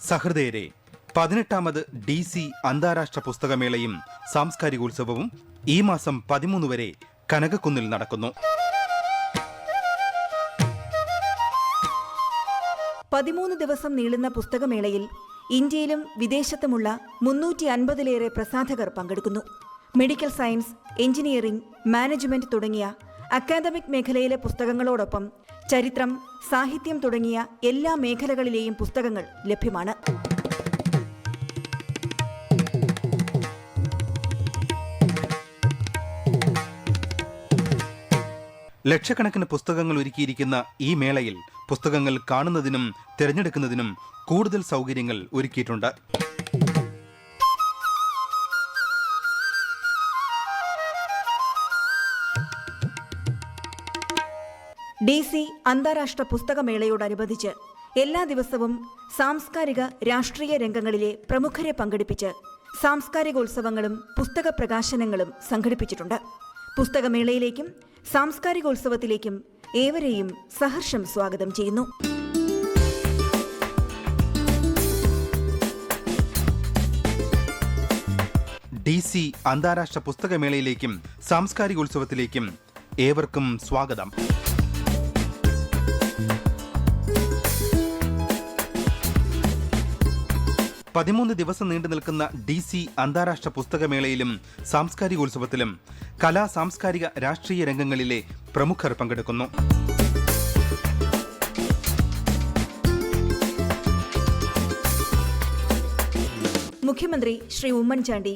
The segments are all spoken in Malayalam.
സഹൃദയരെ, 18ാമത് DC അന്താരാഷ്ട്ര പുസ്തകമേളയും സാംസ്കാരികോത്സവവും ഈ മാസം 13 വരെ കനകക്കുന്നിൽ നടക്കുന്നു. 13 ദിവസം നീളുന്ന പുസ്തകമേളയിൽ ഇന്ത്യയിലും വിദേശത്തുമുള്ള 350-ലേറെ പ്രസാധകർ പങ്കെടുക്കുന്നു. മെഡിക്കൽ സയൻസ്, എഞ്ചിനീയറിംഗ്, മാനേജ്മെന്റ് തുടങ്ങിയ അക്കാദമിക് മേഖലയിലെ പുസ്തകങ്ങളോടൊപ്പം ചരിത്രം, സാഹിത്യം തുടങ്ങിയ എല്ലാ മേഖലകളിലെയും പുസ്തകങ്ങൾ ലഭ്യമാണ്. ലക്ഷക്കണക്കിന് പുസ്തകങ്ങൾ ഒരുക്കിയിരിക്കുന്ന ഈ മേളയിൽ പുസ്തകങ്ങൾ കാണുന്നതിനും തിരഞ്ഞെടുക്കുന്നതിനും കൂടുതൽ സൗകര്യങ്ങൾ ഒരുക്കിയിട്ടുണ്ട്. DC അന്താരാഷ്ട്ര പുസ്തകമേളയോടനുബന്ധിച്ച് എല്ലാ ദിവസവും സാംസ്കാരിക രാഷ്ട്രീയ രംഗങ്ങളിലെ പ്രമുഖരെ പങ്കെടുപ്പിച്ച് സാംസ്കാരികോത്സവങ്ങളും പുസ്തക പ്രകാശനങ്ങളും സംഘടിപ്പിച്ചിട്ടുണ്ട്. പുസ്തകമേളയിലേക്കും സാംസ്കാരികോത്സവത്തിലേക്കും ഏവരെയും സഹർഷം സ്വാഗതം ചെയ്യുന്നു. DC അന്താരാഷ്ട്ര പുസ്തകമേളയിലേക്കും സാംസ്കാരികോത്സവത്തിലേക്കും ഏവർക്കും സ്വാഗതം. 13 ദിവസം നീണ്ടു നിൽക്കുന്ന DC അന്താരാഷ്ട്ര പുസ്തകമേളയിലും സാംസ്കാരികോത്സവത്തിലും കലാ സാംസ്കാരിക രാഷ്ട്രീയ രംഗങ്ങളിലെ പ്രമുഖർ പങ്കെടുക്കുന്നു. മുഖ്യമന്ത്രി ശ്രീ ഉമ്മൻചാണ്ടി,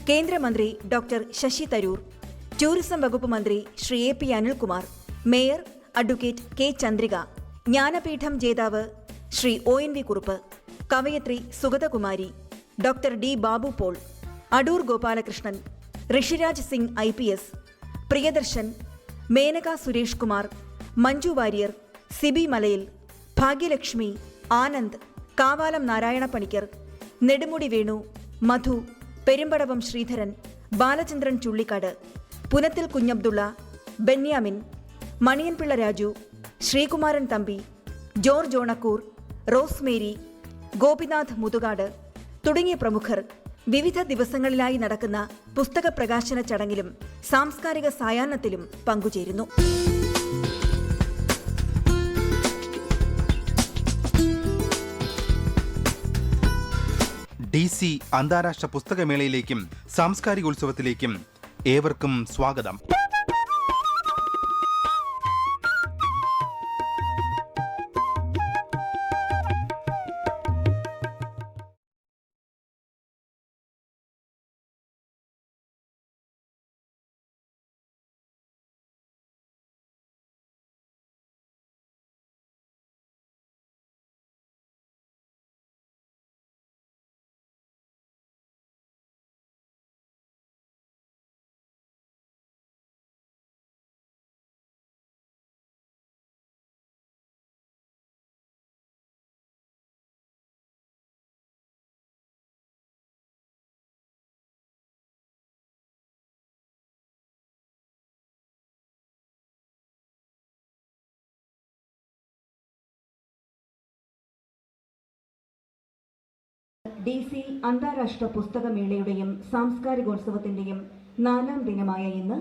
കേന്ദ്രമന്ത്രി ഡോക്ടർ ശശി തരൂർ, ടൂറിസം വകുപ്പ് മന്ത്രി Shri AP Anilkumar, mayor advocate K Chandrika, Jnanpith ജേതാവ് ശ്രീ ONV കുറുപ്പ്, കവയത്രി Sugathakumari, doctor D Babu Paul, Adoor Gopalakrishnan, Rishiraj Singh IPS, Priyadarshan, Menaka Suresh Kumar, Manju Warrier, Sibi Malayil, Bhagyalakshmi, Anand, Kavalam Narayana Panicker, Nedumudi Venu, Madhu, Perumbadavam Sreedharan, Balachandran Chullikkadu, Punathil Kunjabdulla, Benyamin, Maniyanpilla Raju, Sreekumaran Thampi, George Onakkoor, Rosemary, Gopinath Muthukad തുടങ്ങിയ പ്രമുഖർ വിവിധ ദിവസങ്ങളിലായി നടക്കുന്ന പുസ്തക പ്രകാശന ചടങ്ങിലും സാംസ്കാരിക സായാഹ്നത്തിലും പങ്കുചേരുന്നു. DC അന്താരാഷ്ട്ര പുസ്തകമേളയിലേക്കും സാംസ്കാരികോത്സവത്തിലേക്കും ഏവർക്കും സ്വാഗതം. DC അന്താരാഷ്ട്ര പുസ്തകമേളയുടെയും സാംസ്കാരികോത്സവത്തിന്റെയും 4ാം ദിനമായ ഇന്ന്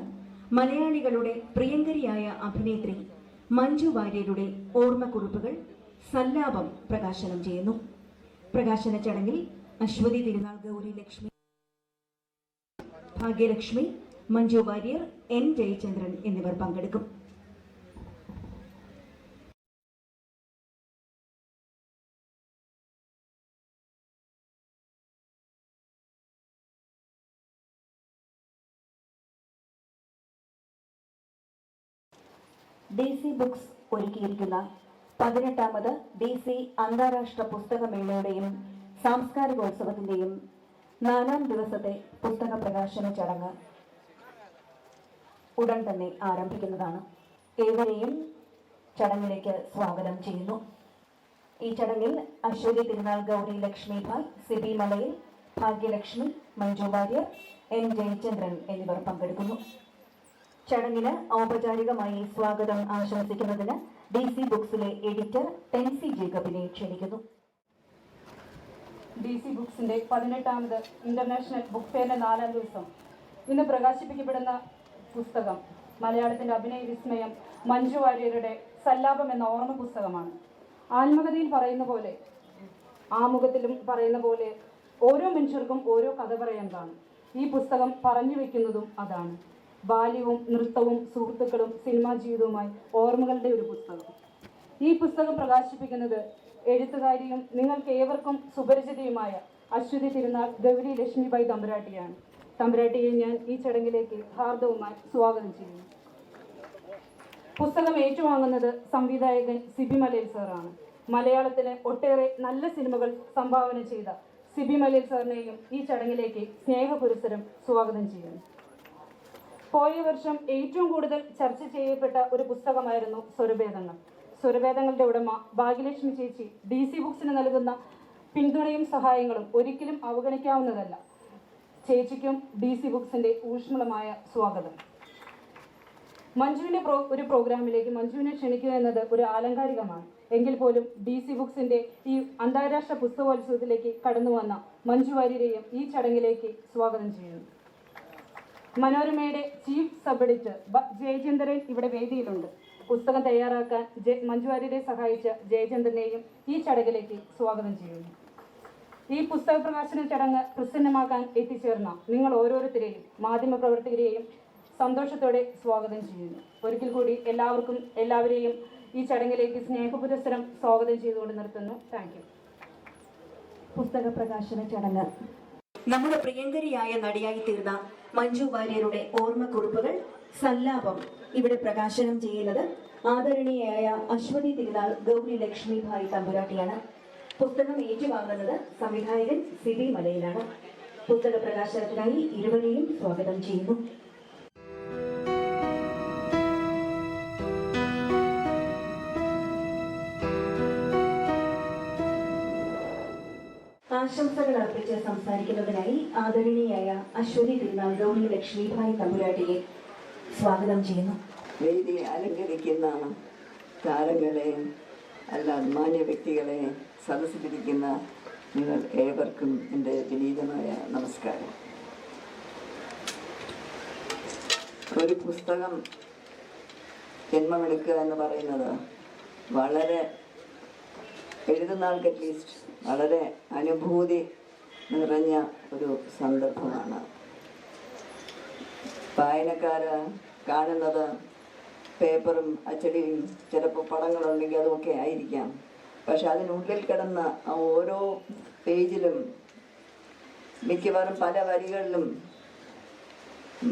മലയാളികളുടെ പ്രിയങ്കരിയായ അഭിനേത്രി മഞ്ജു വാര്യരുടെ ഓർമ്മക്കുറിപ്പുകൾ സല്ലാപം പ്രകാശനം ചെയ്യുന്നു. പ്രകാശന ചടങ്ങിൽ അശ്വതി തിരുനാൾ ഗൗരി ലക്ഷ്മി, ഭാഗ്യലക്ഷ്മി, മഞ്ജു വാര്യർ, N ജയചന്ദ്രൻ എന്നിവർ പങ്കെടുക്കും. DC ബുക്സ് ഒരുക്കിയിരിക്കുന്ന 18ാമത് DC അന്താരാഷ്ട്ര പുസ്തകമേളയുടെയും സാംസ്കാരികോത്സവത്തിന്റെയും 4ാം ദിവസത്തെ പുസ്തക പ്രകാശന ചടങ്ങ് ഉടൻ തന്നെ ആരംഭിക്കുന്നതാണ്. ഏവരെയും ചടങ്ങിലേക്ക് സ്വാഗതം ചെയ്യുന്നു. ഈ ചടങ്ങിൽ അശ്വതി തിരുനാൾ ഗൗരി ലക്ഷ്മി ഭായ്, സിബി മലയിൽ, ഭാഗ്യലക്ഷ്മി, മഞ്ജു വാര്യർ, N ജയചന്ദ്രൻ എന്നിവർ പങ്കെടുക്കുന്നു. ചടങ്ങിന് ഔപചാരികമായി സ്വാഗതം ആശംസിക്കുന്നതിന് DC ബുക്സിലെ എഡിറ്റർ ടെൻസി ജേക്കബിനെ ക്ഷണിക്കുന്നു. DC ബുക്സിൻ്റെ 18ാമത് ഇൻ്റർനാഷണൽ ബുക്ക് ഫെയറിൻ്റെ 4ാം ദിവസം ഇന്ന് പ്രകാശിപ്പിക്കപ്പെടുന്ന പുസ്തകം മലയാളത്തിൻ്റെ അഭിനയ വിസ്മയം മഞ്ജു വാര്യരുടെ സല്ലാപം എന്ന ഓർമ്മ പുസ്തകമാണ്. ആത്മകഥയിൽ പറയുന്ന പോലെ, ആമുഖത്തിലും പറയുന്ന പോലെ, ഓരോ മനുഷ്യർക്കും ഓരോ കഥ പറയാൻ കാണും. ഈ പുസ്തകം പറഞ്ഞു വെക്കുന്നതും അതാണ്. ബാല്യവും നൃത്തവും സുഹൃത്തുക്കളും സിനിമാ ജീവിതവുമായി ഓർമ്മകളുടെ ഒരു പുസ്തകം. ഈ പുസ്തകം പ്രകാശിപ്പിക്കുന്നത് എഴുത്തുകാരിയും നിങ്ങൾക്ക് ഏവർക്കും സുപരിചിതയുമായ അശ്വതി തിരുനാൾ ഗൗരി ലക്ഷ്മിബായി തമ്പുരാട്ടിയാണ്. തമ്പുരാട്ടിയെ ഞാൻ ഈ ചടങ്ങിലേക്ക് ഹാർദവുമായി സ്വാഗതം ചെയ്യുന്നു. പുസ്തകം ഏറ്റുവാങ്ങുന്നത് സംവിധായകൻ സിബി മലയിൽ സാറാണ്. മലയാളത്തിന് ഒട്ടേറെ നല്ല സിനിമകൾ സംഭാവന ചെയ്ത സിബി മലയിൽ സാറിനെയും ഈ ചടങ്ങിലേക്ക് സ്നേഹപുരസ്സരം സ്വാഗതം ചെയ്യുന്നു. പോയ വർഷം ഏറ്റവും കൂടുതൽ ചർച്ച ചെയ്യപ്പെട്ട ഒരു പുസ്തകമായിരുന്നു സ്വരഭേദങ്ങൾ. സ്വരഭേദങ്ങളുടെ ഉടമ ഭാഗ്യലക്ഷ്മി ചേച്ചി DC ബുക്സിന് നൽകുന്ന പിന്തുണയും സഹായങ്ങളും ഒരിക്കലും അവഗണിക്കാവുന്നതല്ല. ചേച്ചിക്കും DC ബുക്സിൻ്റെ ഊഷ്മളമായ സ്വാഗതം. മഞ്ജുവിൻ്റെ ഒരു പ്രോഗ്രാമിലേക്ക് മഞ്ജുവിനെ ക്ഷണിക്കുക എന്നത് ഒരു ആലങ്കാരികമാണ്. എങ്കിൽ പോലും DC ബുക്സിൻ്റെ ഈ അന്താരാഷ്ട്ര പുസ്തകോത്സവത്തിലേക്ക് കടന്നു വന്ന മഞ്ജു വാര്യരെയും ഈ ചടങ്ങിലേക്ക് സ്വാഗതം ചെയ്യുന്നു. മനോരമയുടെ ചീഫ് സബ് എഡിറ്റർ ജയചന്ദ്രൻ ഇവിടെ വേദിയിലുണ്ട്. പുസ്തകം തയ്യാറാക്കാൻ മഞ്ജു വാര്യരെ സഹായിച്ച ജയചന്ദ്രനെയും ഈ ചടങ്ങിലേക്ക് സ്വാഗതം ചെയ്യുന്നു. ഈ പുസ്തക പ്രകാശന ചടങ്ങ് പ്രസന്നമാക്കാൻ എത്തിച്ചേർന്ന നിങ്ങൾ ഓരോരുത്തരെയും മാധ്യമപ്രവർത്തകരെയും സന്തോഷത്തോടെ സ്വാഗതം ചെയ്യുന്നു. ഒരിക്കൽ കൂടി എല്ലാവരെയും ഈ ചടങ്ങിലേക്ക് സ്നേഹപുരസ്സരം സ്വാഗതം ചെയ്തുകൊണ്ട് നിർത്തുന്നു. Thank you. പുസ്തക പ്രകാശന ചടങ്ങ് നമ്മുടെ പ്രിയങ്കരിയായ നടിയായി തീർന്ന മഞ്ജു വാര്യരുടെ ഓർമ്മക്കുറിപ്പുകൾ സല്ലാപം ഇവിടെ പ്രകാശനം ചെയ്യുന്നത് ആദരണീയയായ അശ്വതി തിരുനാൾ ഗൗരി ലക്ഷ്മിഭായ് തമ്പുരാട്ടിയാണ്. പുസ്തകം ഏറ്റുവാങ്ങുന്നത് സംവിധായകൻ സിബി മലയിലാണ്. പുസ്തക പ്രകാശനത്തിനായി ഇരുവരെയും സ്വാഗതം ചെയ്യുന്നു. ആശംസകൾ അർപ്പിച്ച് സംസാരിക്കുന്നതിനായി ആദരണീയായ അശ്വതി തിരുനാൾ ഗൗരി ലക്ഷ്മിഭായ് തമ്പുരാട്ടിയെ സ്വാഗതം ചെയ്യുന്നു. വേദി അലങ്കരിക്കുന്ന താരങ്ങളെ, അല്ല മാന്യ വ്യക്തികളെ, സദസ്സിലിരിക്കുന്ന നിങ്ങൾ ഏവർക്കും എൻ്റെ വിനീതമായ നമസ്കാരം. ഒരു പുസ്തകം ജന്മമെടുക്കുക എന്ന് പറയുന്നത് വളരെ എഴുതുന്ന ആൾക്ക് അറ്റ്ലീസ്റ്റ് വളരെ അനുഭൂതി നിറഞ്ഞ ഒരു സന്ദർഭമാണ്. വായനക്കാർ കാണുന്നത് പേപ്പറും അച്ചടിയും ചിലപ്പോൾ പടങ്ങളുണ്ടെങ്കിൽ അതുമൊക്കെ ആയിരിക്കാം. പക്ഷെ അതിനുള്ളിൽ കിടന്ന ആ ഓരോ പേജിലും മിക്കവാറും പല വരികളിലും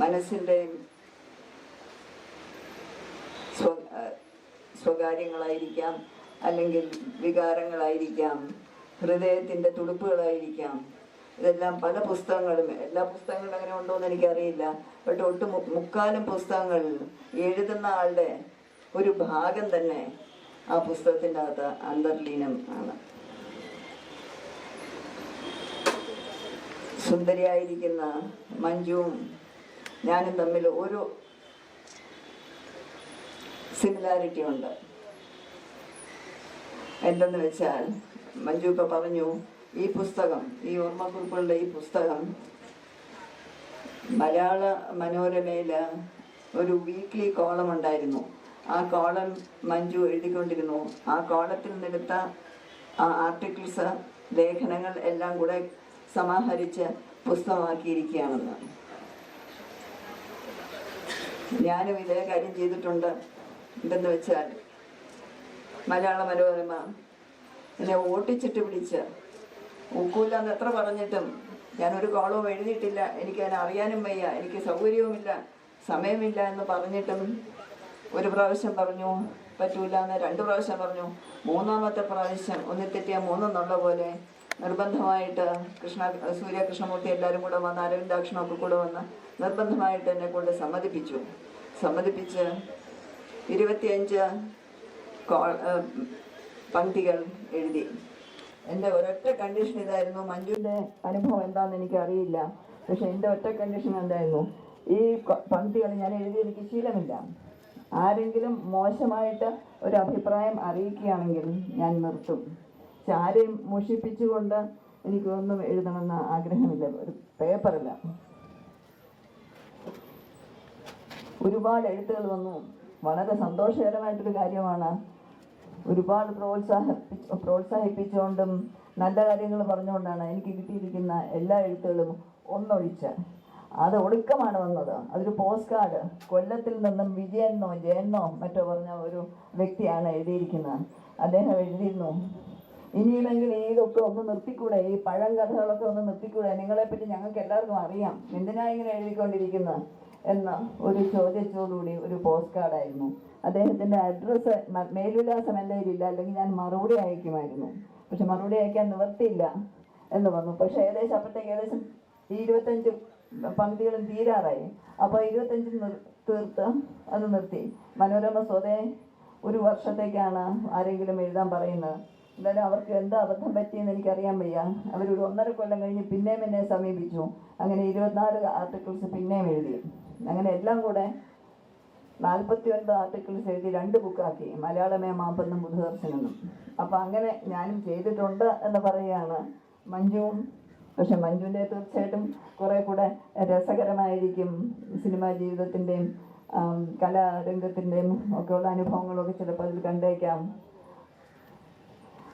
മനസ്സിൻ്റെ സ്വകാര്യങ്ങളായിരിക്കാം, അല്ലെങ്കിൽ വികാരങ്ങളായിരിക്കാം, ഹൃദയത്തിൻ്റെ തുടുപ്പുകളായിരിക്കാം. ഇതെല്ലാം പല പുസ്തകങ്ങളും, എല്ലാ പുസ്തകങ്ങളും അങ്ങനെ ഉണ്ടോ എന്ന് എനിക്കറിയില്ല. പക്ഷെ മുക്കാലും പുസ്തകങ്ങളിൽ എഴുതുന്ന ആളുടെ ഒരു ഭാഗം തന്നെ ആ പുസ്തകത്തിൻ്റെ അകത്ത് അന്തർലീനം ആണ്. സുന്ദരിയായിരിക്കുന്ന മഞ്ജുവും ഞാനും തമ്മിൽ ഒരു സിമിലാരിറ്റി ഉണ്ട്. എന്തെന്ന് വെച്ചാൽ, മഞ്ജു ഇപ്പോൾ പറഞ്ഞു, ഈ പുസ്തകം, ഈ ഓർമ്മക്കുറിപ്പുകളുടെ ഈ പുസ്തകം മലയാള മനോരമയിൽ ഒരു വീക്ക്ലി കോളം ഉണ്ടായിരുന്നു. ആ കോളം മഞ്ജു എഴുതിക്കൊണ്ടിരുന്നു. ആ കോളത്തിൽ നിന്നെടുത്ത ആ ആർട്ടിക്കിൾസ്, ലേഖനങ്ങൾ എല്ലാം കൂടെ സമാഹരിച്ച് പുസ്തകമാക്കിയിരിക്കുകയാണെന്ന്. ഞാനും ഇതേ കാര്യം ചെയ്തിട്ടുണ്ട്. എന്തെന്ന് വെച്ചാൽ, മലയാള മനോരമ എന്നെ ഓട്ടിച്ചിട്ട് പിടിച്ച് ഒക്കൂലെന്ന് എത്ര പറഞ്ഞിട്ടും ഞാനൊരു കോളവും എഴുതിയിട്ടില്ല. എനിക്കതിനെ അറിയാനും വയ്യ, എനിക്ക് സൗകര്യവുമില്ല, സമയമില്ല എന്ന് പറഞ്ഞിട്ടും ഒരു പ്രാവശ്യം പറഞ്ഞു പറ്റൂല എന്ന്, 2 പ്രാവശ്യം പറഞ്ഞു, 3ാമത്തെ പ്രാവശ്യം ഒന്നിത്തെറ്റിയ 3 പോലെ നിർബന്ധമായിട്ട് സൂര്യ കൃഷ്ണമൂർത്തി എല്ലാവരും കൂടെ വന്ന്, അരവിന്ദാക്ഷനൊക്കെ കൂടെ വന്ന് നിർബന്ധമായിട്ട് എന്നെ കൊണ്ട് സമ്മതിപ്പിച്ച് 25 പങ്ക്തികൾ എഴുതി. എൻ്റെ ഒരൊറ്റ കണ്ടീഷൻ ഇതായിരുന്നു. മഞ്ജുവിൻ്റെ അനുഭവം എന്താണെന്ന് എനിക്കറിയില്ല, പക്ഷെ എൻ്റെ ഒറ്റ കണ്ടീഷൻ എന്തായിരുന്നു, ഈ പങ്ക്തികൾ ഞാൻ എഴുതി എനിക്ക് ശീലമില്ല. ആരെങ്കിലും മോശമായിട്ട് ഒരു അഭിപ്രായം അറിയിക്കുകയാണെങ്കിൽ ഞാൻ നിർത്തും. ആരെയും മുഷിപ്പിച്ചുകൊണ്ട് എനിക്കൊന്നും എഴുതണമെന്ന് ആഗ്രഹമില്ല, ഒരു പേപ്പറില്ല. ഒരുപാട് എഴുത്തുകൾ വന്നു. വളരെ സന്തോഷകരമായിട്ടൊരു കാര്യമാണ്. ഒരുപാട് പ്രോത്സാഹിപ്പിച്ചുകൊണ്ടും നല്ല കാര്യങ്ങൾ പറഞ്ഞുകൊണ്ടാണ് എനിക്ക് കിട്ടിയിരിക്കുന്ന എല്ലാ എഴുത്തുകളും ഒന്നൊഴിച്ച്. അത് ഒടുക്കമാണ് വന്നത്. അതൊരു പോസ്റ്റ് കാർഡ് കൊല്ലത്തിൽ നിന്നും ജയനോ മറ്റോ പറഞ്ഞ ഒരു വ്യക്തിയാണ് എഴുതിയിരിക്കുന്നത്. അദ്ദേഹം എഴുതിയിരുന്നു, ഇനിയുമെങ്കിൽ ഇതൊക്കെ ഒന്ന് നിർത്തിക്കൂടെ, ഈ പഴങ്കഥകളൊക്കെ ഒന്ന് നിർത്തിക്കൂടെ, നിങ്ങളെപ്പറ്റി ഞങ്ങൾക്ക് എല്ലാവർക്കും അറിയാം, എന്തിനാ ഇങ്ങനെ എഴുതിക്കൊണ്ടിരിക്കുന്നത് എന്ന ഒരു ചോദ്യത്തോടുകൂടി ഒരു പോസ്റ്റ് കാർഡായിരുന്നു. അദ്ദേഹത്തിൻ്റെ അഡ്രസ്സ് മേൽവിലാസം എൻ്റെ കയ്യിലില്ല, അല്ലെങ്കിൽ ഞാൻ മറുപടി അയക്കുമായിരുന്നു. പക്ഷെ മറുപടി അയക്കാൻ നിവർത്തിയില്ല എന്ന് വന്നു. പക്ഷേ അപ്പോഴത്തേക്ക് ഏകദേശം ഈ 25 പങ്ക്തികളും തീരാറായി. അപ്പോൾ 25 തീർത്ത് അത് നിർത്തി. മനോരമ സ്വതേ 1 വർഷത്തേക്കാണ് ആരെങ്കിലും എഴുതാൻ പറയുന്നത്. എന്തായാലും അവർക്ക് എന്താ അബദ്ധം പറ്റിയെന്ന് എനിക്കറിയാൻ വയ്യ. അവരൊരു 1.5 കൊല്ലം കഴിഞ്ഞ് പിന്നെയും എന്നെ സമീപിച്ചു. അങ്ങനെ 24 ആർട്ടിക്കിൾസ് പിന്നെയും എഴുതി. അങ്ങനെ എല്ലാം കൂടെ 49 ആർട്ടിക്കിൾസ് എഴുതി 2 ബുക്കാക്കി, മലയാളമേ മാപ്പെന്നും ബുധദർശനെന്നും. അപ്പം അങ്ങനെ ഞാനും ചെയ്തിട്ടുണ്ട് എന്ന് പറയുകയാണ് മഞ്ജുവും. പക്ഷെ മഞ്ജുവിൻ്റെ തീർച്ചയായിട്ടും കുറേ കൂടെ രസകരമായിരിക്കും. സിനിമാ ജീവിതത്തിൻ്റെയും കലാരംഗത്തിൻ്റെയും ഒക്കെയുള്ള അനുഭവങ്ങളൊക്കെ ചിലപ്പോൾ അതിൽ കണ്ടേക്കാം.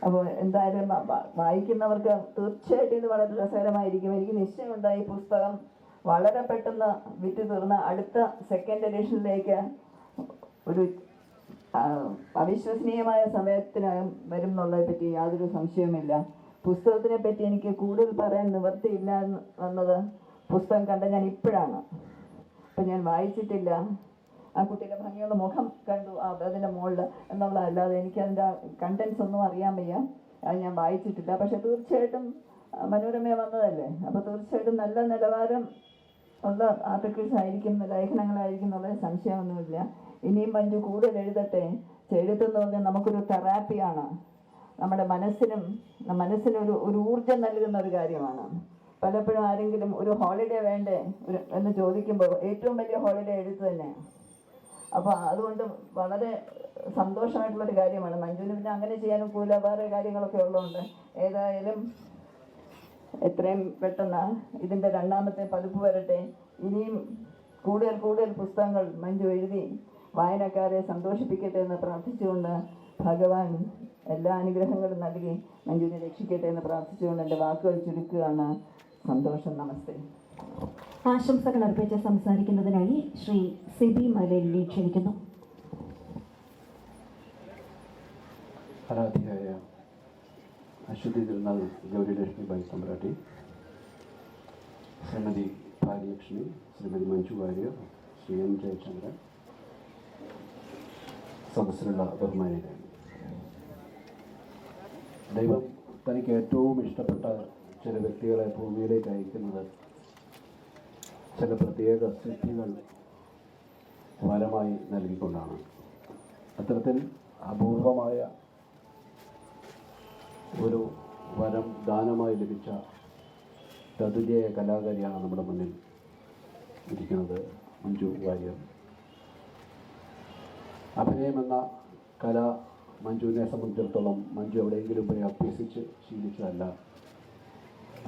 അപ്പോൾ എന്തായാലും വായിക്കുന്നവർക്ക് തീർച്ചയായിട്ടും ഇത് വളരെ രസകരമായിരിക്കും. എനിക്ക് നിശ്ചയമുണ്ടായി പുസ്തകം വളരെ പെട്ടെന്ന് വിറ്റ് തീർന്ന് അടുത്ത 2nd എഡിഷനിലേക്ക് ഒരു അവിശ്വസനീയമായ സമയത്തിനകം വരും എന്നുള്ളതിനെ പറ്റി യാതൊരു സംശയവുമില്ല. പുസ്തകത്തിനെ പറ്റി എനിക്ക് കൂടുതൽ പറയാൻ നിവർത്തിയില്ല എന്നത് പുസ്തകം കണ്ട ഞാൻ ഇപ്പോഴാണ്. അപ്പം ഞാൻ വായിച്ചിട്ടില്ല. ആ കുട്ടിയുടെ ഭംഗിയുള്ള മുഖം കണ്ടു അതിൻ്റെ മുകളിൽ എന്നുള്ളതല്ലാതെ എനിക്കതിൻ്റെ കണ്ടൻസ് ഒന്നും അറിയാൻ വയ്യ. അത് ഞാൻ വായിച്ചിട്ടില്ല. പക്ഷെ തീർച്ചയായിട്ടും മനോരമ വന്നതല്ലേ, അപ്പോൾ തീർച്ചയായിട്ടും നല്ല നിലവാരം ഉള്ള ആർട്ടിക്കിൾസ് ആയിരിക്കും, ലേഖനങ്ങളായിരിക്കും എന്നുള്ള സംശയമൊന്നുമില്ല. ഇനിയും മഞ്ജു കൂടുതൽ എഴുതട്ടെ. എഴുത്തെന്ന് പറഞ്ഞാൽ നമുക്കൊരു തെറാപ്പിയാണ്. നമ്മുടെ മനസ്സിനൊരു ഊർജം നൽകുന്ന ഒരു കാര്യമാണ്. പലപ്പോഴും ആരെങ്കിലും ഒരു ഹോളിഡേ വേണ്ടേ എന്ന് ചോദിക്കുമ്പോൾ ഏറ്റവും വലിയ ഹോളിഡേ എഴുത്ത് തന്നെയാണ്. അപ്പോൾ അതുകൊണ്ട് വളരെ സന്തോഷമായിട്ടുള്ളൊരു കാര്യമാണ്. മഞ്ജുവിന് പിന്നെ അങ്ങനെ ചെയ്യാനും കൂല വേറെ കാര്യങ്ങളൊക്കെ ഉള്ളതുകൊണ്ട് ഏതായാലും എത്രയും പെട്ടെന്ന് ഇതിൻ്റെ 2ാമത്തെ പതിപ്പ് വരട്ടെ. ഇനിയും കൂടുതൽ പുസ്തകങ്ങൾ മഞ്ജു എഴുതി വായനക്കാരെ സന്തോഷിപ്പിക്കട്ടെ എന്ന് പ്രാർത്ഥിച്ചുകൊണ്ട് ഭഗവാൻ എല്ലാ അനുഗ്രഹങ്ങളും നൽകി മഞ്ജുവിനെ രക്ഷിക്കട്ടെ എന്ന് പ്രാർത്ഥിച്ചുകൊണ്ട് എൻ്റെ വാക്കുകൾ ചുരുക്കുകയാണ്. സന്തോഷം. നമസ്തേ. ആശംസകൾ അർപ്പിച്ച് സംസാരിക്കുന്നതിനായി ശ്രീ സിബി മലയിലിനെ ക്ഷണിക്കുന്നു. ആരാധ്യയായ അശ്വതി തിരുനാൾ ഗൗരി ലക്ഷ്മിബായി തമ്പുരാട്ടി, ശ്രീമതി ഭാഗ്യലക്ഷ്മി, ശ്രീമതി മഞ്ജു വാര്യർ, ശ്രീ എൻ ജയചന്ദ്രൻ, സദസ്സിലുള്ള ബഹുമാനികൾ, ദൈവം തനിക്ക് ഏറ്റവും ഇഷ്ടപ്പെട്ട ചില വ്യക്തികളെ ഭൂമിയിലേക്ക് അയക്കുന്നത് ചില പ്രത്യേക സിദ്ധികൾ ഫലമായി നൽകിക്കൊണ്ടാണ്. അത്തരത്തിൽ അപൂർവമായ ഒരു വരം ദാനമായി ലഭിച്ച തതുല്യ കലാകാരിയാണ് നമ്മുടെ മുന്നിൽ ഇരിക്കുന്നത്, മഞ്ജു വാര്യർ. അഭിനയമെന്ന കല മഞ്ജുവിനെ സംബന്ധിച്ചിടത്തോളം മഞ്ജു എവിടെയെങ്കിലും പോയി അഭ്യസിച്ച് ശീലിച്ചതല്ല.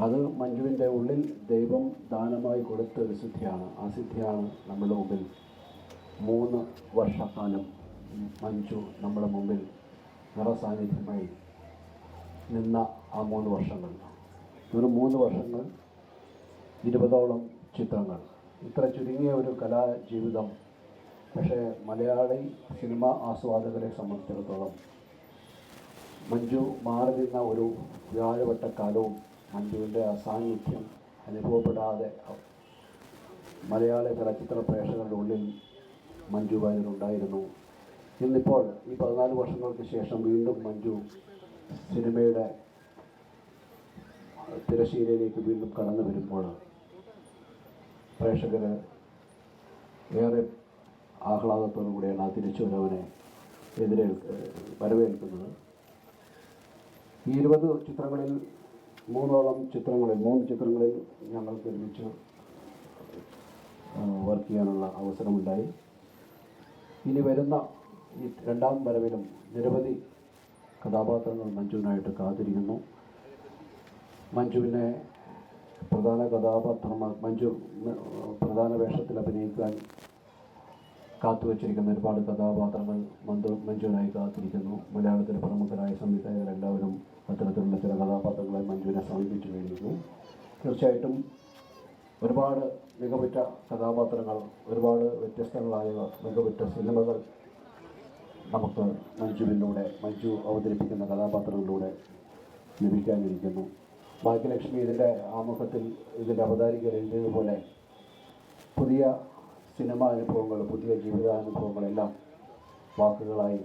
അത് മഞ്ജുവിൻ്റെ ഉള്ളിൽ ദൈവം ദാനമായി കൊടുത്ത ഒരു സിദ്ധിയാണ്. ആ സിദ്ധിയാണ് നമ്മുടെ മുമ്പിൽ 3 വർഷക്കാലം മഞ്ജു നമ്മുടെ മുമ്പിൽ നിറസാന്നിധ്യമായി നിന്ന ആ 3 വർഷങ്ങൾ. ഒരു 3 വർഷങ്ങൾ 20ഓളം ചിത്രങ്ങൾ. ഇത്ര ചുരുങ്ങിയ ഒരു കലാജീവിതം. പക്ഷേ മലയാളി സിനിമ ആസ്വാദകരെ സംബന്ധിച്ചിടത്തോളം മഞ്ജു മാറി നിന്ന ഒരു വ്യാഴവട്ട കാലവും മഞ്ജുവിൻ്റെ അസാന്നിധ്യം അനുഭവപ്പെടാതെ മലയാള ചലച്ചിത്ര പ്രേക്ഷകരുടെ ഉള്ളിൽ മഞ്ജു വാര്യരുണ്ടായിരുന്നു. ഇന്നിപ്പോൾ ഈ 14 വർഷങ്ങൾക്ക് ശേഷം വീണ്ടും മഞ്ജു സിനിമയുടെ തിരശ്ശീലയിലേക്ക് വീണ്ടും കടന്നു വരുമ്പോൾ പ്രേക്ഷകർ ഏറെ ആഹ്ലാദത്തോടു കൂടിയാണ് ആ തിരിച്ചുവരവിനെ വരവേൽക്കുന്നത്. ഈ 20 ചിത്രങ്ങളിൽ 3 ചിത്രങ്ങളിൽ ഞങ്ങൾക്ക് ഒരുമിച്ച് വർക്ക് ചെയ്യാനുള്ള അവസരമുണ്ടായി. ഇനി വരുന്ന ഈ 2ാം വരവിലും നിരവധി കഥാപാത്രങ്ങൾ മഞ്ജുവിനായിട്ട് കാത്തിരിക്കുന്നു. മഞ്ജുവിനെ പ്രധാന കഥാപാത്രമായി പ്രധാന വേഷത്തിൽ അഭിനയിക്കാൻ കാത്തുവച്ചിരിക്കുന്ന ഒരുപാട് കഥാപാത്രങ്ങൾ മഞ്ജുവിനായി കാത്തിരിക്കുന്നു. മലയാളത്തിലെ പ്രമുഖരായ സംവിധായകരെല്ലാവരും അത്തരത്തിലുള്ള ചില കഥാപാത്രങ്ങളെ മഞ്ജുവിനെ സമീപിച്ചു കഴിഞ്ഞിരുന്നു. തീർച്ചയായിട്ടും ഒരുപാട് മികവുറ്റ കഥാപാത്രങ്ങൾ, ഒരുപാട് വ്യത്യസ്തങ്ങളായ മികവുറ്റ സിനിമകൾ നമുക്ക് മഞ്ജു അവതരിപ്പിക്കുന്ന കഥാപാത്രങ്ങളിലൂടെ ലഭിക്കാനിരിക്കുന്നു. ഭാഗ്യലക്ഷ്മി ഇതിൻ്റെ ആമുഖത്തിൽ ഇതിൻ്റെ അവതാരികർ എഴുതിയതുപോലെ പുതിയ സിനിമാ അനുഭവങ്ങൾ, പുതിയ ജീവിതാനുഭവങ്ങളെല്ലാം വാക്കുകളായി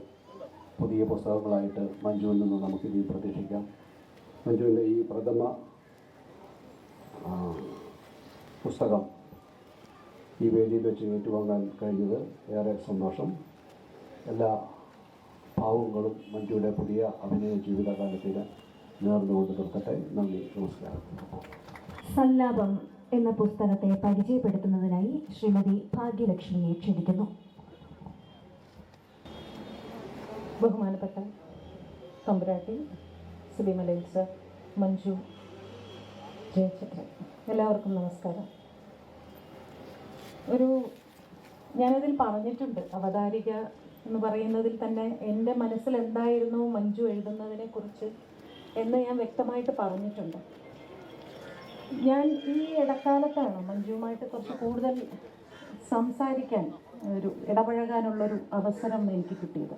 പുതിയ പുസ്തകങ്ങളായിട്ട് മഞ്ജുവിൽ നിന്ന് നമുക്കിനി പ്രതീക്ഷിക്കാം. മഞ്ജുവിൻ്റെ ഈ പ്രഥമ പുസ്തകം ഈ വേദിയിൽ വെച്ച് ഏറ്റുവാങ്ങാൻ കഴിഞ്ഞത് ഏറെ സന്തോഷം. എല്ലാ ഭാവങ്ങളും മഞ്ജുവിൻ്റെ പുതിയ അഭിനയ ജീവിതകാലത്തിന് നേർന്നുകൊണ്ട് നിർത്തട്ടെ. നന്ദി, നമസ്കാരം. സല്ലാപം എന്ന പുസ്തകത്തെ പരിചയപ്പെടുത്തുന്നതിനായി ശ്രീമതി ഭാഗ്യലക്ഷ്മിയെ ക്ഷണിക്കുന്നു. ബഹുമാനപ്പെട്ട തമ്പുരാട്ടി, സിബി മലയിൽ സർ, മഞ്ജു, ജയചന്ദ്രൻ, എല്ലാവർക്കും നമസ്കാരം. ഞാനതിൽ പറഞ്ഞിട്ടുണ്ട്, അവതാരിക എന്ന് പറയുന്നതിൽ തന്നെ എൻ്റെ മനസ്സിൽ എന്തായിരുന്നു മഞ്ജു എഴുതുന്നതിനെക്കുറിച്ച് എന്ന് ഞാൻ വ്യക്തമായിട്ട് പറഞ്ഞിട്ടുണ്ട്. ഞാൻ ഈ ഇടക്കാലത്താണ് മഞ്ജുവുമായിട്ട് കുറച്ച് കൂടുതൽ സംസാരിക്കാൻ, ഇടപഴകാനുള്ളൊരു അവസരം എനിക്ക് കിട്ടിയത്.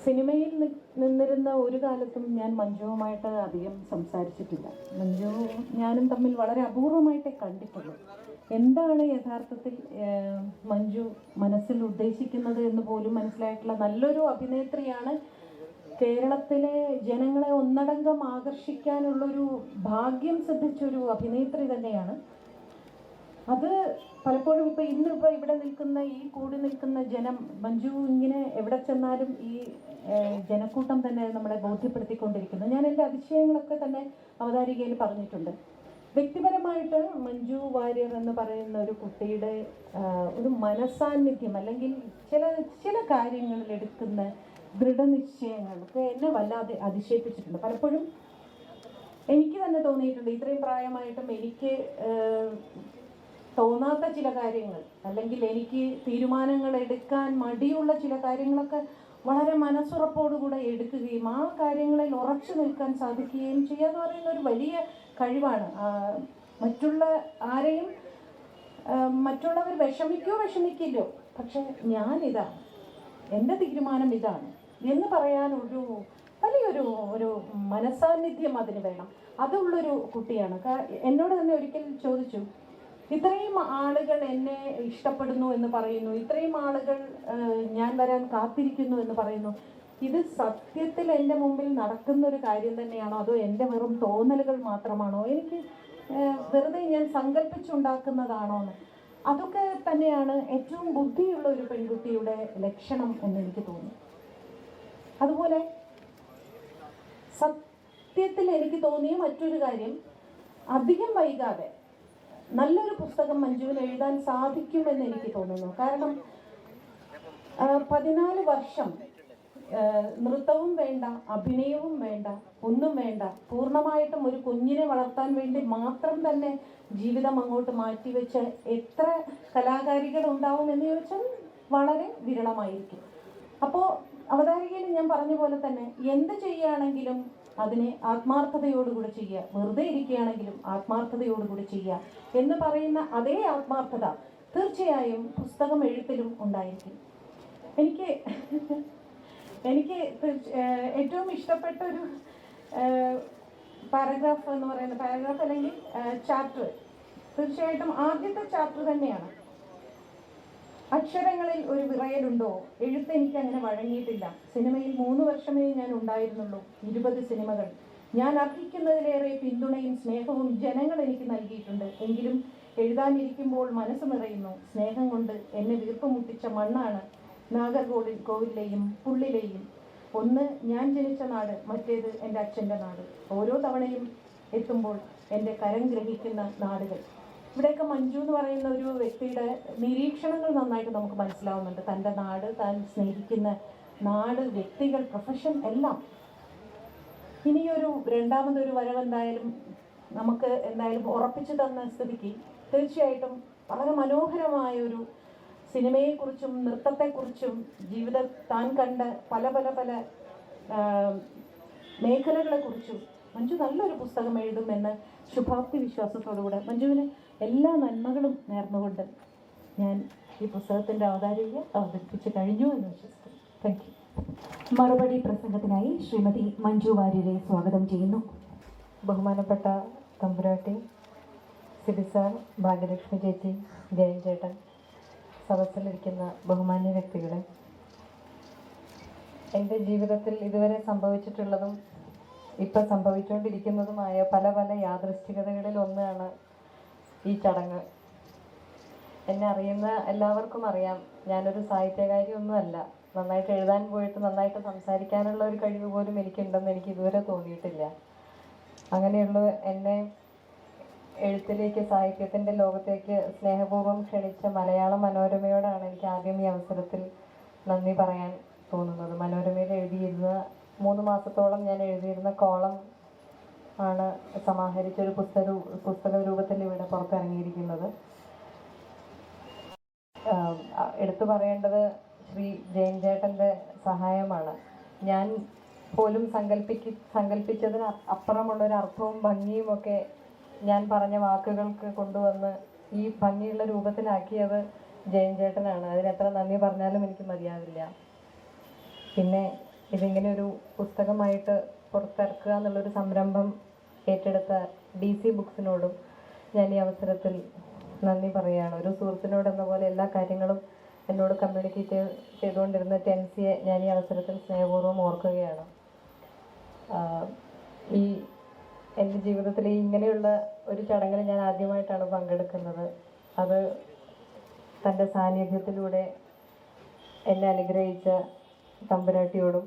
സിനിമയിൽ നിന്നിരുന്ന ഒരു കാലത്തും ഞാൻ മഞ്ജുവുമായിട്ട് അധികം സംസാരിച്ചിട്ടില്ല. മഞ്ജു ഞാനും തമ്മിൽ വളരെ അപൂർവമായിട്ടേ കണ്ടിട്ടുള്ളൂ. എന്താണ് യഥാർത്ഥത്തിൽ മഞ്ജു മനസ്സിൽ ഉദ്ദേശിക്കുന്നത് എന്ന് പോലും മനസ്സിലായിട്ടുള്ള നല്ലൊരു അഭിനേത്രിയാണ്. കേരളത്തിലെ ജനങ്ങളെ ഒന്നടങ്കം ആകർഷിക്കാനുള്ളൊരു ഭാഗ്യം സിദ്ധിച്ചൊരു അഭിനേത്രി തന്നെയാണ്. അത് പലപ്പോഴും ഇന്നിപ്പോൾ ഇവിടെ നിൽക്കുന്ന ഈ കൂടി നിൽക്കുന്ന ജനം, മഞ്ജു ഇങ്ങനെ എവിടെ ചെന്നാലും ഈ ജനക്കൂട്ടം തന്നെ നമ്മളെ ബോധ്യപ്പെടുത്തിക്കൊണ്ടിരിക്കുന്നു. ഞാൻ എൻ്റെ അതിശയങ്ങളൊക്കെ തന്നെ അവതാരികയിൽ പറഞ്ഞിട്ടുണ്ട്. വ്യക്തിപരമായിട്ട് മഞ്ജു വാര്യർ എന്ന് പറയുന്ന ഒരു കുട്ടിയുടെ ഒരു മനസാന്നിധ്യം, അല്ലെങ്കിൽ ചില കാര്യങ്ങളിൽ എടുക്കുന്ന ദൃഢനിശ്ചയങ്ങളൊക്കെ എന്നെ വല്ലാതെ അതിശയിപ്പിച്ചിട്ടുണ്ട്. പലപ്പോഴും എനിക്ക് തന്നെ തോന്നിയിട്ടുണ്ട്, ഇത്രയും പ്രായമായിട്ടും എനിക്ക് തോന്നാത്ത ചില കാര്യങ്ങൾ, അല്ലെങ്കിൽ എനിക്ക് തീരുമാനങ്ങൾ എടുക്കാൻ മടിയുള്ള ചില കാര്യങ്ങളൊക്കെ വളരെ മനസ്സുറപ്പോടുകൂടെ എടുക്കുകയും ആ കാര്യങ്ങളിൽ ഉറച്ചു നിൽക്കാൻ സാധിക്കുകയും ചെയ്യുക എന്ന് പറയുന്ന ഒരു വലിയ കഴിവാണ്. മറ്റുള്ളവർ വിഷമിക്കില്ലോ, പക്ഷെ ഞാനിതാണ്, എൻ്റെ തീരുമാനം ഇതാണ് എന്ന് പറയാൻ വലിയൊരു മനസാന്നിധ്യം അതിന് വേണം. അതുള്ളൊരു കുട്ടിയാണ്. എന്നോട് തന്നെ ഒരിക്കൽ ചോദിച്ചു, ഇത്രയും ആളുകൾ എന്നെ ഇഷ്ടപ്പെടുന്നു എന്ന് പറയുന്നു, ഇത്രയും ആളുകൾ ഞാൻ വരാൻ കാത്തിരിക്കുന്നു എന്ന് പറയുന്നു, ഇത് സത്യത്തിൽ എൻ്റെ മുമ്പിൽ നടക്കുന്നൊരു കാര്യം തന്നെയാണോ, അതോ എൻ്റെ വെറും തോന്നലുകൾ മാത്രമാണോ, എനിക്ക് വെറുതെ ഞാൻ സങ്കല്പിച്ചുണ്ടാക്കുന്നതാണോ എന്ന്. അതൊക്കെ തന്നെയാണ് ഏറ്റവും ബുദ്ധിയുള്ള ഒരു പെൺകുട്ടിയുടെ ലക്ഷണം എന്നെനിക്ക് തോന്നി. അതുപോലെ സത്യത്തിൽ എനിക്ക് തോന്നിയ മറ്റൊരു കാര്യം, അധികം വൈകാതെ നല്ലൊരു പുസ്തകം മഞ്ജുവിന് എഴുതാൻ സാധിക്കുമെന്ന് എനിക്ക് തോന്നുന്നു. കാരണം 14 വർഷം നൃത്തവും വേണ്ട, അഭിനയവും വേണ്ട, ഒന്നും വേണ്ട, പൂർണ്ണമായിട്ടും ഒരു കുഞ്ഞിനെ വളർത്താൻ വേണ്ടി മാത്രം തന്നെ ജീവിതം അങ്ങോട്ട് മാറ്റിവെച്ച് എത്ര കലാകാരികൾ ഉണ്ടാവും എന്ന് ചോദിച്ചാൽ വളരെ വിരളമായിരിക്കും. അപ്പോൾ അവതാരികയിൽ ഞാൻ പറഞ്ഞ പോലെ തന്നെ എന്ത് ചെയ്യുകയാണെങ്കിലും അതിനെ ആത്മാർത്ഥതയോടുകൂടി ചെയ്യുക, വെറുതെ ഇരിക്കുകയാണെങ്കിലും ആത്മാർത്ഥതയോടുകൂടി ചെയ്യുക എന്ന് പറയുന്ന അതേ ആത്മാർത്ഥത തീർച്ചയായും പുസ്തകം എഴുത്തിലും ഉണ്ടായിരിക്കും. എനിക്ക് ഏറ്റവും ഇഷ്ടപ്പെട്ട ഒരു പാരഗ്രാഫ് എന്ന് പറയുന്ന പാരഗ്രാഫ് അല്ലെങ്കിൽ ചാപ്റ്റർ തീർച്ചയായിട്ടും ആദ്യത്തെ ചാപ്റ്റർ തന്നെയാണ്. അക്ഷരങ്ങളിൽ ഒരു വിറയലുണ്ടോ, എഴുത്ത് എനിക്ക് അങ്ങനെ വഴങ്ങിയിട്ടില്ല. സിനിമയിൽ 3 വർഷമേ ഞാൻ ഉണ്ടായിരുന്നുള്ളൂ, 20 സിനിമകൾ. ഞാൻ അർഹിക്കുന്നതിലേറെ പിന്തുണയും സ്നേഹവും ജനങ്ങൾ എനിക്ക് നൽകിയിട്ടുണ്ട്. എങ്കിലും എഴുതാനിരിക്കുമ്പോൾ മനസ്സ് നിറയുന്നു. സ്നേഹം കൊണ്ട് എന്നെ വീർപ്പുമുട്ടിച്ച മണ്ണാണ് നാഗർകോവിലെയും പുള്ളിലെയും. ഒന്ന് ഞാൻ ജനിച്ച നാട്, മറ്റേത് എൻ്റെ അച്ഛൻ്റെ നാട്. ഓരോ തവണയും എത്തുമ്പോൾ എൻ്റെ കരം ഗ്രഹിക്കുന്ന നാടുകൾ. ഇവിടെയൊക്കെ മഞ്ജു എന്ന് പറയുന്ന ഒരു വ്യക്തിയുടെ നിരീക്ഷണങ്ങൾ നന്നായിട്ട് നമുക്ക് മനസ്സിലാവുന്നുണ്ട്. തൻ്റെ നാട്, താൻ സ്നേഹിക്കുന്ന നാട്, വ്യക്തികൾ, പ്രൊഫഷൻ എല്ലാം. ഇനിയൊരു രണ്ടാമതൊരു വരവെന്തായാലും നമുക്ക് എന്തായാലും ഉറപ്പിച്ചു തന്ന സ്ഥിതിക്ക് തീർച്ചയായിട്ടും വളരെ മനോഹരമായൊരു സിനിമയെക്കുറിച്ചും നൃത്തത്തെക്കുറിച്ചും താൻ കണ്ട പല പല പല മേഖലകളെക്കുറിച്ചും മഞ്ജു നല്ലൊരു പുസ്തകം എഴുതുമെന്ന് ശുഭാപ്തി വിശ്വാസത്തോടുകൂടെ മഞ്ജുവിന് എല്ലാ നന്മകളും നേർന്നുകൊണ്ട് ഞാൻ ഈ പുസ്തകത്തിൻ്റെ അവതരിപ്പിച്ച് കഴിഞ്ഞു എന്ന് വിശ്വസിക്കുന്നു. Thank you. മറുപടി പ്രസംഗത്തിനായി ശ്രീമതി മഞ്ജു വാര്യരെ സ്വാഗതം ചെയ്യുന്നു. ബഹുമാനപ്പെട്ട തമ്പുരാട്ടി, സിബി സാർ, ഭാഗ്യലക്ഷ്മി ചേച്ചി, ജയൻ ചേട്ടൻ, സദസ്സിലിരിക്കുന്ന ബഹുമാന്യ വ്യക്തികളെ, എൻ്റെ ജീവിതത്തിൽ ഇതുവരെ സംഭവിച്ചിട്ടുള്ളതും ഇപ്പം സംഭവിച്ചുകൊണ്ടിരിക്കുന്നതുമായ പല പല യാദൃശ്ചികതകളിൽ ഒന്നാണ് ഈ ചടങ്ങ്. എന്നെ അറിയുന്ന എല്ലാവർക്കും അറിയാം, ഞാനൊരു സാഹിത്യകാരിയൊന്നുമല്ല. നന്നായിട്ട് എഴുതാൻ പോയിട്ട് നന്നായിട്ട് സംസാരിക്കാനുള്ള ഒരു കഴിവ് പോലും എനിക്കുണ്ടെന്ന് എനിക്ക് ഇതുവരെ തോന്നിയിട്ടില്ല. അങ്ങനെയുള്ള എന്നെ എഴുത്തിലേക്ക്, സാഹിത്യത്തിൻ്റെ ലോകത്തേക്ക് സ്നേഹപൂർവ്വം ക്ഷണിച്ച മലയാള മനോരമയോടാണ് എനിക്ക് ആദ്യം ഈ അവസരത്തിൽ നന്ദി പറയാൻ തോന്നുന്നത്. മനോരമയിൽ എഴുതിയിരുന്ന 3 മാസത്തോളം ഞാൻ എഴുതിയിരുന്ന കോളം ആണ് സമാഹരിച്ചൊരു പുസ്തക രൂപത്തിൽ ഇവിടെ പുറത്തിറങ്ങിയിരിക്കുന്നത്. എടുത്തു പറയേണ്ടത് ശ്രീ ജയൻ ചേട്ടൻ്റെ സഹായമാണ്. ഞാൻ പോലും സങ്കല്പിച്ചതിന് അപ്പുറമുള്ളൊരു അർത്ഥവും ഭംഗിയും ഒക്കെ ഞാൻ പറഞ്ഞ വാക്കുകൾക്ക് കൊണ്ടുവന്ന് ഈ ഭംഗിയുള്ള രൂപത്തിലാക്കിയത് ജയൻ ചേട്ടനാണ്. അതിനെത്ര നന്ദി പറഞ്ഞാലും എനിക്ക് മതിയാവില്ല. പിന്നെ ഇതിങ്ങനെ ഒരു പുസ്തകമായിട്ട് പുറത്തിറക്കുക എന്നുള്ളൊരു സംരംഭം ഏറ്റെടുത്ത DC ബുക്സിനോടും ഞാൻ ഈ അവസരത്തിൽ നന്ദി പറയുകയാണ്. ഒരു സുഹൃത്തിനോടെന്ന പോലെ എല്ലാ കാര്യങ്ങളും എന്നോട് കമ്മ്യൂണിക്കേറ്റ് ചെയ്തുകൊണ്ടിരുന്ന ടെൻസിയെ ഞാൻ ഈ അവസരത്തിൽ സ്നേഹപൂർവ്വം ഓർക്കുകയാണ്. ഈ എൻ്റെ ജീവിതത്തിൽ ഇങ്ങനെയുള്ള ഒരു ചടങ്ങിൽ ഞാൻ ആദ്യമായിട്ടാണ് പങ്കെടുക്കുന്നത്. അത് തൻ്റെ സാന്നിധ്യത്തിലൂടെ എന്നെ അനുഗ്രഹിച്ച തമ്പുരാട്ടിയോടും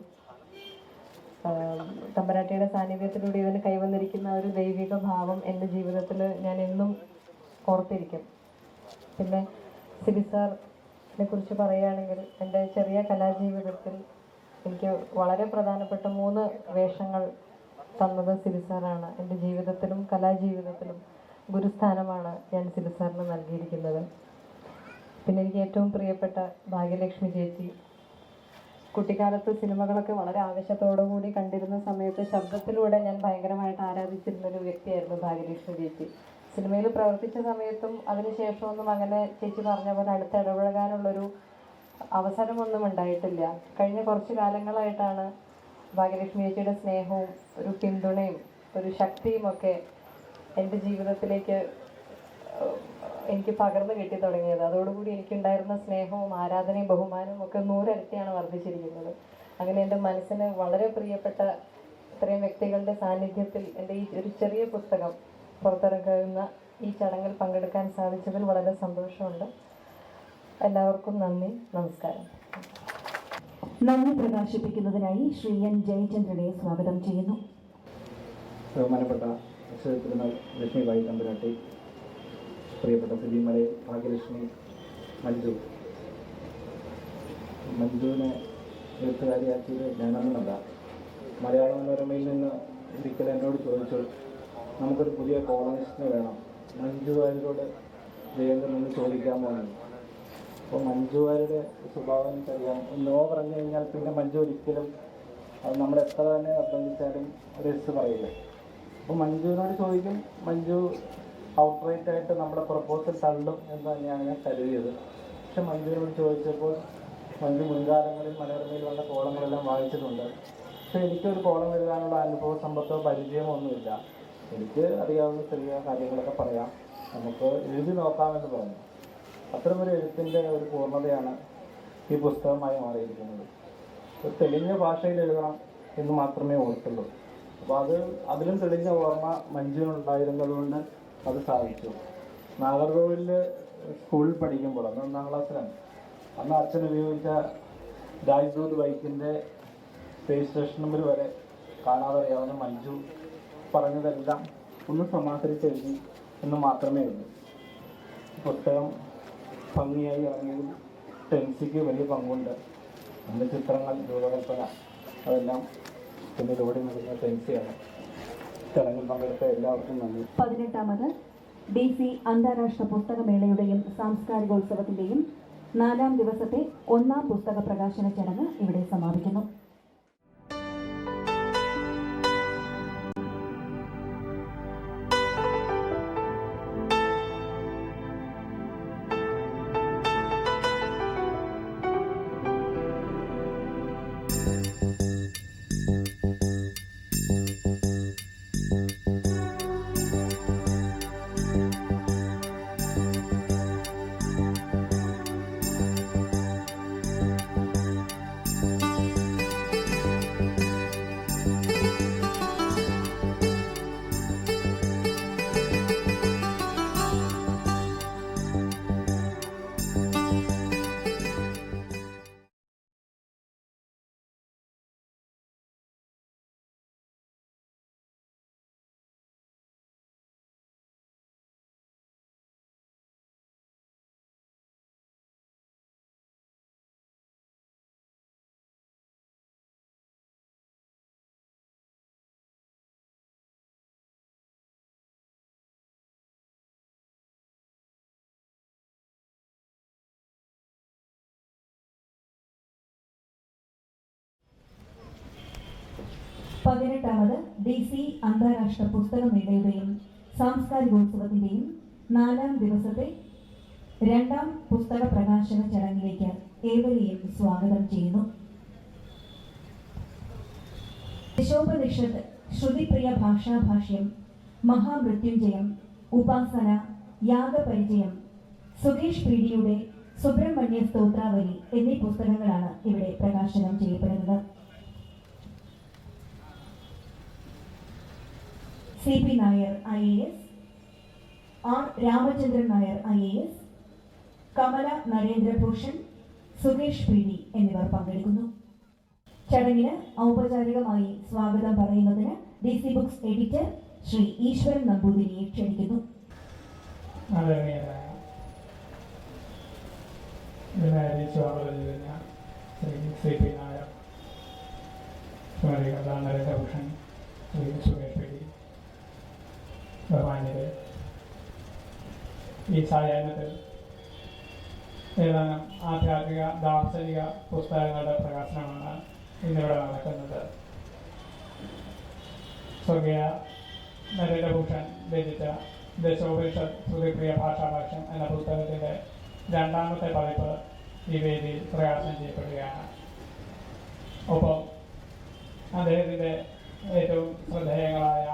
തമ്പുരാട്ടിയുടെ സാന്നിധ്യത്തിലൂടെ ഇതിന് കൈവന്നിരിക്കുന്ന ഒരു ദൈവിക ഭാവം എൻ്റെ ജീവിതത്തിൽ ഞാൻ എന്നും ഓർത്തിരിക്കും. പിന്നെ സിബി സാറിനെ കുറിച്ച് പറയുകയാണെങ്കിൽ എൻ്റെ ചെറിയ കലാജീവിതത്തിൽ എനിക്ക് വളരെ പ്രധാനപ്പെട്ട 3 വേഷങ്ങൾ തന്നത് സിബി സാറാണ്. എൻ്റെ ജീവിതത്തിലും കലാജീവിതത്തിലും ഗുരുസ്ഥാനമാണ് ഞാൻ സിബി സാറിന് നൽകിയിരിക്കുന്നത്. പിന്നെ എനിക്ക് ഏറ്റവും പ്രിയപ്പെട്ട ഭാഗ്യലക്ഷ്മി ചേച്ചി, കുട്ടിക്കാലത്ത് സിനിമകളൊക്കെ വളരെ ആവേശത്തോടു കൂടി കണ്ടിരുന്ന സമയത്ത് ശബ്ദത്തിലൂടെ ഞാൻ ഭയങ്കരമായിട്ട് ആരാധിച്ചിരുന്നൊരു വ്യക്തിയായിരുന്നു ഭാഗ്യലക്ഷ്മി ചേച്ചി. സിനിമയിൽ പ്രവർത്തിച്ച സമയത്തും അതിനുശേഷമൊന്നും അങ്ങനെ ചേച്ചി പറഞ്ഞ പോലെ അടുത്ത് ഇടപഴകാനുള്ളൊരു അവസരമൊന്നും ഉണ്ടായിട്ടില്ല. കഴിഞ്ഞ കുറച്ച് കാലങ്ങളായിട്ടാണ് ഭാഗ്യലക്ഷ്മി ചേച്ചിയുടെ സ്നേഹവും ഒരു പിന്തുണയും ഒരു ശക്തിയും ഒക്കെ എൻ്റെ ജീവിതത്തിലേക്ക് എനിക്ക് പകർന്നു കിട്ടി തുടങ്ങിയത്. അതോടുകൂടി എനിക്കുണ്ടായിരുന്ന സ്നേഹവും ആരാധനയും ബഹുമാനവും ഒക്കെ 100 ഇരട്ടിയാണ് വർദ്ധിച്ചിരിക്കുന്നത്. അങ്ങനെ എൻ്റെ മനസ്സിന് വളരെ പ്രിയപ്പെട്ട ഇത്രയും വ്യക്തികളുടെ സാന്നിധ്യത്തിൽ എൻ്റെ ഈ ഒരു ചെറിയ പുസ്തകം പുറത്തിറങ്ങുന്ന ഈ ചടങ്ങിൽ പങ്കെടുക്കാൻ സാധിച്ചതിൽ വളരെ സന്തോഷമുണ്ട്. എല്ലാവർക്കും നന്ദി, നമസ്കാരം. നന്ദി പ്രകാശിപ്പിക്കുന്നതിനായി ശ്രീ എൻ ജയചന്ദ്രനെ സ്വാഗതം ചെയ്യുന്നു. ബഹുമാനപ്പെട്ട ലക്ഷ്മിബായി തമ്പുരാട്ടി, പ്രിയപ്പെട്ട സിബി മലയിൽ, ഭാഗ്യലക്ഷ്മി, മഞ്ജുവിനെ എഴുത്തുകാരിയാക്കിയത് ഞാനൊന്നുമല്ല. മലയാള മനോരമയിൽ നിന്ന് ഒരിക്കലും എന്നോട് ചോദിച്ചു, നമുക്കൊരു പുതിയ കോളനിസ്റ്റിനെ വേണം, മഞ്ജു വാര്യരോട് ജയേന്ദ്രൻ ഒന്ന് ചോദിക്കാമോ എന്ന്. അപ്പോൾ മഞ്ജു വാര്യരുടെ സ്വഭാവം എനിക്കറിയാം. നോ പറഞ്ഞു കഴിഞ്ഞാൽ പിന്നെ മഞ്ജു ഒരിക്കലും അത് നമ്മൾ എത്ര തന്നെ നിർബന്ധിച്ചാലും ഒരു എസ് പറയില്ല. അപ്പോൾ മഞ്ജുവിനോട് ചോദിക്കും, മഞ്ജു ഔട്ട്റൈറ്റ് ആയിട്ട് നമ്മുടെ പ്രപ്പോസൽ തള്ളും എന്ന് തന്നെയാണ് ഞാൻ കരുതിയത്. പക്ഷെ മഞ്ജുവിനോട് ചോദിച്ചപ്പോൾ മഞ്ജു മുൻകാലങ്ങളിൽ മനോരമയിൽ വന്ന കോളങ്ങളെല്ലാം വായിച്ചിട്ടുണ്ട്. പക്ഷെ എനിക്കൊരു കോളം എഴുതാനുള്ള അനുഭവ സമ്പത്തോ പരിചയമോ ഒന്നുമില്ല. എനിക്ക് അറിയാവുന്ന ചെറിയ കാര്യങ്ങളൊക്കെ പറയാം, നമുക്ക് എഴുതി നോക്കാമെന്ന് പറഞ്ഞു. അത്തരമൊരു എഴുത്തിൻ്റെ ഒരു പൂർണ്ണതയാണ് ഈ പുസ്തകമായി മാറിയിരിക്കുന്നത്. ഒരു തെളിഞ്ഞ ഭാഷയിൽ എഴുതണം എന്ന് മാത്രമേ ഓർത്തുള്ളൂ. അപ്പോൾ അതിലും തെളിഞ്ഞ ഓർമ്മ മഞ്ജുവിനുണ്ടായിരുന്നത് കൊണ്ട് അത് സാധിച്ചു. നാഗർകോവിലിൽ സ്കൂളിൽ പഠിക്കുമ്പോൾ, അന്ന് 1ാം ക്ലാസ്സിലാണ്, അന്ന് അച്ഛൻ ഉപയോഗിച്ച രാജ്ദൂത് ബൈക്കിൻ്റെ രജിസ്ട്രേഷൻ നമ്പർ വരെ കാണാതറിയാവുന്ന മഞ്ജു പറഞ്ഞതെല്ലാം ഒന്ന് സമാഹരിച്ചെഴുതി എന്ന് മാത്രമേ ഉള്ളൂ. പുസ്തകം ഭംഗിയായി ഇറങ്ങിയതിൽ ടെൻസിക്ക് വലിയ പങ്കുണ്ട്. അതിൻ്റെ ചിത്രങ്ങൾ, രൂപകൽപ്പന, അതെല്ലാം പിന്നിൽ ഓടി നടന്ന ടെൻസിയാണ്. ചടങ്ങിൽ പങ്കെടുത്ത എല്ലാവർക്കും നന്ദി. 18ാമത് DC അന്താരാഷ്ട്ര പുസ്തകമേളയുടെയും സാംസ്കാരികോത്സവത്തിന്റെയും 4ാം ദിവസത്തെ 1ാം പുസ്തക പ്രകാശന ചടങ്ങ് ഇവിടെ സമാപിക്കുന്നു. പതിനെട്ടാമത് DC അന്താരാഷ്ട്ര പുസ്തകമേളയുടെയും സാംസ്കാരികോത്സവത്തിന്റെയും 4ാം ദിവസത്തെ 2ാം പുസ്തക പ്രകാശന ചടങ്ങിലേക്ക് ഏവരെയും സ്വാഗതം ചെയ്യുന്നു. യശോപനിഷത്ത്, ശ്രുതിപ്രിയ ഭാഷാഭാഷ്യം, മഹാമൃത്യുഞ്ജയം, ഉപാസന, യാഗപരിചയം, സുകേഷ് പീഡിയുടെ സുബ്രഹ്മണ്യ സ്തോത്രാവലി എന്നീ പുസ്തകങ്ങളാണ് ഇവിടെ പ്രകാശനം ചെയ്യപ്പെടുന്നത്. CP Nair IAS, R Ramachandran Nair IAS, Kamala Narendrabhushan, Sukesh പീഡി എന്നിവർ പങ്കെടുക്കുന്നു. ചടങ്ങിന് ഔപചാരികമായി സ്വാഗതം പറയുന്നതിന് DC ബുക്സ് എഡിറ്റർ ശ്രീ ഈശ്വരൻ നമ്പൂതിരിയെ ക്ഷണിക്കുന്നു. CP നായർ, നരേന്ദ്രഭൂഷൺ, സുകേഷ് പീഡി, ബഹുമാന്യരെ, ഈ സായാഹ്നത്തിൽ ഏതാനും ആധ്യാത്മിക ദാർശനിക പുസ്തകങ്ങളുടെ പ്രകാശനമാണ് ഇന്നിവിടെ നടക്കുന്നത്. സ്വർഗീയ നരേന്ദ്രഭൂഷൺ രചിച്ച ദശോപനിഷത്ത് ശ്രുതിപ്രിയ ഭാഷാഭാഷ്യം എന്ന പുസ്തകത്തിൻ്റെ 2ാമത്തെ പതിപ്പ് ഈ വേദിയിൽ പ്രകാശനം ചെയ്യപ്പെടുകയാണ്. ഒപ്പം അദ്ദേഹത്തിൻ്റെ ഏറ്റവും ശ്രദ്ധേയങ്ങളായ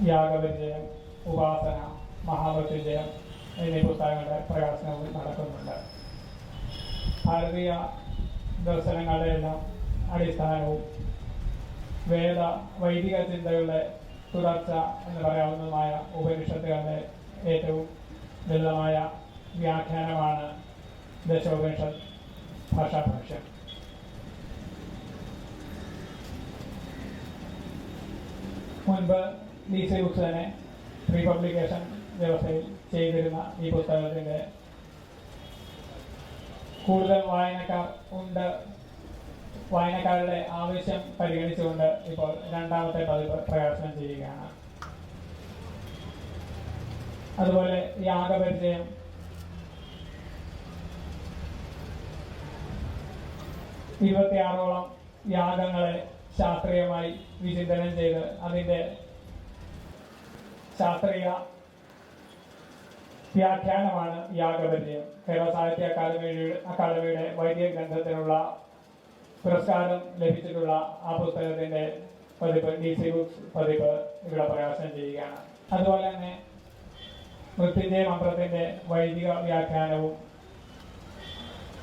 യാഗപരിചയം, ഉപാസന, മഹാമൃത്യുഞ്ജയം എന്നീ പുസ്തകങ്ങളുടെ പ്രകാശനവും നടക്കുന്നുണ്ട്. ഭാരതീയ ദർശനങ്ങളുടെ എല്ലാം അടിസ്ഥാനവും വൈദിക ചിന്തകളുടെ തുടർച്ച എന്ന് പറയാവുന്നതുമായ ഉപനിഷത്തുകളുടെ ഏറ്റവും ലളിതമായ വ്യാഖ്യാനമാണ് ദശോപനിഷത്ത് ഭാഷാഭാഷ്യം. മുൻപ് DC ബുക്സ് തന്നെ പ്രീ പബ്ലിക്കേഷൻ വ്യവസ്ഥയിൽ ചെയ്തിരുന്ന ഈ പുസ്തകത്തിൻ്റെ കൂടുതൽ വായനക്കാരുടെ ആവശ്യം പരിഗണിച്ചുകൊണ്ട് ഇപ്പോൾ 2ാമത്തെ പതിപ്പ് പ്രകാശനം ചെയ്യുകയാണ്. അതുപോലെ യാഗപരിചയം, 26ഓളം യാഗങ്ങളെ ശാസ്ത്രീയമായി വിചിന്തനം ചെയ്ത് അതിൻ്റെ ശാസ്ത്രീയ വ്യാഖ്യാനമാണ് യാഗപരിചയം. കേരള സാഹിത്യ അക്കാദമിയുടെ വൈദിക ഗ്രന്ഥത്തിനുള്ള പുരസ്കാരം ലഭിച്ചിട്ടുള്ള ആ പുസ്തകത്തിൻ്റെ പതിപ്പ് DC ബുക്സ് പതിപ്പ് ഇവിടെ പ്രകാശനം ചെയ്യുകയാണ്. അതുപോലെ തന്നെ മൃത്യുഞ്ജയ മന്ത്രത്തിൻ്റെ വൈദിക വ്യാഖ്യാനവും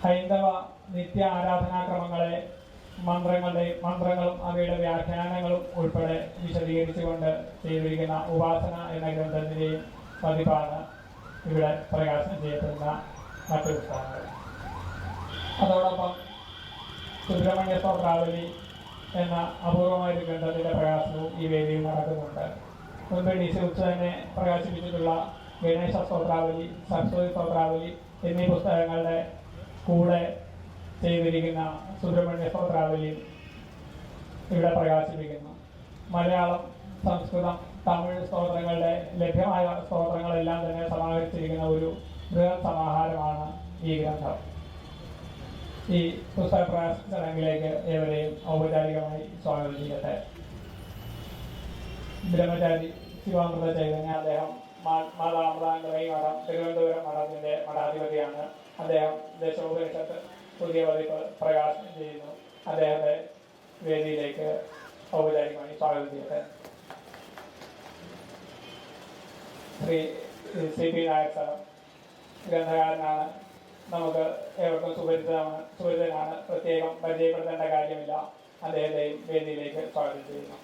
ഹൈന്ദവ നിത്യ ആരാധനാക്രമങ്ങളെ മന്ത്രങ്ങളും അവയുടെ വ്യാഖ്യാനങ്ങളും ഉൾപ്പെടെ വിശദീകരിച്ചുകൊണ്ട് ചെയ്തിരിക്കുന്ന ഉപാസന എന്ന ഗ്രന്ഥത്തിൻ്റെയും പതിപ്പാണ് ഇവിടെ പ്രകാശനം ചെയ്യപ്പെടുന്ന മറ്റു പുസ്തകങ്ങൾ. അതോടൊപ്പം സുബ്രഹ്മണ്യ സ്തോത്രാവലി എന്ന അപൂർവമായൊരു ഗ്രന്ഥത്തിൻ്റെ പ്രകാശനവും ഈ വേദിയിൽ നടക്കുന്നുണ്ട്. മുൻപ് DC ബുക്സ് തന്നെ പ്രകാശിപ്പിച്ചിട്ടുള്ള ഗണേശ സ്തോത്രാവലി, സരസ്വതി സ്തോത്രാവലി എന്നീ പുസ്തകങ്ങളുടെ കൂടെ ചെയ്തിരിക്കുന്ന സുബ്രഹ്മണ്യ സ്തോത്രാവലിയും ഇവിടെ പ്രകാശിപ്പിക്കുന്നു. മലയാളം, സംസ്കൃതം, തമിഴ് സ്തോത്രങ്ങളുടെ ലഭ്യമായ സ്തോത്രങ്ങളെല്ലാം തന്നെ സമാഹരിച്ചിരിക്കുന്ന ഒരു ബൃഹത് സമാഹാരമാണ് ഈ ഗ്രന്ഥം. ഈ പുസ്തക പ്രകാശന ചടങ്ങിലേക്ക് ഏവരെയും ഔപചാരികമായി സ്വാഗതം ചെയ്യട്ടെ. ബ്രഹ്മചാരി ശിവാമൃത ചൈതന്യ, അദ്ദേഹം മാതാമൃതാനന്ദമയി മഠം, തിരുവനന്തപുരം മഠത്തിൻ്റെ മഠാധിപതിയാണ്. അദ്ദേഹം ദശോപനിഷത്ത് പുതിയ പതിപ്പ് പ്രകാശനം ചെയ്യുന്നു. അദ്ദേഹത്തെ വേദിയിലേക്ക് ഔപചാരികമായി സ്വാഗതം ചെയ്യട്ടെ. ശ്രീ CP നായർ സാർ ഗ്രന്ഥകാരനാണ്, നമുക്ക് ഏവർക്കും സുപരിചിതനാണ്, പ്രത്യേകം പരിചയപ്പെടുത്തേണ്ട കാര്യമില്ല. അദ്ദേഹത്തെയും വേദിയിലേക്ക് സ്വാഗതം ചെയ്യുന്നു.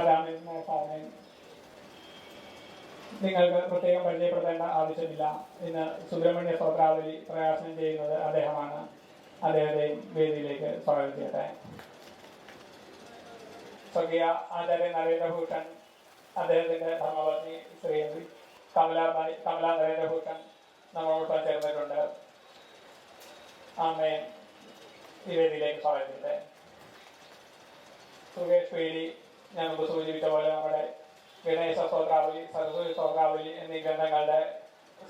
രാമേന്ദ്രൻ നായർ സാറിനെയും നിങ്ങൾക്ക് പ്രത്യേകം പരിചയപ്പെടുത്തേണ്ട ആവശ്യമില്ല. ഇന്ന് സുബ്രഹ്മണ്യ സ്തോത്രാവലി പ്രകാശനം ചെയ്യുന്നത് അദ്ദേഹമാണ്. അദ്ദേഹത്തെയും വേദിയിലേക്ക് സ്വാഗതം ചെയ്യട്ടെ. സ്വർഗീയ ആചാര്യ നരേന്ദ്രഭൂഷൺ, അദ്ദേഹത്തിൻ്റെ ധർമ്മപത്നി ശ്രീ കമല നരേന്ദ്രഭൂഷൺ നമ്മളോടൊപ്പം ചേർന്നിട്ടുണ്ട്. അമ്മയെ ഈ വേദിയിലേക്ക് സ്വാഗതം ചെയ്യട്ടെ. സുകേഷ് പേടി ഞാൻ മുമ്പ് സൂചിപ്പിച്ച പോലെ നമ്മുടെ ഗണേശ സ്തോത്രാവലി, സരസ്വതി സ്തോത്രാവലി എന്നീ ഗ്രന്ഥങ്ങളുടെ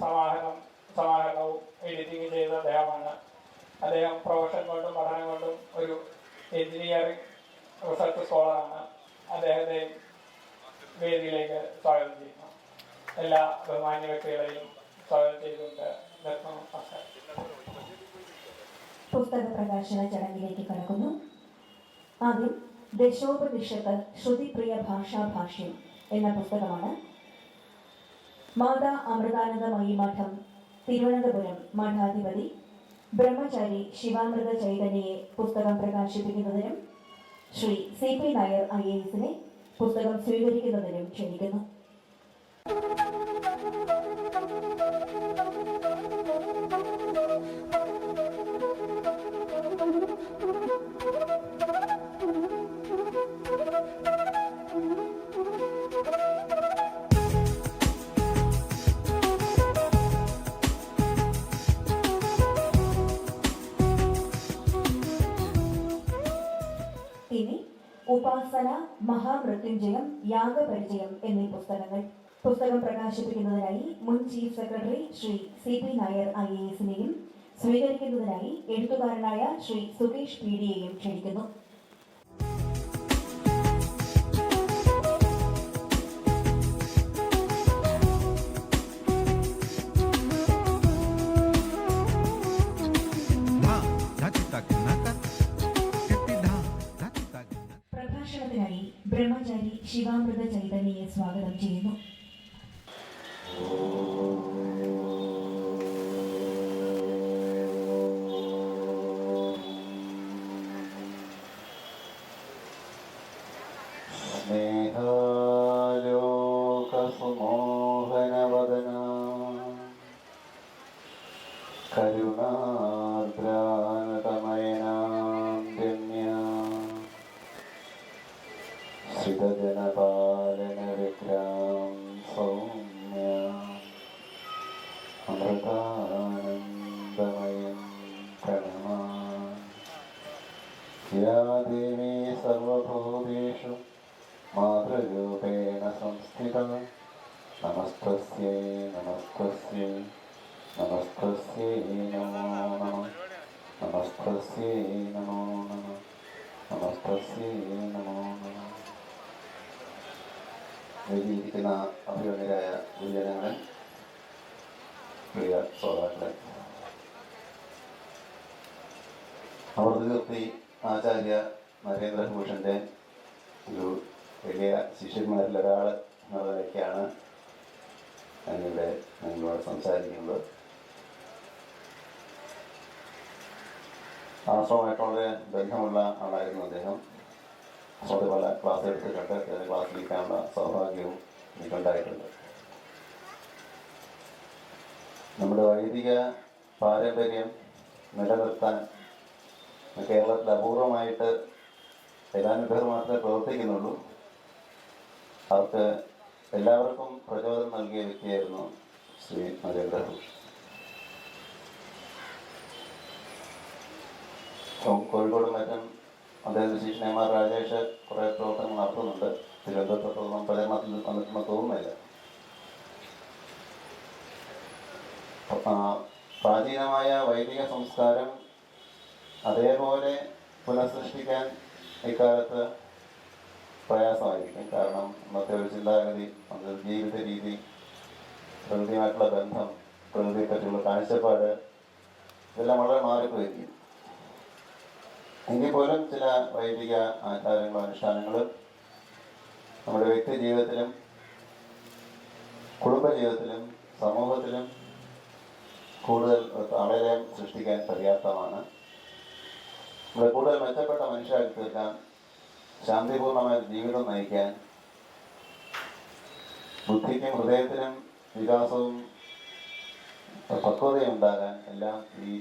സമാഹരണവും എഡിറ്റിംഗ് ചെയ്ത അദ്ദേഹമാണ്. അദ്ദേഹം പ്രൊഫഷൻ കൊണ്ടും പഠനം കൊണ്ടും ഒരു എഞ്ചിനീയറിംഗ് റിസർച്ച് സ്കോളറാണ്. അദ്ദേഹത്തെ വേദിയിലേക്ക് സ്വാഗതം ചെയ്യുന്നു. എല്ലാ ബഹുമാന്യ വ്യക്തികളെയും സ്വാഗതം ചെയ്തുകൊണ്ട് നമസ്കാരം. പുസ്തക പ്രകാശന ചടങ്ങിലേക്ക് കടക്കുന്നു. ആദ്യം ദശോപനിഷത്ത് ശ്രുതിപ്രിയ ഭാഷാഭാഷ്യം എന്ന പുസ്തകമാണ്. മാതാ അമൃതാനന്ദമയി മഠം, തിരുവനന്തപുരം മഠാധിപതി ബ്രഹ്മചാരി ശിവാമൃത ചൈതന്യയെ പുസ്തകം പ്രകാശിപ്പിക്കുന്നതിനും ശ്രീ CP നായർ IAS പുസ്തകം സ്വീകരിക്കുന്നതിനും ക്ഷണിക്കുന്നു. ഇനി ഉപാസന, മഹാമൃത്യുഞ്ജയം, യാഗപരിചയം എന്നീ പുസ്തകങ്ങൾ. പുസ്തകം പ്രകാശിപ്പിക്കുന്നതിനായി മുൻ chief secretary Shri CP Nair IAS സ്വീകരിക്കുന്നതിനായി എഴുത്തുകാരനായ ശ്രീ സുകേഷ് പീഡിയെയും ക്ഷണിക്കുന്നു. പ്രഭാഷണത്തിനായി ബ്രഹ്മചാരി ശിവാമൃത ചൈതന്യയെ സ്വാഗതം ചെയ്യുന്നു. സ്നേഹാലോകസുമോഹനവദന കരുണാദ്രാനതമയനാന്യന്യ ശ്രിതജനപാലനവിക്രാം സൗമ്യ അമൃതാനന്ദമയം പ്രണമാമി. യാ ദേവീ സർവഭൂതേഷു മാതൃരൂപേണ സംസ്ഥിത നമസ്തസ്യൈ നമസ്തസ്യൈ നമസ്തസ്യൈ നമോ നമഃ നമസ്തസ്യൈ നമോ നമഃ നമസ്തസ്യൈ നമോ നമഃ. വേദിയിരിക്കുന്ന അഭിമന്യരായ ഗുരുജനങ്ങളെ, പ്രിയ ശ്രോതാക്കളെ, അമൃതകീർത്തി ആചാര്യ നരേന്ദ്രഭൂഷൻ്റെ ഒരു വലിയ ശിഷ്യന്മാരിൽ ഒരാൾ എന്ന നിലയ്ക്കാണ് ഞാനിവിടെ നിങ്ങളോട് സംസാരിക്കുന്നത്. ആശ്രമമായിട്ട് വളരെ ബന്ധമുള്ള ആളായിരുന്നു അദ്ദേഹം. അതുകൊണ്ട് പല ക്ലാസ് എടുത്തിട്ടുണ്ട്. ഏത് ക്ലാസ്സിലിരിക്കാനുള്ള സൗഭാഗ്യവും എനിക്കുണ്ടായിട്ടുണ്ട്. നമ്മുടെ വൈദിക പാരമ്പര്യം നിലനിർത്താൻ കേരളത്തിൽ അപൂർവമായിട്ട് ഏതാനും പേർ മാത്രമേ പ്രവർത്തിക്കുന്നുള്ളൂ. അവർക്ക് എല്ലാവർക്കും പ്രചോദനം നൽകിയ വ്യക്തിയായിരുന്നു ശ്രീ നരേന്ദ്രഭൂഷൺ. കോഴിക്കോട് മറ്റും അധ്യക്ഷൻ എം ആർ രാജേഷ് കുറേ പ്രവർത്തനങ്ങൾ നടത്തുന്നുണ്ട്. തിരുവനന്തപുരത്തോളം പ്രചരണത്തിൽ വന്നിട്ടുണ്ടെന്ന് തോന്നുന്നില്ല. പ്രാചീനമായ വൈദിക സംസ്കാരം അതേപോലെ പുനഃസൃഷ്ടിക്കാൻ ഇക്കാലത്ത് പ്രയാസമായിരിക്കും. കാരണം ഇന്നത്തെ ഒരു ചിന്താഗതി, ജീവിത രീതി, പ്രകൃതിയുമായിട്ടുള്ള ബന്ധം, പ്രകൃതിയെ പറ്റിയുള്ള കാഴ്ചപ്പാട് ഇതെല്ലാം വളരെ മാറിപ്പോയിരിക്കും. എങ്കിൽ പോലും ചില വൈദിക ആചാരങ്ങളും അനുഷ്ഠാനങ്ങളും നമ്മുടെ വ്യക്തി ജീവിതത്തിലും കുടുംബജീവിതത്തിലും സമൂഹത്തിലും കൂടുതൽ ആളയം സൃഷ്ടിക്കാൻ പര്യാപ്തമാണ്. നമ്മളെ കൂടുതൽ മെച്ചപ്പെട്ട മനുഷ്യരാക്കി തീർക്കാൻ, ശാന്തിപൂർണമായ ജീവിതം നയിക്കാൻ, ബുദ്ധിക്കും ഹൃദയത്തിനും വികാസവും പക്വതയും ഉണ്ടാകാൻ എല്ലാം ഈ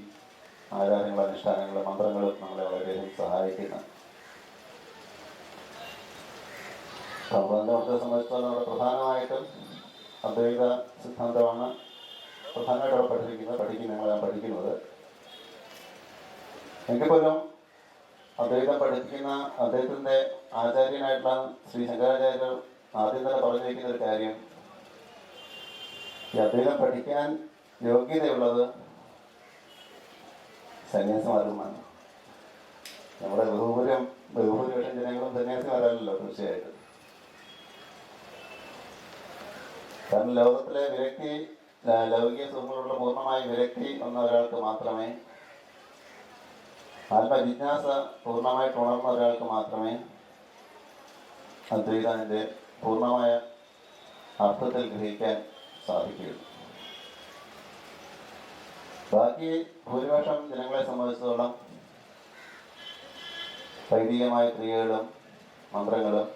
ആചാരങ്ങളും അനുഷ്ഠാനങ്ങളും മന്ത്രങ്ങളും നമ്മളെ വളരെയധികം സഹായിക്കുന്നു. സമ്പ്രദായത്തെ സംബന്ധിച്ചിടത്തോളം അവിടെ പ്രധാനമായിട്ടും അദ്വൈത സിദ്ധാന്തമാണ് പ്രധാനമായിട്ട് അവിടെ ഞങ്ങളാണ് പഠിക്കുന്നത്. എങ്കിൽ പോലും അദ്വൈതം പഠിപ്പിക്കുന്ന അദ്ദേഹത്തിൻ്റെ ആചാര്യനായിട്ടുള്ള ശ്രീ ശങ്കരാചാര്യർ ആദ്യം തന്നെ പറഞ്ഞു വയ്ക്കുന്ന ഒരു കാര്യം, ഈ അദ്വൈതം പഠിക്കാൻ യോഗ്യതയുള്ളത് സന്യാസിമാരുമാണ്. നമ്മുടെ ബഹുഭൂരിപക്ഷം ജനങ്ങളും സന്യാസിമാരല്ലോ തീർച്ചയായിട്ടും. കാരണം ലോകത്തിലെ വിരക്തി, ലൗകിക സുഖങ്ങളുള്ള പൂർണ്ണമായ വിരക്തി വന്ന ഒരാൾക്ക് മാത്രമേ, ആത്മജിജ്ഞാസ പൂർണ്ണമായിട്ട് ഉണർന്ന ഒരാൾക്ക് മാത്രമേ അദ്വൈതത്തിൻ്റെ പൂർണ്ണമായ അർത്ഥത്തിൽ ഗ്രഹിക്കാൻ സാധിക്കുകയുള്ളൂ. ബാക്കി ഭൂരിപക്ഷം ജനങ്ങളെ സംബന്ധിച്ചിടത്തോളം വൈദികമായ ക്രിയകളും മന്ത്രങ്ങളും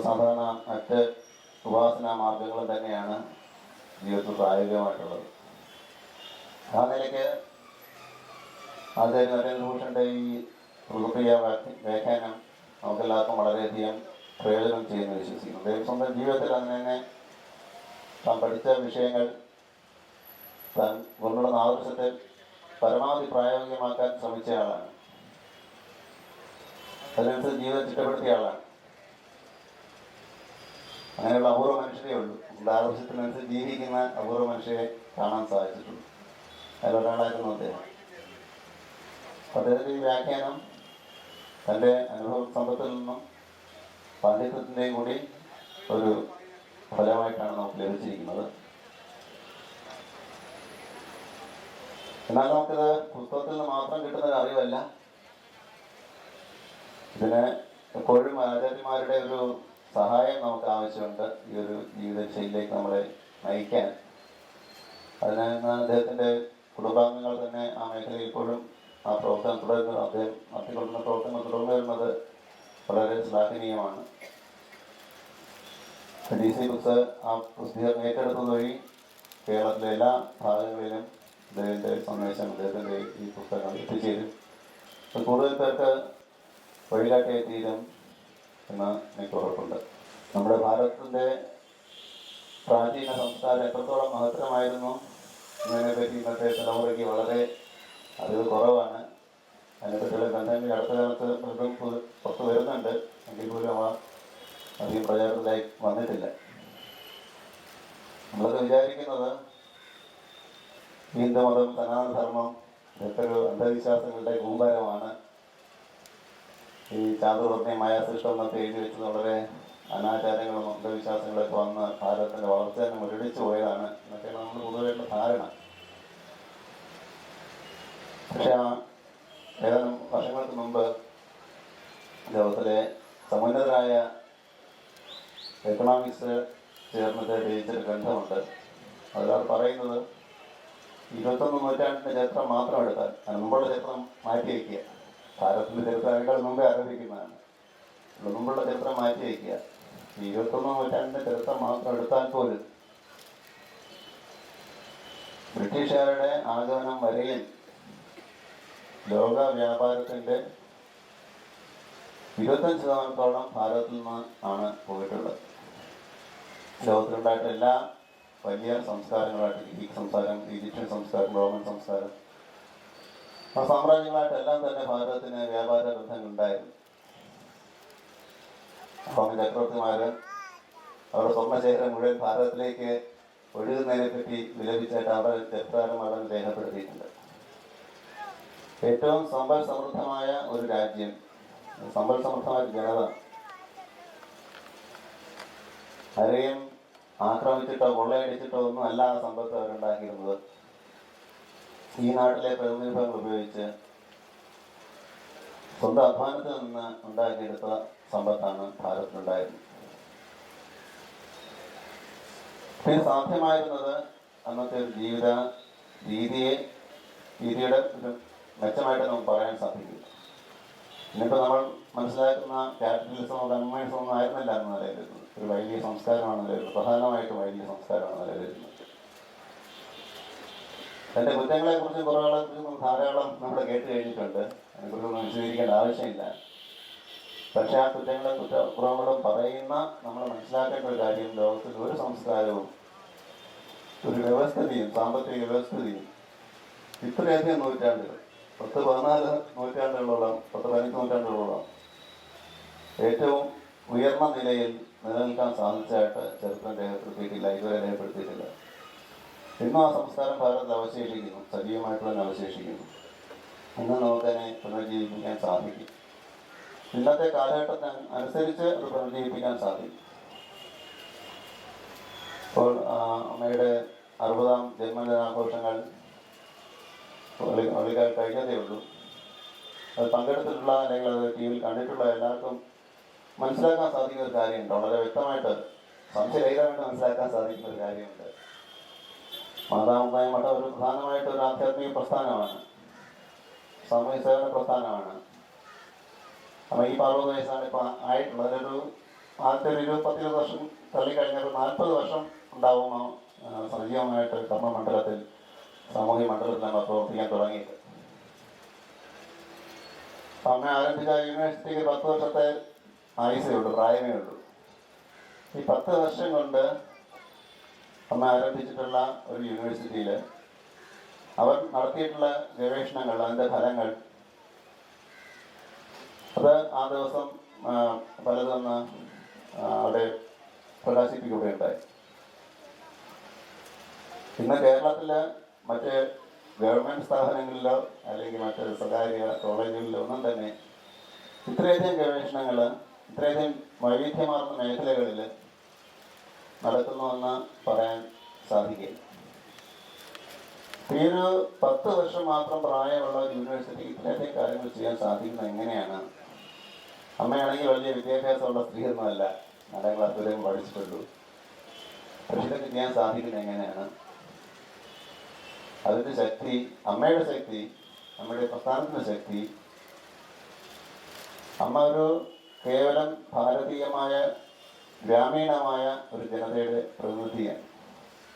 സാധാരണ മറ്റ് ഉപാസനാ മാർഗങ്ങളും തന്നെയാണ് ജീവിതത്തിൽ പ്രായോഗികമായിട്ടുള്ളത്. ആ നിലയ്ക്ക് ആചാര്യ നരേന്ദ്രഭൂഷന്റെ ഈ പ്രകൃതിയ വ്യാഖ്യാനം നമുക്കെല്ലാവർക്കും വളരെയധികം പ്രയോജനം ചെയ്യുമെന്ന് വിശ്വസിക്കുന്നു. അദ്ദേഹം സ്വന്തം ജീവിതത്തിൽ അങ്ങനെ തന്നെ താൻ പഠിച്ച വിഷയങ്ങൾ, താൻ കൊണ്ടുള്ള ആദർശത്തെ പരമാവധി പ്രായോഗികമാക്കാൻ ശ്രമിച്ച ആളാണ്. അതിനനുസരിച്ച് ജീവിതം ചിട്ടപ്പെടുത്തിയ ആളാണ്. അങ്ങനെയുള്ള അപൂർവ മനുഷ്യരേ ഉള്ളൂ. നമ്മുടെ ആദർശത്തിനനുസരിച്ച് ജീവിക്കുന്ന അപൂർവ മനുഷ്യരെ കാണാൻ സാധിച്ചിട്ടുണ്ട്. അതിലൊരാളായിരുന്നു അദ്ദേഹം. അദ്ദേഹത്തിൻ്റെ ഈ വ്യാഖ്യാനം തൻ്റെ അനുഭവ സമ്പത്തിൽ നിന്നും പാണ്ഡിത്യത്തിൻ്റെയും കൂടി ഒരു ഫലമായിട്ടാണ് നമുക്ക് ലഭിച്ചിരിക്കുന്നത്. എന്നാൽ നമുക്കിത് പുസ്തകത്തിൽ നിന്ന് മാത്രം കിട്ടുന്ന ഒരു അറിവല്ല. ഇതിന് എപ്പോഴും ആചാര്യന്മാരുടെ ഒരു സഹായം നമുക്ക് ആവശ്യമുണ്ട് ഈ ഒരു ജീവിതശൈലിയിലേക്ക് നമ്മളെ നയിക്കാൻ. അതിന് അദ്ദേഹത്തിൻ്റെ കുടുംബാംഗങ്ങൾ തന്നെ ആ മേഖലയിൽ ഇപ്പോഴും ആ പ്രവർത്തനം തുടരുന്നത്, അദ്ദേഹം നടത്തിക്കൊണ്ടുന്ന പ്രവർത്തനങ്ങൾ തുടർന്നു വരുന്നത് വളരെ ശ്ലാഘനീയമാണ്. DC ബുക്സ് ആ പ്രസിദ്ധീകരണം ഏറ്റെടുത്തത് വഴി കേരളത്തിലെ എല്ലാ ഭാഗങ്ങളിലും അദ്ദേഹത്തിൻ്റെ സന്ദേശം, അദ്ദേഹത്തിൻ്റെ ഈ പുസ്തകങ്ങൾ എത്തിച്ചേരും. കൂടുതൽ പേർക്ക് വഴികാട്ടിയായി തീരും എന്ന് എനിക്ക് ഉറപ്പുണ്ട്. നമ്മുടെ ഭാരതത്തിൻ്റെ പ്രാചീന സംസ്കാരം എത്രത്തോളം മഹത്തരമായിരുന്നു എന്നതിനെപ്പറ്റി ഇന്നത്തെ തലമുറയ്ക്ക് വളരെ അറിവ് കുറവാണ്. അതിനെപ്പറ്റിയുള്ള ഗ്രന്ഥങ്ങൾ അടുത്ത കാലത്ത് പുറത്ത് വരുന്നുണ്ട്. എങ്കിൽ പോലും അവ അധികം പ്രചാരത്തിലായി വന്നിട്ടില്ല. നമ്മളൊക്കെ വിചാരിക്കുന്നത് ഹിന്ദുമതം, സനാതനധർമ്മം ഇതൊക്കെ ഒരു അന്ധവിശ്വാസങ്ങളുടെ കൂമ്പാരമാണ്. ഈ ചാതുർവർണ്ണയ മായാസൃഷ്ടം എന്നൊക്കെ എഴുതി വെച്ചത് വളരെ അനാചാരങ്ങളും അന്ധവിശ്വാസങ്ങളൊക്കെ വന്ന് ഭാരതത്തിൻ്റെ വളർച്ച തന്നെ മുരടിച്ചു പോയതാണ് എന്നൊക്കെയാണ് നമ്മൾ പൊതുവായിട്ടുള്ള ധാരണ. പക്ഷെ ഏതാനും വർഷങ്ങൾക്ക് മുമ്പ് ലോകത്തിലെ സമുന്നതരായ എക്കണോമിക്സ് ചേർന്നിട്ട് രചിച്ചൊരു ഗ്രന്ഥമുണ്ട്. അതിലവർ പറയുന്നത് 21 നൂറ്റാണ്ടിൻ്റെ ചരിത്രം മാത്രം എടുത്താൽ, മുമ്പുള്ള ചരിത്രം മാറ്റി വയ്ക്കുക. ഭാരതത്തിൻ്റെ ചരിത്രങ്ങൾ മുമ്പേ ആരംഭിക്കുന്നതാണ്. മുമ്പുള്ള ചരിത്രം മാറ്റി വയ്ക്കുക. 21 നൂറ്റാണ്ടിൻ്റെ ചരിത്രം മാത്രം എടുത്താൽ പോലും ബ്രിട്ടീഷുകാരുടെ ആഗമനം വരെയും ലോക വ്യാപാരത്തിൻ്റെ 25% ഭാരതത്തിൽ നിന്ന് ആണ് പോയിട്ടുള്ളത്. ലോകത്തിലുണ്ടായിട്ട് എല്ലാ വലിയ സംസ്കാരങ്ങളായിട്ട് ഗ്രീക്ക് സംസ്കാരം, ഈജിപ്ഷ്യൻ സംസ്കാരം, റോമൻ സംസ്കാരം, ആ സാമ്രാജ്യങ്ങളായിട്ടെല്ലാം തന്നെ ഭാരതത്തിന് വ്യാപാര ബന്ധങ്ങളുണ്ടായിരുന്നു. റോമൻ ചക്രവർത്തിമാര് അവരുടെ സ്വർണ്ണശേഖരം മുഴുവൻ ഭാരതത്തിലേക്ക് ഒഴുകുന്നതിനെ പറ്റി വിലപിച്ചായിട്ട് അവരുടെ ചരിത്രം വളരെ രേഖപ്പെടുത്തിയിട്ടുണ്ട്. ഏറ്റവും സമ്പൽ സമൃദ്ധമായ ഒരു രാജ്യം, സമ്പൽ സമൃദ്ധമായ ജനത ആരെയും ആക്രമിച്ചിട്ടോ കൊള്ളയടിച്ചിട്ടോ ഒന്നും അല്ല ആ സമ്പത്ത് അവരുണ്ടാക്കിയിരുന്നത്. ഈ നാട്ടിലെ പ്രകൃതി വിഭവങ്ങൾ ഉപയോഗിച്ച് സ്വന്തം അധ്വാനത്തിൽ നിന്ന് ഉണ്ടാക്കിയെടുത്ത സമ്പത്താണ് ഭാരതത്തിലുണ്ടായിരുന്നത്. ഇത് സാധ്യമായിരുന്നത് അന്നത്തെ ഒരു ജീവിത രീതിയുടെ ഒരു മെച്ചമായിട്ട് നമുക്ക് പറയാൻ സാധിക്കും. ഇന്നിപ്പോൾ നമ്മൾ മനസ്സിലാക്കുന്ന ക്യാപിറ്റലിസമോ കമ്മ്യൂണിസമോ ഒന്നും ആയിരുന്നില്ല എന്ന് നിലയിലിരുന്നത്. ഒരു വലിയ സംസ്കാരമാണ് നിലവിലുന്നത്, പ്രധാനമായിട്ടും വലിയ സംസ്കാരമാണ് നിലവിലിരുന്നത്. അതിൻ്റെ കുറ്റങ്ങളെക്കുറിച്ചും കുറവുകളെക്കുറിച്ചും ധാരാളം നമ്മൾ കേട്ട് കഴിഞ്ഞിട്ടുണ്ട്. അതിനെക്കുറിച്ചൊന്നും വിശദീകരിക്കേണ്ട ആവശ്യമില്ല. പക്ഷെ ആ കുറ്റങ്ങളും കുറവുകളും പറയുന്ന നമ്മൾ മനസ്സിലാക്കേണ്ട ഒരു കാര്യം, ലോകത്തിൽ ഒരു സംസ്കാരവും ഒരു വ്യവസ്ഥിതിയും സാമ്പത്തിക വ്യവസ്ഥിതിയും ഇത്രയധികം നൂറ്റാണ്ടുകൾ 10-14 നൂറ്റാണ്ടുകളോളം 10-15 നൂറ്റാണ്ടുകളോളം ഏറ്റവും ഉയർന്ന നിലയിൽ നിലനിൽക്കാൻ സാധിച്ചതായിട്ട് ചരിത്രം രേഖപ്പെടുത്തിയിട്ടില്ല, ഇതുവരെ രേഖപ്പെടുത്തിയിട്ടില്ല. ഇന്നും ആ സംസ്കാരം ഭാരതത്തിൽ അവശേഷിക്കുന്നു, സജീവമായിട്ട് തന്നെ അവശേഷിക്കുന്നു. ഇന്ന് നമുക്കതിനെ പുനർജീവിപ്പിക്കാൻ സാധിക്കും. ഇന്നത്തെ കാലഘട്ടത്തിന് അനുസരിച്ച് അത് പുനർജീവിപ്പിക്കാൻ സാധിക്കും. ഇപ്പോൾ അമ്മയുടെ 60ാം ജന്മദിനാഘോഷങ്ങൾ കഴിഞ്ഞതേ ഉള്ളൂ. അത് പങ്കെടുത്തിട്ടുള്ള അല്ലെങ്കിൽ അത് ടി വിയിൽ കണ്ടിട്ടുള്ള എല്ലാവർക്കും മനസ്സിലാക്കാൻ സാധിക്കുന്ന ഒരു കാര്യമുണ്ട്. വളരെ വ്യക്തമായിട്ട് സംശയരഹിതമായിട്ട് മനസ്സിലാക്കാൻ സാധിക്കുന്ന ഒരു കാര്യമുണ്ട്. മാതാമുണ്ടായ മഠം ഒരു പ്രധാനമായിട്ടൊരു ആധ്യാത്മിക പ്രസ്ഥാനമാണ്, സാമൂഹ്യ സേവന പ്രസ്ഥാനമാണ്. അപ്പം ഈ 60 വയസ്സാണ് ഇപ്പോൾ ആയിട്ടുള്ളത്. ആദ്യത്തെ ഒരു 10-20 വർഷം തള്ളിക്കഴിഞ്ഞാൽ 40 വർഷം ഉണ്ടാവുമോ സജീവമായിട്ട് കർമ്മമണ്ഡലത്തിൽ, സാമൂഹ്യ മണ്ഡലത്തിൽ നമ്മൾ പ്രവർത്തിക്കാൻ തുടങ്ങിയിട്ട്. അമ്മ ആരംഭിച്ച യൂണിവേഴ്സിറ്റിക്ക് 10 വർഷത്തെ ആയുസേ ഉള്ളൂ, പ്രായമേ ഉള്ളൂ. ഈ 10 വർഷം കൊണ്ട് അമ്മ ആരംഭിച്ചിട്ടുള്ള ഒരു യൂണിവേഴ്സിറ്റിയിൽ അവർ നടത്തിയിട്ടുള്ള ഗവേഷണങ്ങൾ, അതിൻ്റെ ഫലങ്ങൾ അത് ആ ദിവസം പലതൊന്ന് അവിടെ പ്രകാശിപ്പിക്കുകയുണ്ടായി. ഇന്ന് കേരളത്തിൽ മറ്റ് ഗവൺമെൻറ് സ്ഥാപനങ്ങളിലോ അല്ലെങ്കിൽ മറ്റ് സ്വകാര്യ കോളേജുകളിലോ ഒന്നും തന്നെ ഇത്രയധികം ഗവേഷണങ്ങൾ ഇത്രയധികം വൈവിധ്യമാർന്ന മേഖലകളിൽ നടക്കുന്നുവെന്ന് പറയാൻ സാധിക്കില്ല. ഈ ഒരു 10 വർഷം മാത്രം പ്രായമുള്ള യൂണിവേഴ്സിറ്റി ഇത്രയധികം കാര്യങ്ങൾ ചെയ്യാൻ സാധിക്കുന്നത് എങ്ങനെയാണ്? അമ്മയാണെങ്കിൽ വലിയ വിദ്യാഭ്യാസമുള്ള സ്ത്രീയൊന്നുമല്ല, 4ാം ക്ലാസ് വരെ പഠിച്ചിട്ടുള്ളൂ. പക്ഷെ ഇതൊക്കെ ചെയ്യാൻ സാധിക്കുന്നത് എങ്ങനെയാണ്? അതിൻ്റെ ശക്തി, അമ്മയുടെ ശക്തി, നമ്മുടെ പ്രസ്ഥാനത്തിൻ്റെ ശക്തി. അമ്മ ഒരു കേവലം ഭാരതീയമായ ഗ്രാമീണമായ ഒരു ജനതയുടെ പ്രതിനിധിയാണ്.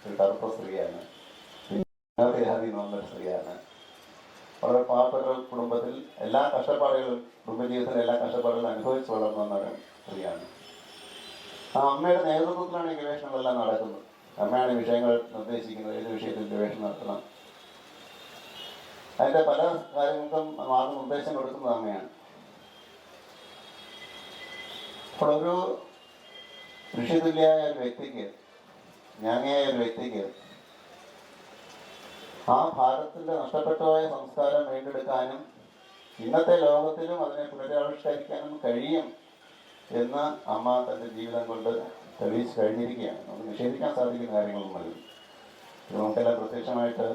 ഒരു കറുത്ത സ്ത്രീയാണ്, ജാതി എന്നൊരു സ്ത്രീയാണ്. വളരെ പാവപ്പെട്ട കുടുംബത്തിൽ എല്ലാ കഷ്ടപ്പാടുകളും, കുടുംബജീവിതത്തിലെ എല്ലാ കഷ്ടപ്പാടുകളും അനുഭവിച്ച് വളർന്നു വന്ന ഒരു സ്ത്രീയാണ്. ആ അമ്മയുടെ നേതൃത്വത്തിലാണ് ഈ ഗവേഷണങ്ങളെല്ലാം നടക്കുന്നത്. അമ്മയാണ് വിഷയങ്ങൾ നിർദ്ദേശിക്കുന്നത്, ഏത് വിഷയത്തിൽ ഗവേഷണം നടത്തണം, അതിൻ്റെ പല കാര്യങ്ങൾക്കും മാർഗനിർദ്ദേശം കൊടുക്കുന്നത് അമ്മയാണ്. അപ്പോൾ ഒരു ഋഷിതുല്യായ ഒരു വ്യക്തിക്ക്, ജ്ഞാനിയായ ഒരു വ്യക്തിക്ക് ആ ഭാരതത്തിൻ്റെ നഷ്ടപ്പെട്ടുപോയ സംസ്കാരം വീണ്ടെടുക്കാനും ഇന്നത്തെ ലോകത്തിലും അതിനെ പുനരാവിഷ്കരിക്കാനും കഴിയും എന്ന് അമ്മ തൻ്റെ ജീവിതം കൊണ്ട് തെളിയിച്ച് കഴിഞ്ഞിരിക്കുകയാണ്. നമുക്ക് നിഷേധിക്കാൻ സാധിക്കുന്ന കാര്യങ്ങളൊന്നുമല്ല. ഇത് നമുക്കെല്ലാം പ്രത്യക്ഷമായിട്ട്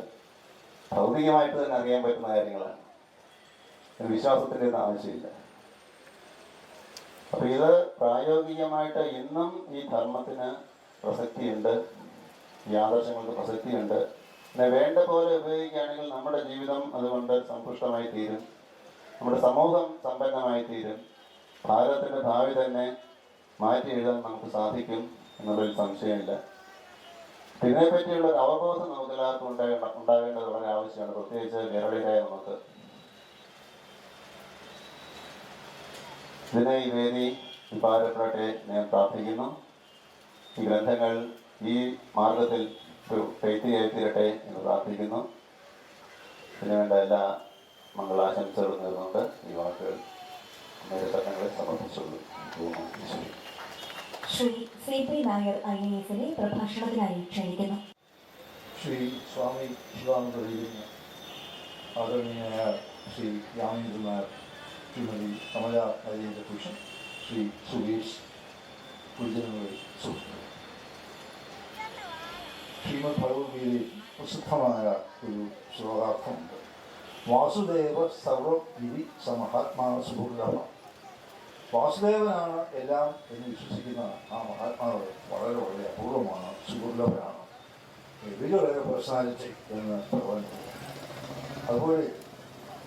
ഭൗതികമായിട്ട് തന്നെ അറിയാൻ പറ്റുന്ന കാര്യങ്ങളാണ്. വിശ്വാസത്തിൻ്റെ ഒന്നും ആവശ്യമില്ല. അപ്പോൾ ഇത് പ്രായോഗികമായിട്ട് ഇന്നും ഈ ധർമ്മത്തിന് പ്രസക്തിയുണ്ട്, ഈ ആദർശങ്ങൾക്ക് പ്രസക്തിയുണ്ട്. പിന്നെ വേണ്ട പോലെ ഉപയോഗിക്കുകയാണെങ്കിൽ നമ്മുടെ ജീവിതം അതുകൊണ്ട് സമ്പുഷ്ടമായി തീരും, നമ്മുടെ സമൂഹം സമ്പന്നമായി തീരും, ഭാരതത്തിൻ്റെ ഭാവി തന്നെ മാറ്റി എഴുതാൻ നമുക്ക് സാധിക്കും എന്നുള്ളൊരു സംശയമില്ല. ഇതിനെപ്പറ്റിയുള്ള ഒരു അവബോധം നമുക്ക് എല്ലാവർക്കും ഉണ്ടാകേണ്ടത് വളരെ ആവശ്യമാണ്, പ്രത്യേകിച്ച് കേരളീയരായ നമുക്ക്. ഇതിനെ ഈ വേദി ഉപകാരപ്പെടട്ടെ ഞാൻ പ്രാർത്ഥിക്കുന്നു. ഈ ഗ്രന്ഥങ്ങൾ ഈ മാർഗത്തിൽ ഒരു തീരട്ടെ എന്ന് പ്രാർത്ഥിക്കുന്നു. ഇതിനുവേണ്ട എല്ലാ മംഗളാശംസകൾ നേർന്നുകൊണ്ട് ഈ വാക്കുകൾ മേൽത്തട്ടങ്ങളെ സമർപ്പിച്ചുള്ളൂ. ശ്രീ സി.പി. നായർ IAS-ലെ പ്രഭാഷണത്തിനായി ക്ഷണിക്കുന്നു. ശ്രീ സ്വാമി ശിവാനന്ദ ആദരണീയനായ ശ്രീ രാമേന്ദ്രൻ നായർ, ശ്രീമതി കമല നരേന്ദ്രകൃഷ്ണൻ, ശ്രീ സുരേഷ്, ഗുരുജനങ്ങളുടെ സുഹൃത്തുക്കൾ, ശ്രീമദ് ഭഗവത്ഗീതയിൽ പ്രസിദ്ധമായ ഒരു ശ്ലോകാർത്ഥമുണ്ട്. വാസുദേവ സർവം വിധി സമഹാത്മാ സുഹൃദ. വാസുദേവനാണ് എല്ലാം എന്ന് വിശ്വസിക്കുന്ന ആ മഹാത്മാവ് വളരെ വളരെ അപൂർവമാണ്, സുഹൃദവനാണ്, വെരി പേഴ്സണാലിറ്റി എന്ന് ഭഗവാൻ. അതുപോലെ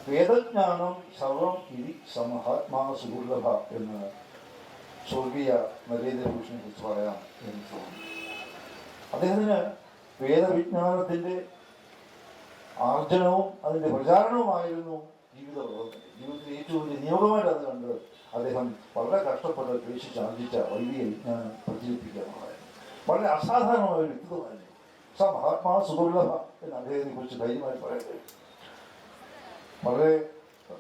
വേദജ്ഞാനം സർവം വിധി സമഹാത്മാ സുഹൃദഭ എന്ന് സ്വർഗീയ നരേന്ദ്രകൃഷ്ണനെ കുറിച്ച് പറയാം എന്ന് തോന്നുന്നു. അദ്ദേഹത്തിന് വേദവിജ്ഞാനത്തിൻ്റെ ആർജനവും അതിൻ്റെ പ്രചാരണവുമായിരുന്നു ജീവിത പ്രവർത്തനം. ജീവിതത്തിൽ ഏറ്റവും വലിയ നിയോഗമായിട്ട് അത് കണ്ട് അദ്ദേഹം വളരെ കഷ്ടപ്പെട്ട് പേശിച്ചാർജിച്ച വൈദിക വിജ്ഞാനം പ്രചരിപ്പിക്കുക എന്നുള്ളതായിരുന്നു. വളരെ അസാധാരണമായ ഒരു വ്യക്തിത്വമായിരുന്നു. മഹാത്മാ സുദുർലഭ എന്ന് അദ്ദേഹത്തെ കുറിച്ച് ധൈര്യമായി പറയുന്നത്. വളരെ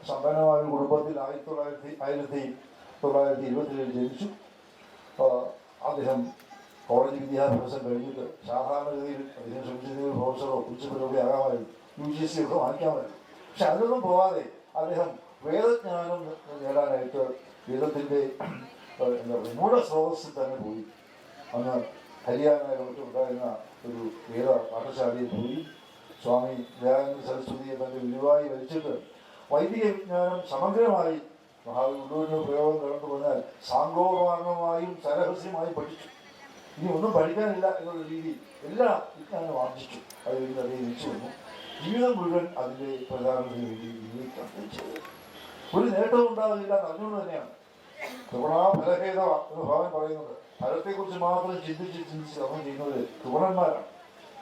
സമ്പന്നമായ ഒരു കുടുംബത്തിൽ 1927 ജനിച്ചു. അദ്ദേഹം കോളേജ് വിദ്യാഭ്യാസം കഴിഞ്ഞിട്ട് സാധാരണഗതിയിൽ അദ്ദേഹം ശ്രമിച്ചത് പ്രൊഫസറോ പ്രിൻസിപ്പലോ ഒക്കെ ആകാമായിരുന്നു, UGC ഒക്കെ വാങ്ങിക്കാമായിരുന്നു. പക്ഷെ അതിലൊന്നും പോവാതെ അദ്ദേഹം വേദജ്ഞാനം നേടാനായിട്ട് വേദത്തിൻ്റെ എന്താ പറയുക മൂലസ്രോതസ്സിൽ തന്നെ പോയി. അന്ന് ഹരിയാനയിലോട്ട് ഉണ്ടായിരുന്ന ഒരു വേദ പാഠശാലയിൽ പോയി സ്വാമി ദയാനന്ദ സരസ്വതിയെ തൻ്റെ ഗുരുവായി വലിച്ചിട്ട് വൈദിക വിജ്ഞാനം സമഗ്രമായി മഹാഗുരുവിൻ്റെ പ്രയോഗം കടന്നു പറഞ്ഞാൽ സാങ്കോപാർണമായും സരഹസ്യമായും പഠിച്ചു. ഇനി ഒന്നും പഠിക്കാനില്ല എന്നുള്ള രീതിയിൽ എല്ലാ വിജ്ഞാനം ആർജിച്ചു. അത് കഴിഞ്ഞ് അദ്ദേഹം തിരിച്ചു വന്നു. ജീവിതം മുഴുവൻ അതിൻ്റെ പ്രചാരണത്തിന് വേണ്ടി വിനിയോഗിക്കുകയാണ് ചെയ്തത്. ഒരു നേട്ടവും ഉണ്ടാകില്ല എന്നറിഞ്ഞുകൊണ്ട് തന്നെയാണ് കൃപണാഫലഹേത എന്ന് ഭഗവാൻ പറയുന്നത്. ഫലത്തെക്കുറിച്ച് മാത്രം ചിന്തിച്ച് കർമ്മം ചെയ്യുന്നത് കൃപണന്മാരാണ്.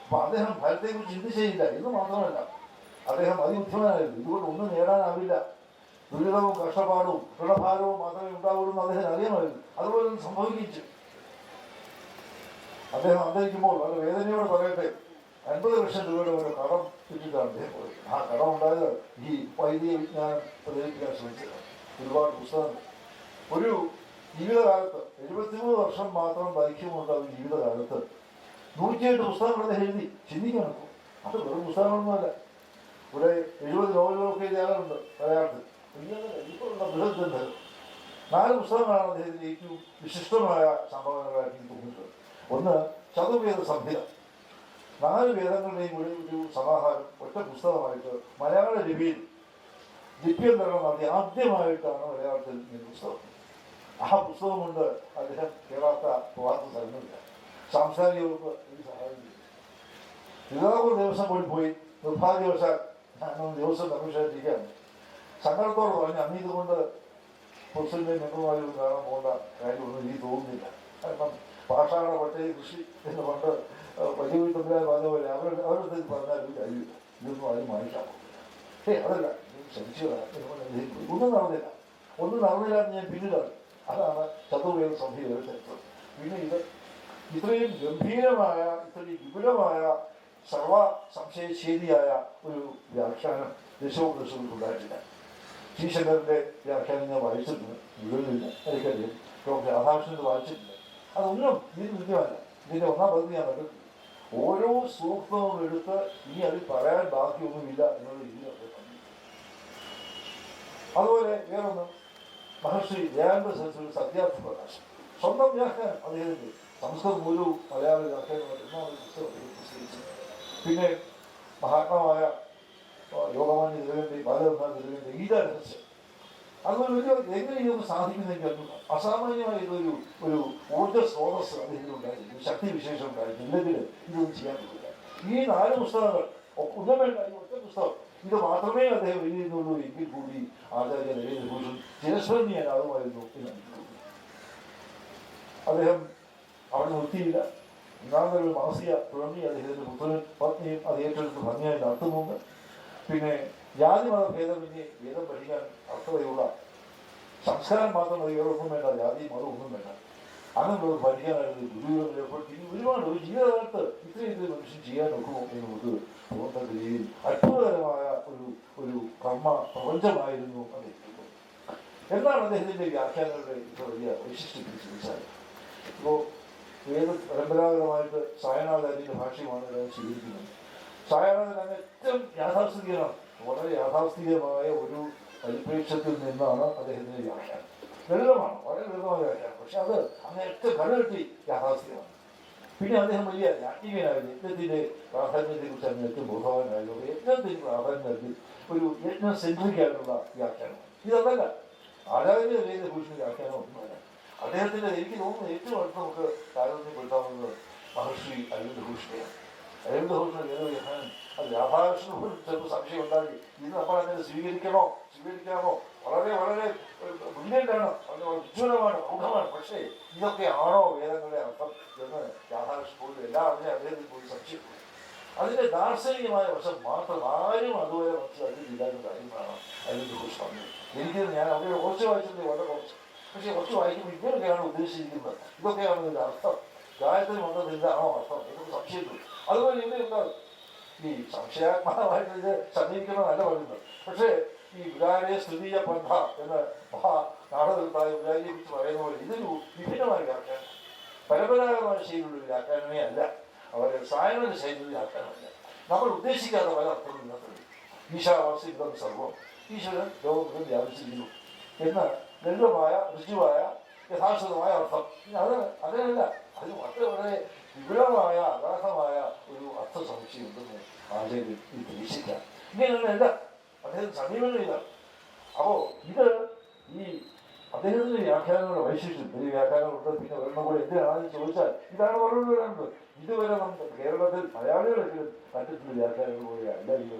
അപ്പം അദ്ദേഹം ഫലത്തെക്കുറിച്ച് ചിന്തിച്ചേയില്ല എന്ന് മാത്രമല്ല, അദ്ദേഹം അതിബുദ്ധിമാനായിരുന്നു. ഇതുകൊണ്ട് ഒന്നും നേടാനാവില്ല, ദുരിതവും കഷ്ടപ്പാടും ദൃഢഭാരവും മാത്രമേ ഉണ്ടാവുള്ളൂ എന്ന് അദ്ദേഹം അറിയാമായിരുന്നു. അതുപോലെ ഒന്നും സംഭവിച്ചു. അദ്ദേഹം അന്തരിക്കുമ്പോൾ വളരെ വേദനയോട് പറയട്ടെ, 50 ലക്ഷം രൂപയുടെ ഒരു കടം കിട്ടിയിട്ടാണ് അദ്ദേഹം പോയത്. ആ കടം ഉണ്ടായത് ഈ വൈദിക വിജ്ഞാനം പ്രചരിപ്പിക്കാൻ ശ്രമിച്ചത്. ഒരുപാട് പുസ്തകങ്ങൾ ഒരു ജീവിതകാലത്ത് 73 വർഷം മാത്രം ദൈർഘ്യമുണ്ട്. ജീവിതകാലത്ത് 108 പുസ്തകങ്ങൾ അദ്ദേഹം എഴുതി. ചിന്തിക്കണം, അത് വെറും പുസ്തകങ്ങളൊന്നുമല്ല. ഇവിടെ 70 നോവലുകളൊക്കെ എഴുതിയ ആളുണ്ട് മലയാളത്തിൽ. ഇപ്പോഴുള്ള ബൃഹദ്ഗ്രന്ഥങ്ങൾ 4 പുസ്തകങ്ങളാണ് അദ്ദേഹത്തിൻ്റെ ഏറ്റവും വിശിഷ്ടമായ സംഭാവനകളാക്കി തോന്നിയിട്ടുള്ളത്. ഒന്ന് ചതുർവേദ സംഹിത, 4 വേദങ്ങളുടെയും കൂടി ഒരു സമാഹാരം ഒറ്റ പുസ്തകമായിട്ട് മലയാള ലിപിയിൽ ലിപ്യന്തരണം നടത്തി ആദ്യമായിട്ടാണ് മലയാളത്തിൽ ഈ പുസ്തകം. ആ പുസ്തകം കൊണ്ട് അദ്ദേഹം കേറാത്ത പോകാത്ത സ്ഥലങ്ങളില്ല. സാംസ്കാരിക വകുപ്പ് എനിക്ക് സഹായം ചെയ്തു. തിരുവിതാംകൂർ ദേവസ്വം കൂടി പോയി നിർഭാഗ്യവശാൽ ഞാനൊന്ന് ദേവസ്വം കമ്മീഷനായിട്ടിരിക്കുകയാണ്. സങ്കടത്തോട് പറഞ്ഞ് അന്ന് ഇതുകൊണ്ട് പ്രസിഡന്റ് മെമ്പർമാരും കാണാൻ പോകേണ്ട കാര്യമൊന്നും എനിക്ക് തോന്നുന്നില്ല. കാരണം പാഷാണ പട്ടയ കൃഷി എന്ന് പണ്ട് വലിയ തമ്പുരാൻ പറഞ്ഞ പോലെ അവരുടെ പറഞ്ഞാൽ ഒരു കാര്യമില്ല, ഇതൊന്നും ആരും വാങ്ങിക്കാൻ പോകും. അതല്ല ശ്രമിച്ചതാണ്. ഒന്നും നടന്നില്ല എന്ന് ഞാൻ പിന്നീടാണ്. അതാണ് ചതുർവേദ സംഹിതയുടെ ചരിത്രം. പിന്നെ ഇത്രയും ഗംഭീരമായ ഇത്രയും വിപുലമായ സർവ സംശയശേദിയായ ഒരു വ്യാഖ്യാനം ദശോപനിഷത്തുണ്ടായിട്ടില്ല. ശ്രീശങ്കരൻ്റെ വ്യാഖ്യാനം ഞാൻ വായിച്ചിട്ടുണ്ട്, മുഴുവനില്ല, എനിക്കറിയാം. ഡോക്ടർ രാധാകൃഷ്ണൻ വായിച്ചിട്ടില്ല. അതൊന്നും ഇതിന് തുല്യമല്ല. ഇതിൻ്റെ ഒന്നാം പദ്ധതി ഞാൻ കണ്ടിട്ടുണ്ട്. ഓരോ സൂക്തവും എടുത്ത് ഇനി അതിൽ പറയാൻ ബാക്കിയൊന്നുമില്ല എന്നുള്ള രീതിയിൽ അതുപോലെ വേറൊന്നും മഹർഷി ദയാനന്ദ സരസ്വതി സത്യാർത്ഥ പ്രകാശം സ്വന്തം വ്യാഖ്യാനം അദ്ദേഹത്തിൻ്റെ സംസ്കൃത മൂലവും മലയാള വ്യാഖ്യാനമായിട്ട് പുസ്തകിച്ചു. പിന്നെ മഹാത്മാവായ യോഗമാന്യ തിലകൻ്റെ ബാലഗംഗാധര തിലകൻ്റെ ഗീതാ രഹസ്യം. അതുപോലെ വലിയ എങ്ങനെ ഇതൊക്കെ സാധിക്കുന്നെങ്കിൽ അസാമാന്യമായ ഒരു ഊർജ്ജ സ്രോതസ് അദ്ദേഹത്തിനുണ്ടായിരുന്നു, ശക്തി വിശേഷം ഉണ്ടായിരുന്നു. ഇല്ലെങ്കിൽ ഇതൊന്നും ചെയ്യാൻ പറ്റില്ല. ഈ 4 പുസ്തകങ്ങൾ ഒന്നും വേണ്ട, ഈ ഒറ്റ പുസ്തകം ഇത് മാത്രമേ അദ്ദേഹം എഴുതിയിരുന്നുള്ളൂ എങ്കിൽ കൂടി ആചാര്യ നരേന്ദ്രഭൂഷൺ ചിരസ്മരണീയനാകുമായിരുന്നു എന്ന് എനിക്ക് തോന്നുന്നു. അദ്ദേഹം അവിടെ നിർത്തിയില്ല. ഒന്നാമതൊരു മാസിക തുടങ്ങി അദ്ദേഹത്തിൻ്റെ പുത്രനും പത്നിയും അത് ഏറ്റെടുത്ത് ഭംഗിയായി നടത്തുന്നുണ്ട്. പിന്നെ ജാതിമത ഭേദമന്യേ വേദം പഠിക്കാൻ അർത്ഥതയുള്ള സംസ്കാരം മാത്രം മതി, വേറൊന്നും വേണ്ട, ജാതി മതം ഒന്നും വേണ്ട. അങ്ങനെയുള്ളത് പഠിക്കാനായിട്ട് ഗുരുവിനെ ഏർപ്പെടുത്തി ഒരുപാട് ഒരു ജീവിതകാലത്ത് ഇത്രയും മനുഷ്യൻ ചെയ്യാൻ നോക്കുമോ എന്ന് നമുക്ക് തോന്നുന്ന രീതിയിൽ അത്ഭുതകരമായ ഒരു കർമ്മ പ്രപഞ്ചമായിരുന്നു അദ്ദേഹം. എന്നാണ് അദ്ദേഹത്തിൻ്റെ വ്യാഖ്യാനങ്ങളുടെ ഇത്ര വലിയ വൈശിഷ്ട്യം ചിന്തിച്ചാൽ. ഇപ്പോൾ പരമ്പരാഗതമായിട്ട് സായനാഥാര്യൻ്റെ ഭാഷ്യമാണ് അദ്ദേഹം സ്വീകരിക്കുന്നത്. സായനാഥൻ ഏറ്റവും യാഥാസ്ഥിതികമാണ്, വളരെ യാഥാസ്ഥിതികമായ ഒരു പരിപ്രേക്ഷ്യത്തിൽ നിന്നാണ് അദ്ദേഹത്തിൻ്റെ വ്യാഖ്യാനം. ലളിതമാണ്, വളരെ ലളിതമായ വ്യാഖ്യാനം, പക്ഷെ അത് അങ്ങേറ്റവും കടകെട്ടി യാഥാസ്ഥികമാണ്. പിന്നെ അദ്ദേഹം വലിയ യാജ്ഞികനായിരുന്നു. യജ്ഞത്തിൻ്റെ പ്രാധാന്യത്തെക്കുറിച്ച് അങ്ങ് ഏറ്റവും ബോധവാനായതുകൊണ്ട് യജ്ഞത്തിന് പ്രാധാന്യം നൽകി ഒരു യജ്ഞ സെൻട്രിക്കായിട്ടുള്ള വ്യാഖ്യാനം. ഇതല്ല ആചാര്യ ഭൂഷണ വ്യാഖ്യാനം ഒന്നുമല്ല. അദ്ദേഹത്തിൻ്റെ എനിക്ക് തോന്നുന്നു ഏറ്റവും അടുത്ത് നമുക്ക് താരതമ്യപ്പെടുത്താവുന്നത് മഹർഷി അരവിന്ദ് ഭൂഷണയാണ്. അരവിന്ദ് ഭൂഷണ വേദവ്യാഖ്യാനം അത് രാധാകൃഷ്ണൻ ചിലപ്പോൾ സംശയം ഉണ്ടാക്കി, ഇത് നമ്മൾ അങ്ങനെ സ്വീകരിക്കാമോ, വളരെ വളരെ ബ്രില്യൻ്റാണ്, വളരെ ഉജ്ജ്വലമാണ്, പ്രൗഢമാണ്, പക്ഷേ ഇതൊക്കെയാണോ വേദങ്ങളുടെ അർത്ഥം എന്ന് രാധാകൃഷ്ണൻ പോലും എല്ലാവരും അദ്ദേഹത്തിൽ പോയി സംശയിക്കും. അതിൻ്റെ ദാർശനികമായ വശം മാത്രം ആരും അതുവരെ മനസ്സിലാക്കിയില്ലാത്ത കാര്യങ്ങളാണ് അരവിന്ദ് ഘോഷ് പറഞ്ഞത്. ഞാൻ അവിടെ കുറച്ച് വായിച്ചിട്ടുണ്ട്, വളരെ കുറച്ച്, പക്ഷേ കുറച്ച് വായിക്കുമ്പോൾ ഇങ്ങനെയൊക്കെയാണ് ഉദ്ദേശിച്ചിരിക്കുന്നത്, ഇതൊക്കെയാണ് ഇതിൻ്റെ അർത്ഥം, ഗായത്രി മന്ത്രത്തിൽ ഇതാണോ അർത്ഥം എന്നൊക്കെ സംശയിക്കും. അതുപോലെ ഇവിടെ ഉണ്ടാകും ഈ സംശയാത്മകമായിട്ട് ഇത് സമീപിക്കണമെന്നല്ല പറയുന്നത്. പക്ഷേ ഈ വികാരയെ സ്തുതീയ പന്ഥ എന്ന് നാടകത്തായ വികാരിയെ കുറിച്ച് പറയുന്ന പോലെ ഇതൊരു വിഭിന്നമായ വ്യാഖ്യാനം, പരമ്പരാഗതമായ ശൈലിയുള്ള വ്യാഖ്യാനമേ അല്ല, അവരെ സായന ശൈലിയുടെ വ്യാഖ്യാനമല്ല. നമ്മൾ ഉദ്ദേശിക്കാത്ത പല അർത്ഥങ്ങളും ഇന്നത്തെ ഈശാവാസി ഇതം സർവം, ഈശ്വരൻ ലോകത്തിൽ വ്യാപിച്ചിരിക്കുന്നു എന്ന ലളിതമായ ഋജുവായ യഥാർത്ഥമായ അർത്ഥം. അങ്ങനെയല്ല, അത് വളരെ വിപുലമായ അഗാധമായ ഒരു അർത്ഥ സമുച്ചയം ഉണ്ടെന്ന് ആചാര്യൻ ഉദ്ദേശിക്കാം. ഇങ്ങനെയല്ല അദ്ദേഹത്തിന് സമീപനമില്ല. അപ്പോൾ ഇത് ഈ അദ്ദേഹത്തിൻ്റെ വ്യാഖ്യാനങ്ങളുടെ വൈശിഷ്ട്യം, ഒരു വ്യാഖ്യാനമുണ്ട്, പിന്നെ ഒരെണ്ണം കൂടെ എന്തിനാണെന്ന് ചോദിച്ചാൽ ഇതാണ് പറഞ്ഞു വരാനുള്ളത്. ഇതുവരെ നമുക്ക് കേരളത്തിൽ മലയാളികളെങ്കിലും കണ്ടിട്ടുള്ള വ്യാഖ്യാനങ്ങൾ പോലെയല്ല ഇത്.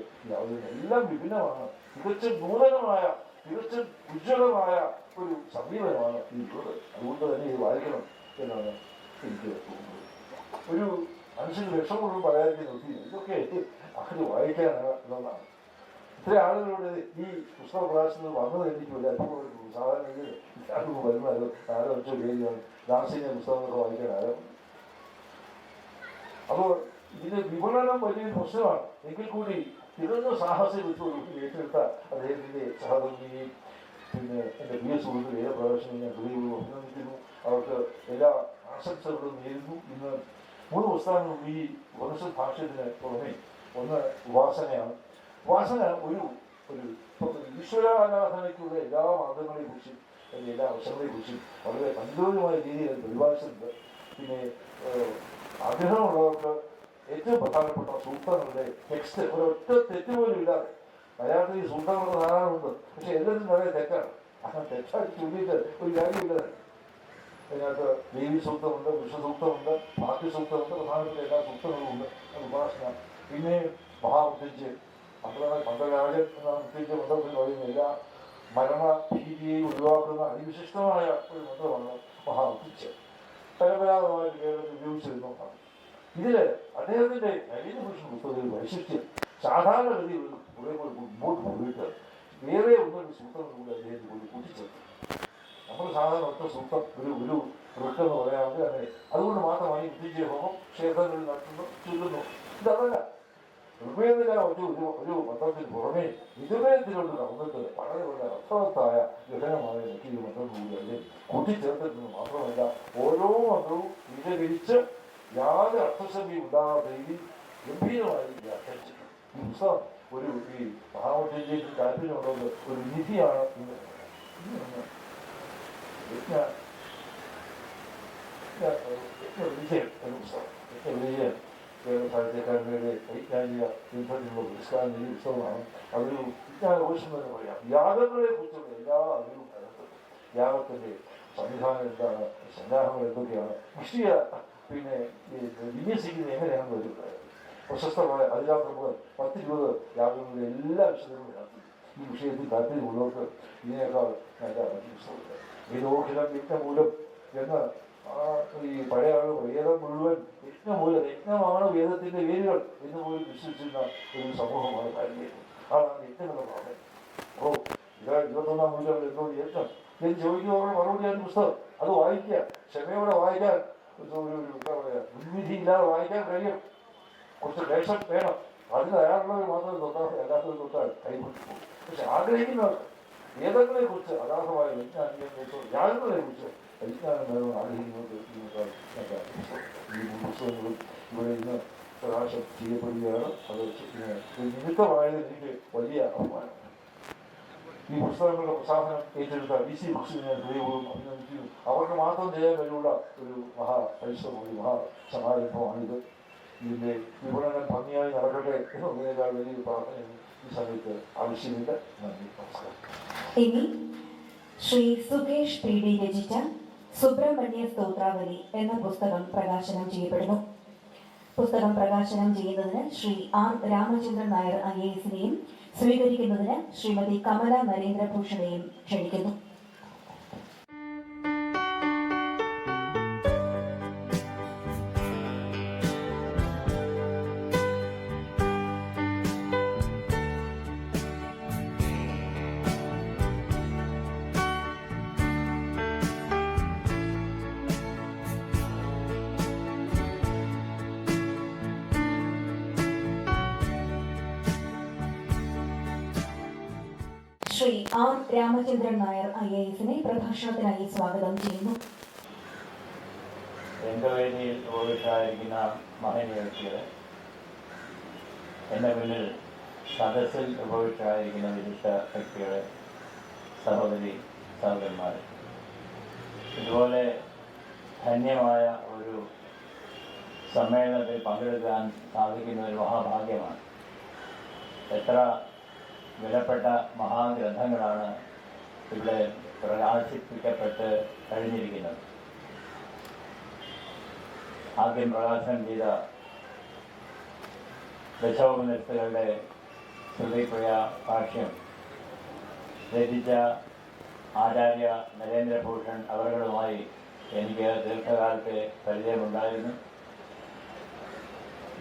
എല്ലാം വിഭിന്നമാണ്, തികച്ചും നൂതനമായ, തികച്ചും ഉജ്ജ്വലമായ ഒരു സമീപനമാണ് ഇതിലുള്ളത്. അതുകൊണ്ട് തന്നെ ഇത് വായിക്കണം എന്നാണ് എനിക്ക് തോന്നുന്നത്. ഒരു മനുഷ്യന് ലക്ഷങ്ങളൊന്നും പറയാതിരിക്കാൻ നോക്കി ഇതൊക്കെ അത് വായിക്കാനാണ്. ഇത്ര ആളുകളോട് ഈ പുസ്തക പ്രകാശനത്തിൽ വന്നത് എനിക്കില്ല. അപ്പോൾ സാധാരണ ആളുകൾ വരുന്നത് 4-5 പേജാണ് ദാർശനിക പുസ്തകങ്ങളൊക്കെ വായിക്കാനാകും. അപ്പോൾ ഇതിൻ്റെ വിപണനം വലിയൊരു പ്രശ്നമാണ്. എങ്കിൽ കൂടി തികഞ്ഞ സാഹസം വെച്ചോട് ഏറ്റെടുത്ത അദ്ദേഹത്തിൻ്റെ സഹധർമ്മിയെയും പിന്നെ എൻ്റെ പ്രിയ സുഹൃത്ത് വേദപ്രകാശനം ഞാൻ ഹൃദയപൂർവ്വം അഭിനന്ദിക്കുന്നു. അവർക്ക് എല്ലാ ആശംസകളും നേരുന്നു. ഇന്ന് 3 പുസ്തകങ്ങളും ഈ ഉപനിഷത്ത് ഭാഷ്യത്തിന് പുറമെ ഒന്ന് ഉപാസനയാണ്. ഉപാസന ഒരു ഈശ്വരാരാധനയ്ക്കുള്ള എല്ലാ മാർഗങ്ങളെക്കുറിച്ചും എല്ലാ വശങ്ങളെക്കുറിച്ചും വളരെ പണ്ഡിതമായ രീതിയിൽ അത് പരിഭാഷിച്ചിട്ടുണ്ട്. പിന്നെ ആഗ്രഹമുള്ളവർക്ക് ഏറ്റവും പ്രധാനപ്പെട്ട സൂക്തങ്ങളുടെ ടെക്സ്റ്റ് ഒരൊറ്റ തെറ്റ് പോലും ഇല്ലാതെ, മലയാളത്തിൽ ഈ സൂക്തങ്ങളുടെ ധാരാളമുണ്ട്, പക്ഷെ എല്ലാത്തിനും വളരെ തെറ്റാണ്. അങ്ങനെ തെറ്റായി ചൊല്ലിയിട്ട് ഒരു കാര്യമില്ല. അതിനകത്ത് ദേവി സൂക്തമുണ്ട്, വിഷ്ണുസൂക്തമുണ്ട്, ഭാഗ്യസൂക്തമുണ്ട്, പ്രധാനപ്പെട്ട എല്ലാ സൂക്തങ്ങളും ഉണ്ട്. അത് ഉപാസന. പിന്നെ മഹാമൃത്യുഞ്ജയ പന്തരാജൻ എന്ന മൃത്യുഞ്ജയ മന്ത്രത്തിൽ പറയുന്ന എല്ലാ മരണഭീതിയെയും ഒഴിവാക്കുന്ന അതിവിശിഷ്ടമായ ഒരു മന്ത്രമാണ് മഹാമൃത്യുഞ്ജയ. പരമ്പരാഗതമായിട്ട് കേരളത്തിൽ ഉപയോഗിച്ചിരുന്നതാണ്. ഇതിൽ അദ്ദേഹത്തിൻ്റെ അരവിന്ദ് ഭൂഷൺ പുസ്തകത്തിൽ വൈശിഷ്ട്യം സാധാരണഗതിയിൽ കുറെ കൂടി മുമ്പോട്ട് പോയിട്ട് വേറെ ഒന്നൊരു സൂത്രങ്ങൾ കൂടി അദ്ദേഹത്തിന് കൂടി കൂട്ടിച്ചേർത്തു. നമ്മൾ സാധാരണ ഒറ്റ സൂത്രം ഒരു വൃക്കെന്ന് പറയാമെങ്കിൽ അങ്ങനെ അതുകൊണ്ട് മാത്രമാണ് ഈ മൃത്യുഞ്ജയ ഹോമം ക്ഷേത്രങ്ങളിൽ നടത്തുന്നു, ചൊല്ലുന്നു. ഇതല്ല, ഋഗ്വേദത്തിലെ ഒരു മന്ത്രത്തിന് പുറമേ യജുർവേദത്തിലോട്ട് നടന്നിട്ട് വളരെ വളരെ അർത്ഥവത്തായ ഗ്രഹണമായ ഈ മന്ത്രം കൂടി അതിൽ കൂട്ടിച്ചേർത്തിരുന്നത് മാത്രമല്ല, ഓരോ മന്ത്രവും വിശദീകരിച്ച് യാതൊരു അർത്ഥശബ്ദം ഉണ്ടാകാത്ത രീതിയിൽ ഗംഭീരമായി വ്യാഖ്യാനിച്ചിട്ടുണ്ട്. ഈ പുസ്തകം ഈ മഹാമൃത്യുഞ്ജയത്തിൽ താല്പര്യമുള്ളത് ഒരു നിധിയാണ്. വിജയം എന്ന പുസ്തകം വിജയം കേരള സാഹിത്യക്കാരൻ്റെ വൈജ്ഞാനിക യുദ്ധത്തിനുള്ള പുരസ്കാരം ഈ പുസ്തകമാണ്. അതൊരു വിജ്ഞാനകോശം തന്നെ പറയാം. യാഗങ്ങളെ കുറിച്ചുള്ള എല്ലാ അറിവും അതിനകത്ത്. യാഗത്തിൻ്റെ സംവിധാനം എന്താണ്, സന്നാഹങ്ങൾ എന്തൊക്കെയാണ്, കൃഷിയ പിന്നെ വിന്യസിക്കുന്നത് എങ്ങനെയാണെന്ന് ഒരു പ്രശസ്തമായ അതിരാത്രി മുതൽ 10-20 യാഗങ്ങളുടെ എല്ലാ വിഷയങ്ങളും ഇതിനകത്ത്. ഈ വിഷയത്തിൽ താല്പര്യമുള്ളവർക്ക് ഇതിനേക്കാൾ നല്ല പുസ്തകമുണ്ട്. വേദോഖിലം യജ്ഞമൂലം എന്ന് ഈ പഴയ ആളുകൾ വേദം മുഴുവൻ യജ്ഞമൂലം, യജ്ഞമാണ് വേദത്തിൻ്റെ വേരുകൾ എന്ന് പോലും വിശ്വസിച്ചിരുന്ന ഒരു സമൂഹമാണ് ഭാരതീയം. അതാണ് യജ്ഞമെന്ന് പറഞ്ഞത്. അപ്പോൾ 21-ാം നൂറ്റാണ്ടിൽ എന്നോട് യജ്ഞം എന്ന് ചോദിക്കുന്നവരുടെ മറുപടിയാണ് പുസ്തകം. അത് വായിക്കുക, ക്ഷമയോടെ വായിക്കാൻ, ഒരു എന്താ പറയുക, മുൻവിധി ഇല്ലാതെ വായിക്കാൻ കഴിയും. കുറച്ച് ക്ലേശം വേണം. അതിന് അയാളുള്ളവർ മാത്രമേ തൊട്ടാൽ എല്ലാത്തിനും തൊട്ടാൽ കൈപിടിച്ചു പോകും. പക്ഷെ ആഗ്രഹിക്കുന്നവർ വേദങ്ങളെ കുറിച്ച് അഗാധമായ യാഗങ്ങളെ കുറിച്ച് പരിജ്ഞാനം വേണമെന്ന് ആഗ്രഹിക്കുന്നത് ഈ പുസ്തകങ്ങളും ഇവിടെ ഇന്ന് പ്രകാശം ചെയ്യപ്പെടുകയാണ്. അത് നിമിത്തമായത് എനിക്ക് വലിയ അഭിമാനം. ഈ പുസ്തകങ്ങളുടെ പ്രസാധനം ഏറ്റെടുത്ത DC ബുക്സിനെ ഞാൻ ഹൃദയപൂർവ്വം അഭിനന്ദിക്കുന്നു. അവർക്ക് മാത്രം ചെയ്യാൻ കഴിയുള്ള ഒരു മഹാപരിശ്രമം, ഒരു മഹാസമാരംഭമാണിത്. ഇതിൻ്റെ വിപണനം ഭംഗിയായി നടക്കട്ടെ എന്നതിനേക്കാൾ വലിയൊരു പ്രാർത്ഥന ഈ സമയത്ത് ആവശ്യമില്ല. നന്ദി, നമസ്കാരം. ഇനി ശ്രീ സുകേഷ് PD രചിച്ച സുബ്രഹ്മണ്യ സ്തോത്രാവലി എന്ന പുസ്തകം പ്രകാശനം ചെയ്യപ്പെടുന്നു. പുസ്തകം പ്രകാശനം ചെയ്യുന്നതിന് ശ്രീ R. രാമചന്ദ്രൻ നായർ IASനെയും സ്വീകരിക്കുന്നതിന് ശ്രീമതി കമല നരേന്ദ്രഭൂഷണെയും ക്ഷണിക്കുന്നു. ശ്രീ R. രാമചന്ദ്രൻ നായർ IASനെ പ്രഭാഷണത്തിനായി സ്വാഗതം ചെയ്യുന്നു. രംഗവേദിയിൽ ഉപവിഷ്ടായിരിക്കുന്ന മഹനീയ വ്യക്തികളെ, എൻ്റെ മുന്നിൽ സദസ്സിൽ ഉപവിഷ്ടായിരിക്കുന്ന വിശിഷ്ട വ്യക്തികളെ, സഹോദരി സഹോദരന്മാർ, ഇതുപോലെ ധന്യമായ ഒരു സമ്മേളനത്തിൽ പങ്കെടുക്കാൻ സാധിക്കുന്ന ഒരു മഹാഭാഗ്യമാണ്. എത്ര വിലപ്പെട്ട മഹാഗ്രന്ഥങ്ങളാണ് ഇവിടെ പ്രകാശിപ്പിക്കപ്പെട്ട് കഴിഞ്ഞിരിക്കുന്നത്. ആദ്യം പ്രകാശനം ചെയ്ത ദശോപനിഷത്തുകളുടെ ശ്രുതിപ്രിയ ഭാഷ്യം രചിച്ച ആചാര്യ നരേന്ദ്രഭൂഷൺ അവരുമായി എനിക്ക് ദീർഘകാലത്തെ പരിചയമുണ്ടായിരുന്നു.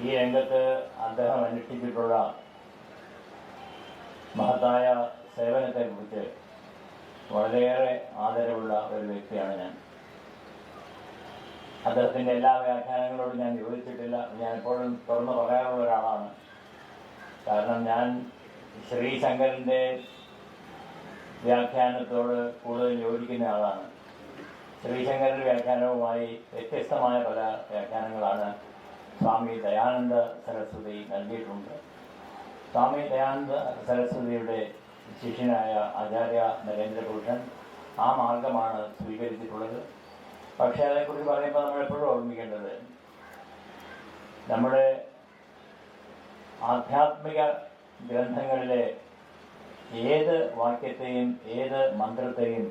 ഈ രംഗത്ത് അദ്ദേഹം അനുഷ്ഠിച്ചിട്ടുള്ള മഹത്തായ സേവനത്തെക്കുറിച്ച് വളരെയേറെ ആദരവുള്ള ഒരു വ്യക്തിയാണ് ഞാൻ. അദ്ദേഹത്തിൻ്റെ എല്ലാ വ്യാഖ്യാനങ്ങളോടും ഞാൻ യോജിച്ചിട്ടില്ല. ഞാൻ എപ്പോഴും തുറന്നു പറയാറുള്ള ഒരാളാണ്. കാരണം ഞാൻ ശ്രീശങ്കരൻ്റെ വ്യാഖ്യാനത്തോട് കൂടുതൽ യോജിക്കുന്ന ആളാണ്. ശ്രീശങ്കരൻ്റെ വ്യാഖ്യാനവുമായി വ്യത്യസ്തമായ പല വ്യാഖ്യാനങ്ങളാണ് സ്വാമി ദയാനന്ദ സരസ്വതി നൽകിയിട്ടുണ്ട്. സ്വാമി ദയാനന്ദ സരസ്വതിയുടെ ശിഷ്യനായ ആചാര്യ നരേന്ദ്രഭൂഷൺ ആ മാർഗമാണ് സ്വീകരിച്ചിട്ടുള്ളത്. പക്ഷേ അതേക്കുറിച്ച് പറയുമ്പോൾ നമ്മൾ എപ്പോഴും ഓർമ്മിക്കേണ്ടത് നമ്മുടെ ആധ്യാത്മിക ഗ്രന്ഥങ്ങളിലെ ഏത് വാക്യത്തെയും ഏത് മന്ത്രത്തെയും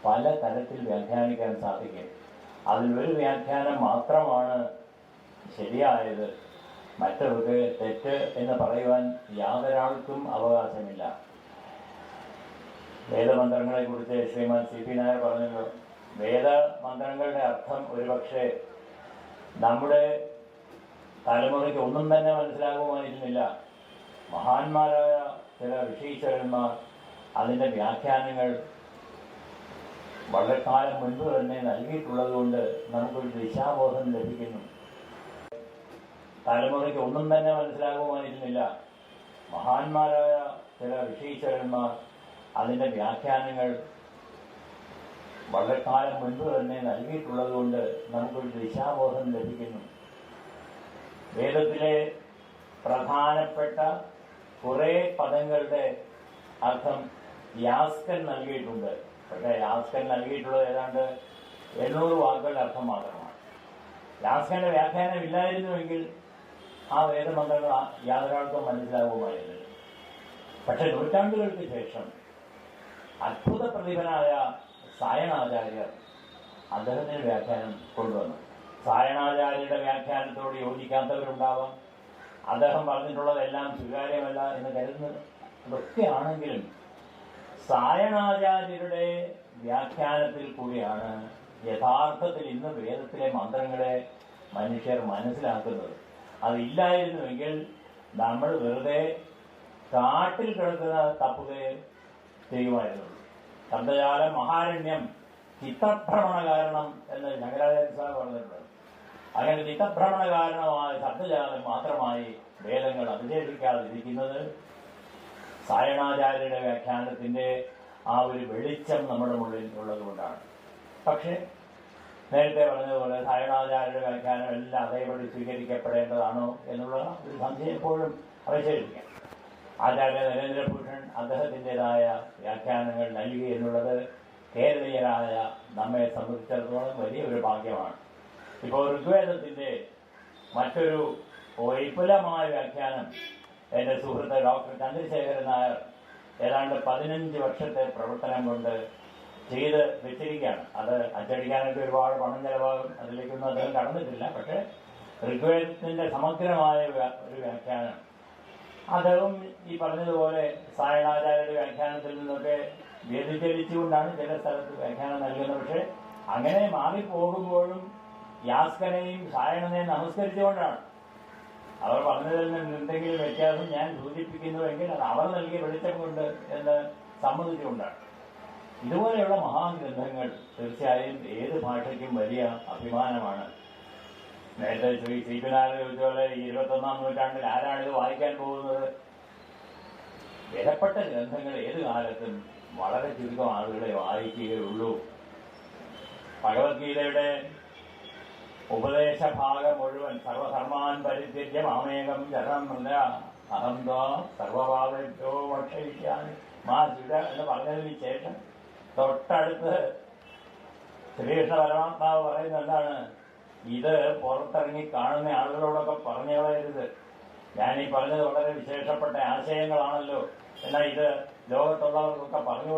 പല തരത്തിൽ വ്യാഖ്യാനിക്കാൻ സാധിക്കും. അതിലൊരു വ്യാഖ്യാനം മാത്രമാണ് ശരിയായത്, മറ്റവർക്ക് തെറ്റ് എന്ന് പറയുവാൻ യാതൊരാൾക്കും അവകാശമില്ല. വേദമന്ത്രങ്ങളെക്കുറിച്ച് ശ്രീമാൻ CP നായർ പറഞ്ഞല്ലോ, വേദമന്ത്രങ്ങളുടെ അർത്ഥം ഒരുപക്ഷെ നമ്മുടെ തലമുറയ്ക്ക് ഒന്നും തന്നെ മനസ്സിലാകുമായിരുന്നില്ല. മഹാന്മാരായ ചില ഋഷീശ്വരന്മാർ അതിൻ്റെ വ്യാഖ്യാനങ്ങൾ വളരെ കാലം മുൻപ് തന്നെ നൽകിയിട്ടുള്ളത് കൊണ്ട് നമുക്കൊരു ദിശാബോധം ലഭിക്കുന്നു. തലമുറയ്ക്ക് ഒന്നും തന്നെ മനസ്സിലാകുമായിരുന്നില്ല. മഹാന്മാരായ ചില ഋഷീശ്വരന്മാർ അതിൻ്റെ വ്യാഖ്യാനങ്ങൾ വളരെ കാലം മുൻപ് തന്നെ നൽകിയിട്ടുള്ളത് കൊണ്ട് നമുക്കൊരു ദിശാബോധം ലഭിക്കുന്നു. വേദത്തിലെ പ്രധാനപ്പെട്ട കുറേ പദങ്ങളുടെ അർത്ഥം യാസ്കൻ നൽകിയിട്ടുണ്ട്. പക്ഷേ യാസ്കൻ നൽകിയിട്ടുള്ളത് ഏതാണ്ട് 800 വാക്കുകളുടെ അർത്ഥം മാത്രമാണ്. യാസ്കന്റെ വ്യാഖ്യാനം ഇല്ലായിരുന്നുവെങ്കിൽ ആ വേദമന്ത്രങ്ങൾ യാതൊരാൾക്കും മനസ്സിലാകുമായിരുന്നില്ല. പക്ഷെ നൂറ്റാണ്ടുകൾക്ക് ശേഷം അത്ഭുത പ്രതിഭനായ സായണാചാര്യർ അദ്ദേഹത്തിന് വ്യാഖ്യാനം കൊണ്ടുവന്നു. സായണാചാര്യരുടെ വ്യാഖ്യാനത്തോട് യോജിക്കാത്തവരുണ്ടാവാം, അദ്ദേഹം പറഞ്ഞിട്ടുള്ളതെല്ലാം സ്വീകാര്യമല്ല എന്ന് കരുതുന്നതൊക്കെയാണെങ്കിലും സായണാചാര്യരുടെ വ്യാഖ്യാനത്തിൽ കൂടിയാണ് യഥാർത്ഥത്തിൽ ഇന്ന് വേദത്തിലെ മന്ത്രങ്ങളെ മനുഷ്യർ മനസ്സിലാക്കുന്നത്. അതില്ലായിരുന്നുവെങ്കിൽ നമ്മൾ വെറുതെ കാട്ടിൽ കിടക്കുന്ന തപ്പുകയെ ചെയ്യുമായിരുന്നുള്ളൂ. ശബ്ദജാലം മഹാരണ്യം ചിത്തഭ്രമണ കാരണം എന്ന് ശങ്കരാചാര്യ സ്വാമി പറഞ്ഞിട്ടുണ്ട്. അങ്ങനെ ചിത്തഭ്രമണ കാരണമായ ശബ്ദജാലം മാത്രമായി വേദങ്ങൾ അവശേഷിക്കാതിരിക്കുന്നത് സായണാചാര്യരുടെ വ്യാഖ്യാനത്തിൻ്റെ ആ ഒരു വെളിച്ചം നമ്മുടെ ഉള്ളിൽ ഉള്ളത് കൊണ്ടാണ്. പക്ഷേ നേരത്തെ പറഞ്ഞതുപോലെ സായണാചാര്യരുടെ വ്യാഖ്യാനം എല്ലാം അതേപടി സ്വീകരിക്കപ്പെടേണ്ടതാണോ എന്നുള്ള ഒരു സംശയം എപ്പോഴും അവശേഷിക്കാം. ആചാര്യ നരേന്ദ്രഭൂഷൺ അദ്ദേഹത്തിൻ്റെതായ വ്യാഖ്യാനങ്ങൾ നൽകി എന്നുള്ളത് കേരളീയരായ നമ്മെ സംബന്ധിച്ചിടത്തോളം വലിയൊരു ഭാഗ്യമാണ്. ഇപ്പോൾ ഋഗ്വേദത്തിൻ്റെ മറ്റൊരു വിപുലമായ വ്യാഖ്യാനം എൻ്റെ സുഹൃത്ത് ഡോക്ടർ ചന്ദ്രശേഖരൻ നായർ ഏതാണ്ട് 15 വർഷത്തെ പ്രവർത്തനം കൊണ്ട് ചെയ്ത് വെച്ചിരിക്കുകയാണ്. അത് അച്ചടിക്കാനൊക്കെ ഒരുപാട് പണം ചെലവാകും, അതിലേക്കൊന്നും അദ്ദേഹം കടന്നിട്ടില്ല. പക്ഷേ ഋഗ്വേദത്തിൻ്റെ സമഗ്രമായ ഒരു വ്യാഖ്യാനം അദ്ദേഹം ഈ പറഞ്ഞതുപോലെ സായണാചാര്യരുടെ വ്യാഖ്യാനത്തിൽ നിന്നൊക്കെ വ്യതിചലിച്ചുകൊണ്ടാണ് ചില സ്ഥലത്ത് വ്യാഖ്യാനം നൽകുന്നത്. പക്ഷേ അങ്ങനെ മാറിപ്പോകുമ്പോഴും യാസ്കനെയും സായണനെയും നമസ്കരിച്ചുകൊണ്ടാണ്. അവർ പറഞ്ഞതിൽ നിന്ന് എന്തെങ്കിലും വ്യത്യാസം ഞാൻ സൂചിപ്പിക്കുന്നുവെങ്കിൽ അത് അവർ നൽകിയ വെളിച്ചം കൊണ്ട് എന്ന് സമ്മതിച്ചുകൊണ്ടാണ്. ഇതുപോലെയുള്ള മഹാഗ്രന്ഥങ്ങൾ തീർച്ചയായും ഏത് ഭാഷയ്ക്കും വലിയ അഭിമാനമാണ്. നേരത്തെ ശ്രീ ശ്രീപിനാഥ് ചോദിച്ചപോലെ ഈ 21-ാം നൂറ്റാണ്ടിൽ ആരാണിത് വായിക്കാൻ പോകുന്നത്? വിലപ്പെട്ട ഗ്രന്ഥങ്ങൾ ഏത് കാലത്തും വളരെ ചുരുക്കം ആളുകളെ വായിക്കുകയുള്ളൂ. ഭഗവത്ഗീതയുടെ ഉപദേശഭാഗം മുഴുവൻ സർവധർമാൻ പരിത്യജ്യ മാമേകം ശരണം മൃത അഹം ത്വാം സർവഭാവേഭ്യോ ഭക്ഷയിക്കാന് മാ ചുര എന്ന് പറഞ്ഞതിന് ശേഷം തൊട്ടടുത്ത് ശ്രീകൃഷ്ണ പരമാത്മാവ് പറയുന്നത് എന്താണ്? ഇത് പുറത്തിറങ്ങി കാണുന്ന ആളുകളോടൊക്കെ പറഞ്ഞു കളയരുത്. ഞാനീ പറഞ്ഞത് വളരെ വിശേഷപ്പെട്ട ആശയങ്ങളാണല്ലോ, എന്നാൽ ഇത് ലോകത്തുള്ളവർക്കൊക്കെ പറഞ്ഞു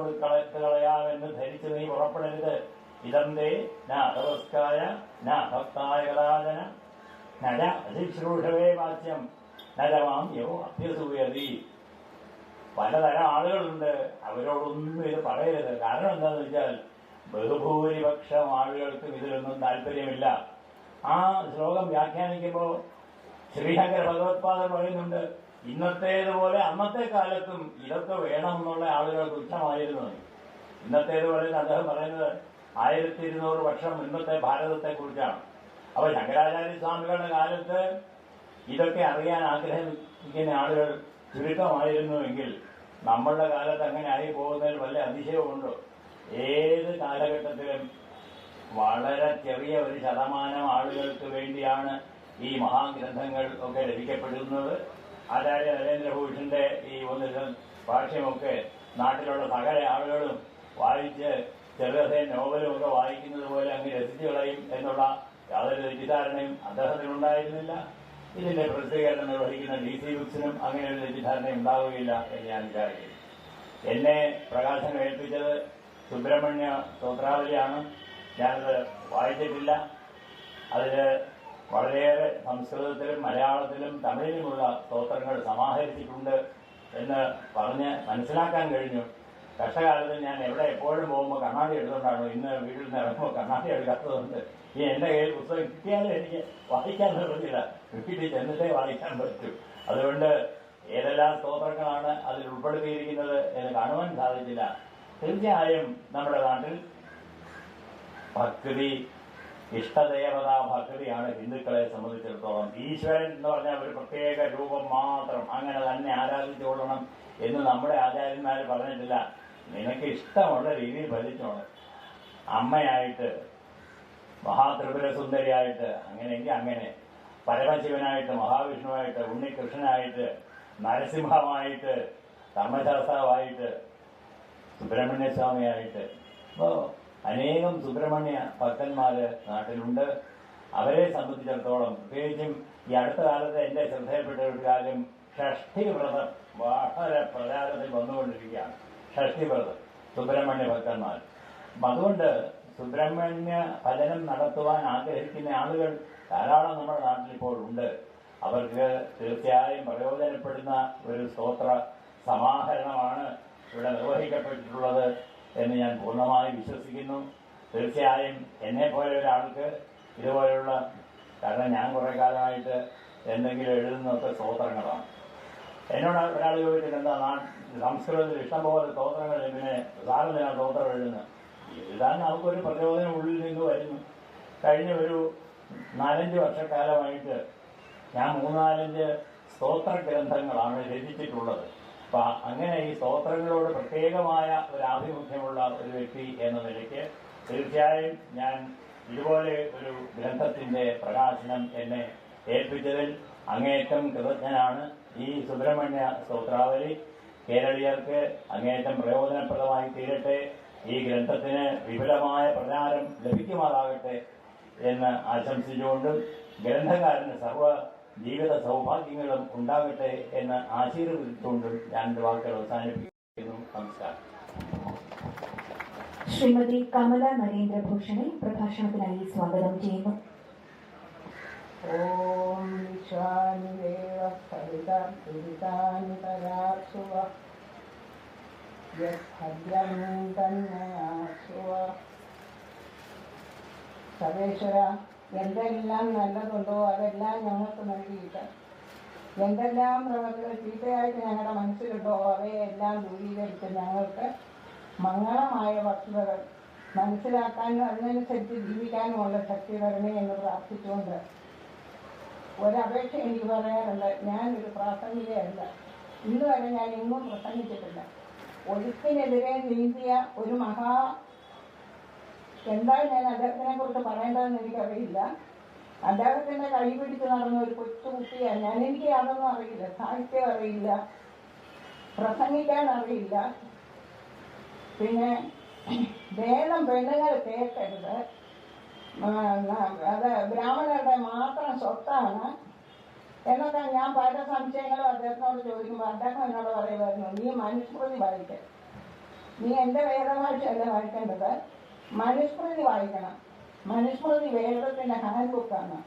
കളയാമെന്ന് ധരിച്ച് നീ പുറപ്പെടരുത്. ഇതന്തേ ന അധവസ്കായ ന അഭക്തായ കഥാചന നര അശുശ്രൂഷവേ വാച്യം നരമാം യോ അഭ്യസൂയതി. പലതരം ആളുകളുണ്ട്, അവരോടൊന്നും ഇത് പറയരുത്. കാരണം എന്താണെന്ന് വെച്ചാൽ ബഹുഭൂരിപക്ഷം ആളുകൾക്കും ഇതിലൊന്നും താല്പര്യമില്ല. ആ ശ്ലോകം വ്യാഖ്യാനിക്കുമ്പോൾ ശ്രീശങ്കര ഭഗവത്പാദർ പറയുന്നുണ്ട്, ഇന്നത്തേതുപോലെ അന്നത്തെ കാലത്തും ഇതൊക്കെ വേണമെന്നുള്ള ആളുകൾ തുച്ഛമായിരുന്നു. ഇന്നത്തേതുപോലെ അദ്ദേഹം പറയുന്നത് 1200 വർഷം ഇന്നത്തെ ഭാരതത്തെ കുറിച്ചാണ്. അപ്പൊ ശങ്കരാചാര്യ സ്വാമികളുടെ കാലത്ത് ഇതൊക്കെ അറിയാൻ ആഗ്രഹിക്കുന്ന ആളുകൾ ചുരുക്കമായിരുന്നുവെങ്കിൽ നമ്മളുടെ കാലത്ത് അങ്ങനെ ആയി പോകുന്നതിൽ വല്ല അതിശയമുണ്ടോ? ഏത് കാലഘട്ടത്തിലും വളരെ ചെറിയ ഒരു ശതമാനം ആളുകൾക്ക് വേണ്ടിയാണ് ഈ മഹാഗ്രന്ഥങ്ങൾ ഒക്കെ രചിക്കപ്പെടുന്നത്. ആചാര്യ നരേന്ദ്രഭൂഷന്റെ ഈ ഭാഷ്യമൊക്കെ നാട്ടിലുള്ള സകല ആളുകളും വായിച്ച് ചെറുകഥയും നോവലും ഒക്കെ വായിക്കുന്നത് പോലെ അങ്ങ് രസിച്ചു കളയും എന്നുള്ള യാതൊരു തെറ്റിദ്ധാരണയും അദ്ദേഹത്തിനുണ്ടായിരുന്നില്ല. ഇതിന്റെ പ്രസിദ്ധീകരണം നിർവഹിക്കുന്ന DC ബുക്സിനും അങ്ങനെ ഒരു തെറ്റിദ്ധാരണ ഉണ്ടാവുകയില്ല എന്ന് ഞാൻ വിചാരിക്കുന്നു. എന്നെ പ്രകാശനം ഏൽപ്പിച്ചത് സുബ്രഹ്മണ്യ സ്തോത്രാവലിയാണ്. ഞാനത് വായിച്ചിട്ടില്ല. അതിൽ വളരെയേറെ സംസ്കൃതത്തിലും മലയാളത്തിലും തമിഴിലുമുള്ള സ്തോത്രങ്ങൾ സമാഹരിച്ചിട്ടുണ്ട് എന്ന് പറഞ്ഞ് മനസ്സിലാക്കാൻ കഴിഞ്ഞു. കഷ്ടകാലത്ത് ഞാൻ എവിടെ എപ്പോഴും പോകുമ്പോൾ കണ്ണാടി എടുത്തുകൊണ്ടാണ്. ഇന്ന് വീട്ടിൽ നിന്ന് ഇറങ്ങുമ്പോൾ കണ്ണാടി എടുക്കാത്തതുകൊണ്ട് ഈ എൻ്റെ കയ്യിൽ പുസ്തകം കിട്ടിയാലും എനിക്ക് വായിക്കാൻ നിർബന്ധില്ല. വീട്ടിൽ ചെന്നിട്ടേ വായിക്കാൻ പറ്റൂ. അതുകൊണ്ട് ഏതെല്ലാം സ്തോത്രങ്ങളാണ് അതിൽ ഉൾപ്പെടുത്തിയിരിക്കുന്നത് എന്ന് കാണുവാൻ സാധിച്ചില്ല. തീർച്ചയായും നമ്മുടെ നാട്ടിൽ ഭക്തി, ഇഷ്ടദേവതാ ഭക്തിയാണ് ഹിന്ദുക്കളെ സംബന്ധിച്ചിടത്തോളം. ഈശ്വരൻ എന്ന് പറഞ്ഞാൽ ഒരു പ്രത്യേക രൂപം മാത്രം, അങ്ങനെ തന്നെ ആരാധിച്ചുകൊള്ളണം എന്ന് നമ്മുടെ ആചാര്യന്മാർ പറഞ്ഞിട്ടില്ല. നിനക്ക് ഇഷ്ടമുള്ള രീതിയിൽ ഭജിച്ചോണം. അമ്മയായിട്ട്, മഹാത്രിപുര സുന്ദരിയായിട്ട്, അങ്ങനെയെങ്കിൽ അങ്ങനെ, പരമശിവനായിട്ട്, മഹാവിഷ്ണുവായിട്ട്, ഉണ്ണികൃഷ്ണനായിട്ട്, നരസിംഹമായിട്ട്, ധർമ്മശാസ്താവായിട്ട്, സുബ്രഹ്മണ്യസ്വാമിയായിട്ട്. അപ്പോൾ അനേകം സുബ്രഹ്മണ്യ ഭക്തന്മാര് നാട്ടിലുണ്ട്. അവരെ സംബന്ധിച്ചിടത്തോളം പ്രത്യേകിച്ചും ഈ അടുത്ത കാലത്ത് എൻ്റെ ശ്രദ്ധയിൽപ്പെട്ട ഒരു കാര്യം, ഷഷ്ഠിവ്രതം വളരെ പ്രചാരത്തിൽ വന്നുകൊണ്ടിരിക്കുകയാണ്. ഷഷ്ഠിവ്രതം സുബ്രഹ്മണ്യ ഭക്തന്മാർ. അതുകൊണ്ട് സുബ്രഹ്മണ്യ ഭജനം നടത്തുവാൻ ആഗ്രഹിക്കുന്ന ആളുകൾ ധാരാളം നമ്മുടെ നാട്ടിലിപ്പോൾ ഉണ്ട്. അവർക്ക് തീർച്ചയായും പ്രയോജനപ്പെടുന്ന ഒരു സ്തോത്ര സമാഹരണമാണ് ഇവിടെ നിർവഹിക്കപ്പെട്ടിട്ടുള്ളത് എന്ന് ഞാൻ പൂർണ്ണമായി വിശ്വസിക്കുന്നു. തീർച്ചയായും എന്നെപ്പോലെ ഒരാൾക്ക് ഇതുപോലെയുള്ള, കാരണം ഞാൻ കുറേ കാലമായിട്ട് എന്തെങ്കിലും എഴുതുന്നതൊക്കെ സ്തോത്രങ്ങളാണ്. എന്നോട് ഒരാൾ ചോദിച്ചിട്ട് എന്താ സംസ്കൃതത്തിൽ ഇഷ്ടംപോലെ സ്തോത്രങ്ങൾ എന്തിനെ സാറിന് ഞാൻ സ്തോത്രം എഴുതുന്നത്? എഴുതാൻ നമുക്കൊരു പ്രചോദനം ഉള്ളിൽ നിന്ന് വരുന്നു. കഴിഞ്ഞ ഒരു 4-5 വർഷക്കാലമായിട്ട് ഞാൻ 3-4 സ്തോത്ര ഗ്രന്ഥങ്ങളാണ് രചിച്ചിട്ടുള്ളത്. അപ്പം അങ്ങനെ ഈ സ്തോത്രങ്ങളോട് പ്രത്യേകമായ ഒരു ആഭിമുഖ്യമുള്ള ഒരു വ്യക്തി എന്ന നിലയ്ക്ക് തീർച്ചയായും ഞാൻ ഇതുപോലെ ഒരു ഗ്രന്ഥത്തിൻ്റെ പ്രകാശനം എന്നെ ഏൽപ്പിച്ചതിൽ അങ്ങേയറ്റം കൃതജ്ഞനാണ്. ഈ സുബ്രഹ്മണ്യ സ്തോത്രാവലി കേരളീയർക്ക് അങ്ങേയറ്റം പ്രയോജനപ്രദമായി തീരട്ടെ, ഈ ഗ്രന്ഥത്തിന് വിപുലമായ പ്രചാരം ലഭിക്കുമാറാകട്ടെ എന്ന് ആശംസിച്ചുകൊണ്ടും ഗ്രന്ഥകാരന് സർവ്വ ജീവിത സൗഭാഗ്യങ്ങളും ഉണ്ടാകട്ടെ എന്ന് ആശീർവദിച്ചുകൊണ്ടും ഞാൻ വാക്കുകൾ അവസാനിപ്പിക്കുന്നു. നമസ്കാരം. ശ്രീമതി കമല നരേന്ദ്രഭൂഷണെ പ്രഭാഷണത്തിനായി സ്വാഗതം ചെയ്യുന്നു. ഓം വിശ്വാനിദേവ സവിതാം ദുരിതാനി പരാസുവ യദ്ഭദ്രം തന്നയാസുവ. സർവേശ്വര, എന്തെല്ലാം നല്ലതുണ്ടോ അതെല്ലാം ഞങ്ങൾക്ക് നൽകിയിട്ട് എന്തെല്ലാം പ്രവർത്തികൾ ചീത്തയായിട്ട് ഞങ്ങളുടെ മനസ്സിലുണ്ടോ അവയെല്ലാം ദൂരീകരിച്ച് ഞങ്ങൾക്ക് മംഗളമായ വസ്തുതകൾ മനസ്സിലാക്കാനും അതിനനുസരിച്ച് ജീവിക്കാനുമുള്ള ശക്തി തരണേ എന്ന് പ്രാർത്ഥിച്ചുകൊണ്ട് ഒരപേക്ഷ എനിക്ക് പറയാറുണ്ട്. ഞാനൊരു പ്രാസംഗികയല്ല. ഇന്ന് വരെ ഞാൻ എങ്ങും പ്രസംഗിച്ചിട്ടില്ല. ഒഴുക്കിനെതിരെ നീന്തിയ ഒരു എന്താണ് ഞാൻ അദ്ദേഹത്തിനെ കുറിച്ച് പറയേണ്ടതെന്ന് എനിക്കറിയില്ല. അദ്ദേഹത്തിൻ്റെ കൈ പിടിച്ച് നടന്ന ഒരു കൊച്ചുകുട്ടിയാണ് ഞാൻ. എനിക്ക് അതൊന്നും അറിയില്ല. സാഹിത്യം അറിയില്ല, പ്രസംഗിക്കാൻ അറിയില്ല. പിന്നെ വേദം പെണ്ണുങ്ങൾ കേൾക്കരുത്, അത് ബ്രാഹ്മണരുടെ മാത്രം സ്വത്താണ് എന്നൊക്കെ ഞാൻ പല സംശയങ്ങളും അദ്ദേഹത്തിനോട് ചോദിക്കുമ്പോൾ അദ്ദേഹം എന്നോട് പറയുമായിരുന്നു, നീ മനുസ്മൃതി വായിക്ക, നീ എൻ്റെ വേദഭാഷയല്ല വായിക്കേണ്ടത്, മനുസ്മൃതി വായിക്കണം. മനുസ്മൃതി വേദത്തിൻ്റെ ഹാൻഡ് ബുക്കാണ്.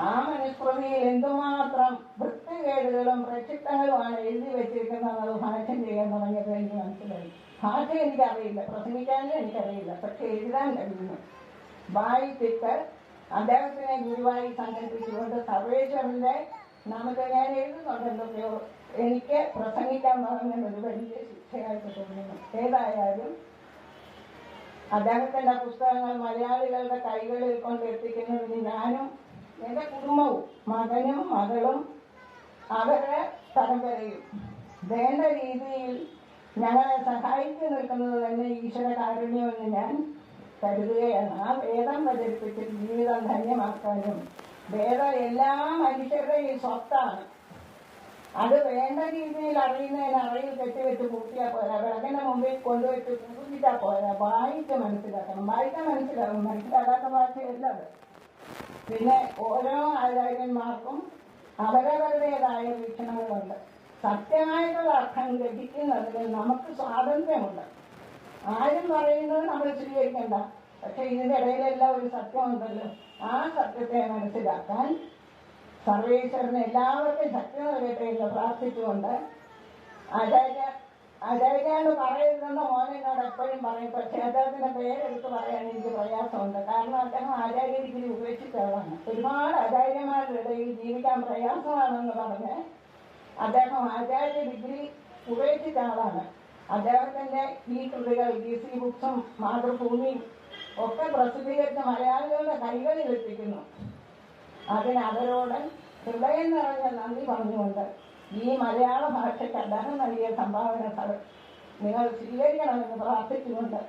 ആ മനുസ്മൃതിയിൽ എന്തുമാത്രം വൃത്തികേടുകളും പ്രക്ഷിപ്തങ്ങളുമാണ് എഴുതി വെച്ചിരിക്കുന്നത് ഭാഷ്യം ചെയ്യാൻ തുടങ്ങിയപ്പോൾ എനിക്ക് മനസ്സിലായി. ഭാഷ എനിക്കറിയില്ല, പ്രസംഗിക്കാനും എനിക്കറിയില്ല, പക്ഷെ എഴുതാൻ കഴിയുന്നു. വായിച്ചിട്ട് അദ്ദേഹത്തിനെ ഗുരുവായി സങ്കല്പിച്ചുകൊണ്ട് സർവേശ്വരൻ്റെ നമുക്ക് ഞാൻ എഴുതുന്നുണ്ട് എന്തൊക്കെയോ. എനിക്ക് പ്രസംഗിക്കാൻ പറഞ്ഞ ഒരു വലിയ ശിക്ഷയായിട്ട് തോന്നുന്നു. ഏതായാലും അദ്ദേഹത്തിൻ്റെ പുസ്തകങ്ങൾ മലയാളികളുടെ കൈകളിൽ കൊണ്ടെത്തിക്കുന്നതിന് ഞാനും എൻ്റെ കുടുംബവും മകനും മകളും അവരുടെ പരമ്പരയും വേണ്ട രീതിയിൽ ഞങ്ങളെ സഹായിച്ചു നിൽക്കുന്നത് തന്നെ ഈശ്വര കാരുണ്യമെന്ന് ഞാൻ കരുതുകയാണ്. ആ വേദം പ്രചരിപ്പിച്ച് ജീവിതം ധന്യമാക്കാനും വേദം എല്ലാ മനുഷ്യരുടെയും സ്വത്താണ്. അത് വേണ്ട രീതിയിൽ അറിയുന്നതിന് അറിയിൽ കെട്ടിവെച്ച് പൂർത്തിയാൽ പോരാ, വിളക്കിൻ്റെ മുമ്പിൽ കൊണ്ടുവച്ച് പൂജിച്ചാൽ പോരാ, വായിച്ച് മനസ്സിലാക്കണം. വായിക്കാൻ മനസ്സിലാകും, മനസ്സിലാകാത്ത ഭാഷയല്ല അത്. പിന്നെ ഓരോ ആചാര്യന്മാർക്കും അവരവരുടേതായ വീക്ഷണങ്ങളുണ്ട്. സത്യമായിട്ടുള്ള അർത്ഥം ഗ്രഹിക്കുന്നതിൽ നമുക്ക് സ്വാതന്ത്ര്യമുണ്ട്. ആരും പറയുന്നത് നമ്മൾ സ്വീകരിക്കണ്ട, പക്ഷെ ഇതിൻ്റെ ഇടയിലെല്ലാം ഒരു സത്യമുണ്ടല്ലോ. ആ സത്യത്തെ മനസ്സിലാക്കാൻ സർവേശ്വരന് എല്ലാവർക്കും ശക്തി നൽകട്ടെ എന്ന് പ്രാർത്ഥിച്ചുകൊണ്ട് ആചാര്യാന്ന് പറയരുതെന്ന് മോനോട് എപ്പോഴും പറയും. പക്ഷെ അദ്ദേഹത്തിൻ്റെ പേരെടുത്ത് പറയാൻ എനിക്ക് പ്രയാസമുണ്ട്. കാരണം അദ്ദേഹം ആചാര്യ ഡിഗ്രി ഉപേക്ഷിച്ചതാണ്. ഒരുപാട് ആചാര്യന്മാരുടെ ഇടയിൽ ജീവിക്കാൻ പ്രയാസമാണെന്ന് പറഞ്ഞ് അദ്ദേഹം ആചാര്യ ഡിഗ്രി ഉപേക്ഷിച്ച ആളാണ്. അദ്ദേഹത്തിൻ്റെ ഈ കൃതികൾ DC ബുക്സും മാതൃഭൂമിയും ഒക്കെ പ്രസിദ്ധീകരിച്ച് മലയാളികളുടെ കൈകളിൽ എത്തിക്കുന്നു. അതിന് അവരോട് ഹൃദയം നിറഞ്ഞ നന്ദി പറഞ്ഞുകൊണ്ട് ഈ മലയാള ഭാഷയ്ക്ക് അദ്ദേഹം നൽകിയ സംഭാവന നിങ്ങൾ സ്വീകരിക്കണമെന്ന് പ്രാർത്ഥിച്ചുകൊണ്ട്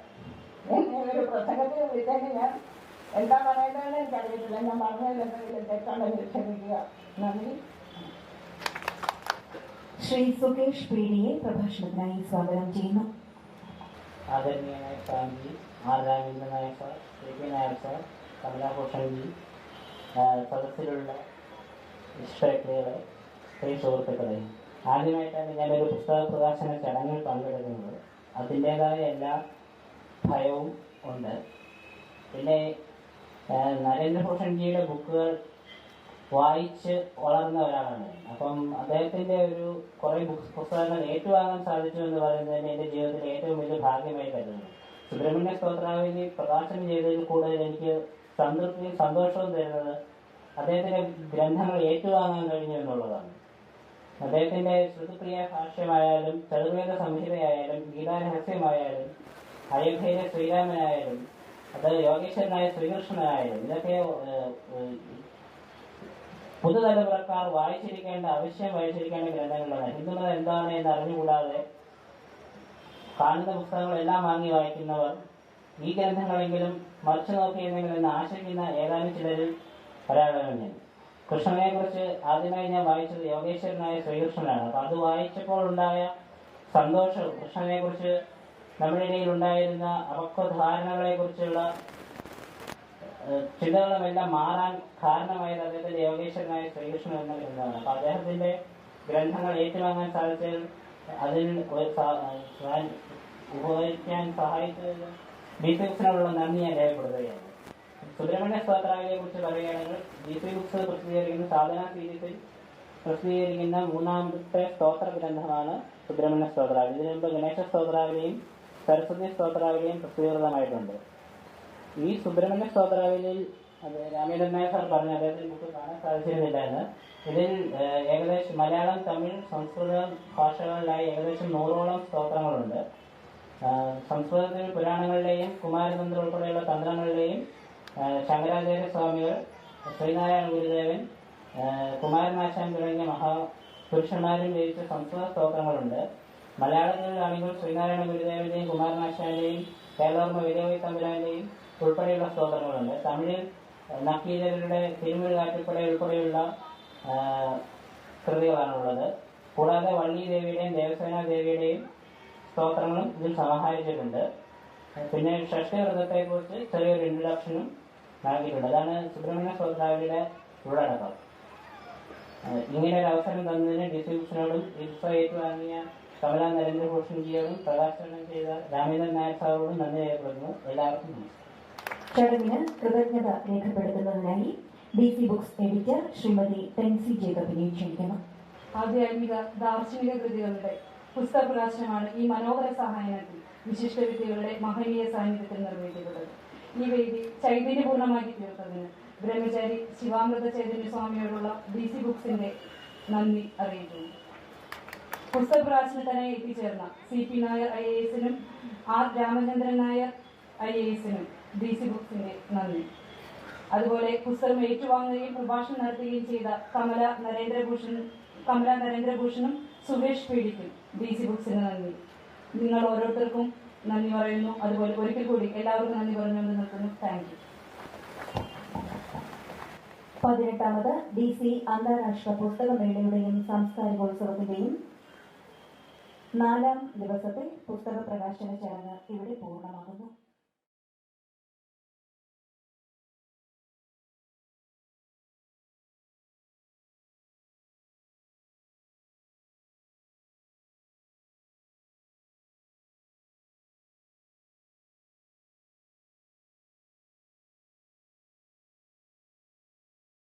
എന്നെ ഒരു പ്രസംഗത്തിന് വിളിച്ചതിന് ഞാൻ എന്താ പറയേണ്ടതെന്ന് എനിക്കറിയത്തില്ല. ഞാൻ പറഞ്ഞതിൽ എന്തെങ്കിലും തെറ്റുണ്ടെങ്കിൽ ക്ഷമിക്കുക. നന്ദി. ശ്രീ സുകേഷ് പീഡിയെ പ്രഭാഷണത്തിനായി സ്വാഗതം ചെയ്യുന്നു. ആദരണീയനായ Swamiji, R Ramendran Nair sir, KP Nair sir, Kamalabhushanji, സദസ്സിലുള്ള ഇഷ്ടവ്യക്തികളെ, പ്രിയ സുഹൃത്തുക്കളെ, ആദ്യമായിട്ടാണ് ഞാനൊരു പുസ്തക പ്രകാശന ചടങ്ങിൽ പങ്കെടുക്കുന്നത്. അതിൻ്റേതായ എല്ലാ ഭയവും ഉണ്ട്. പിന്നെ നരേന്ദ്രഭൂഷൺജിയുടെ ബുക്കുകൾ വായിച്ച് വളർന്ന ഒരാളാണ്. അപ്പം അദ്ദേഹത്തിൻ്റെ കുറേ പുസ്തകങ്ങൾ ഏറ്റുവാങ്ങാൻ സാധിച്ചു എന്ന് പറയുന്നത് തന്നെ എൻ്റെ ജീവിതത്തിലെ ഏറ്റവും വലിയ ഭാഗ്യമായി കരുതുന്നു. സുബ്രഹ്മണ്യ സ്തോത്രാവലി പ്രകാശനം ചെയ്തതിൽ കൂടുതൽ എനിക്ക് സംതൃപ്തിയും സന്തോഷവും തരുന്നത് അദ്ദേഹത്തിൻ്റെ ഗ്രന്ഥങ്ങൾ ഏറ്റുവാങ്ങാൻ കഴിഞ്ഞു എന്നുള്ളതാണ്. അദ്ദേഹത്തിൻ്റെ ശ്രുതിപ്രിയ ഭാഷ്യമായാലും ചതുർവേദ സംഹിതയായാലും ഗീതാരഹസ്യമായാലും അയോധ്യയിലെ ശ്രീരാമനായാലും അത് യോഗേശ്വരനായ ശ്രീകൃഷ്ണനായാലും ഇതൊക്കെ പുതുതലമുറക്കാർ വായിച്ചിരിക്കേണ്ട ഗ്രന്ഥങ്ങളാണ്. ഹിന്ദുമതം എന്താണ് എന്ന് അറിഞ്ഞുകൂടാതെ കാണുന്ന പുസ്തകങ്ങളെല്ലാം വാങ്ങി വായിക്കുന്നവർ ഈ ഗ്രന്ഥങ്ങളെങ്കിലും മറിച്ചു നോക്കിയിരുന്നെങ്കിൽ എന്ന് ആശിക്കുന്ന ഏതാനും ചിലരിൽ ഒരാളാണ് ഞാൻ. കൃഷ്ണനെ കുറിച്ച് ആദ്യമായി ഞാൻ വായിച്ചത് യോഗേശ്വരനായ ശ്രീകൃഷ്ണനാണ്. അപ്പൊ അത് വായിച്ചപ്പോൾ ഉണ്ടായ സന്തോഷവും കൃഷ്ണനെ കുറിച്ച് നമ്മുടെ ഇടയിൽ ഉണ്ടായിരുന്ന അപക്വധാരണകളെ കുറിച്ചുള്ള ചിന്തകളുമെല്ലാം മാറാൻ കാരണമായത് അദ്ദേഹത്തിന്റെ യോഗേശ്വരനായ ശ്രീകൃഷ്ണൻ എന്ന ഗ്രന്ഥമാണ്. അപ്പൊ അദ്ദേഹത്തിന്റെ ഗ്രന്ഥങ്ങൾ ഏറ്റുവാങ്ങാൻ സാധിച്ചാൽ അതിൽ ഉപകരിക്കാൻ സഹായിച്ചത് DC ബുക്സിനോടുള്ള നന്ദി ഞാൻ രേഖപ്പെടുത്തുകയാണ്. സുബ്രഹ്മണ്യ സ്തോത്രാവലിയെ കുറിച്ച് പറയുകയാണെങ്കിൽ DC ബുക്സ് പ്രസിദ്ധീകരിക്കുന്ന സാധന സീരീസിൽ പ്രസിദ്ധീകരിക്കുന്ന 3ാമത്തെ സ്തോത്ര ഗ്രന്ഥമാണ് സുബ്രഹ്മണ്യ സ്തോത്രാവലി. ഇതിനു മുമ്പ് ഗണേശ സ്തോത്രാവലിയും സരസ്വതി സ്തോത്രാവലിയും പ്രസിദ്ധീകൃതമായിട്ടുണ്ട്. ഈ സുബ്രഹ്മണ്യ സ്തോത്രാവലിയിൽ രാമേന്ദ്രൻ നായർ സാർ പറഞ്ഞു അദ്ദേഹത്തിന് ബുക്ക് കാണാൻ സാധിച്ചിരുന്നില്ല എന്ന്. ഇതിൽ ഏകദേശം മലയാളം, തമിഴ്, സംസ്കൃതം ഭാഷകളിലായി ഏകദേശം 100ഓളം സ്തോത്രങ്ങളുണ്ട്. സംസ്കൃതത്തിൽ പുരാണങ്ങളിലെയും കുമാരതന്ത്ര ഉൾപ്പെടെയുള്ള തന്ത്രങ്ങളിലെയും ശങ്കരാചാര്യ സ്വാമികൾ, ശ്രീനാരായണ ഗുരുദേവൻ, കുമാരനാശാൻ തുടങ്ങിയ മഹാപുരുഷന്മാരും രചിച്ച സംസ്കൃത സ്തോത്രങ്ങളുണ്ട്. മലയാളത്തിലാണെങ്കിൽ ശ്രീനാരായണ ഗുരുദേവന്റെയും കുമാരനാശാന്റെയും കേരളവർമ്മ വിജയവൈ തമ്പുരാന്റെയും ഉൾപ്പെടെയുള്ള സ്തോത്രങ്ങളുണ്ട്. തമിഴിൽ നക്കീരരുടെ തിരുമുരുകാറ്റുപട ഉൾപ്പെടെയുള്ള കൃതികളാണുള്ളത്. കൂടാതെ വള്ളി ദേവിയുടെയും ദേവസേന ദേവിയുടെയും സ്തോത്രങ്ങളും ഇതിൽ സമാഹരിച്ചിട്ടുണ്ട്. പിന്നെ ഷഷ്ടിവ്രതത്തെക്കുറിച്ച് ചെറിയൊരു ഇൻട്രൊഡക്ഷനും നൽകിയിട്ടുണ്ട്. അതാണ് സുബ്രഹ്മണ്യ സ്തോത്രാവലിയുടെ ഉള്ളടക്കം. ഇങ്ങനെ ഒരു അവസരം തന്നതിന് DC ബുക്സിനോടും ഈ പുസ്തകം ഏറ്റുവാങ്ങിയ കമല നരേന്ദ്രഭൂഷൺജിയോടും പ്രകാശനം ചെയ്ത രാമേന്ദ്രൻ നായർ സാറോടും നന്ദി രേഖപ്പെടുന്നു. എല്ലാവർക്കും നന്ദി. ചടങ്ങിന് കൃതജ്ഞത രേഖപ്പെടുത്തുന്നതിനായി DC ബുക്സ് എഡിറ്റർ ശ്രീമതി ടെൻസി ജേക്കബിനെ ക്ഷണിക്കുന്നു. ആധ്യാത്മിക ദാർശനിക കൃതികളുടെ പുസ്തക പ്രകാശനമാണ് ഈ മനോഹര സഹായത്തിൽ വിശിഷ്ട വ്യക്തികളുടെ മഹനീയ സാന്നിധ്യത്തിൽ നിർവഹിക്കപ്പെട്ടത്. ഈ വേദി ചൈതന്യപൂർണ്ണമാക്കി തീർത്തതിന് ബ്രഹ്മചാരി ശിവാമൃത ചൈതന്യ സ്വാമിയോടുള്ള DC ബുക്സിന്റെ നന്ദി അറിയിക്കുന്നു. പുസ്തക പ്രകാശനത്തിനായി എത്തിച്ചേർന്ന CP Nair IAS-നും R Ramachandran Nair IAS-നും DC ബുക്സിന്റെ നന്ദി. അതുപോലെ പുസ്തകം ഏറ്റുവാങ്ങുകയും പ്രഭാഷണം നടത്തുകയും ചെയ്ത കമല നരേന്ദ്രഭൂഷണും സുരേഷ് പീഡിക്കും DC ബുക്സിന് നന്ദി. നിങ്ങൾ ഓരോരുത്തർക്കും നന്ദി പറയുന്നു. അതുപോലെ ഒരിക്കൽ കൂടി എല്ലാവർക്കും നന്ദി പറഞ്ഞുകൊണ്ട് നിർത്തുന്നു. Thank you. 18ാമത് DC അന്താരാഷ്ട്ര പുസ്തകമേളയുടെയും സാംസ്കാരികോത്സവത്തിന്റെയും 4ാം ദിവസത്തെ പുസ്തക പ്രകാശന ചടങ്ങ് ഇവിടെ പൂർണ്ണമാകുന്നു.